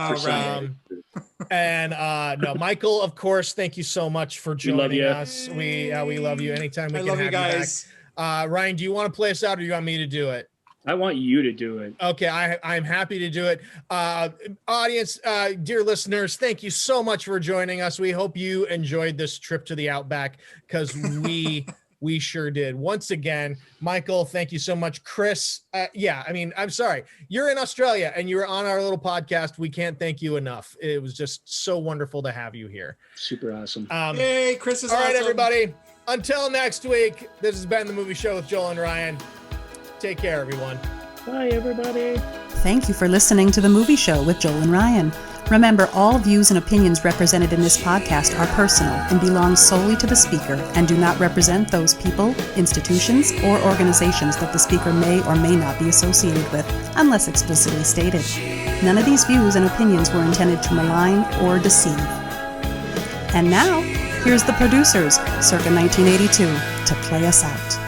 And no, Michael, of course, thank you so much for joining us. We love you. Anytime we can have you guys. Ryan, do you want to play us out, or do you want me to do it? I want you to do it. Okay, I'm happy to do it. Audience, dear listeners, thank you so much for joining us. We hope you enjoyed this trip to the Outback, because we We sure did. Once again, Michael, thank you so much. Chris, I'm sorry. You're in Australia and you were on our little podcast. We can't thank you enough. It was just so wonderful to have you here. Super awesome. Hey, Chris is all right, awesome. everybody. Until next week, this has been The Movie Show with Joel and Ryan. Take care, everyone. Bye, everybody. Thank you for listening to The Movie Show with Joel and Ryan. Remember, all views and opinions represented in this podcast are personal and belong solely to the speaker and do not represent those people, institutions, or organizations that the speaker may or may not be associated with, unless explicitly stated. None of these views and opinions were intended to malign or deceive. And now, here's the producers, circa 1982, to play us out.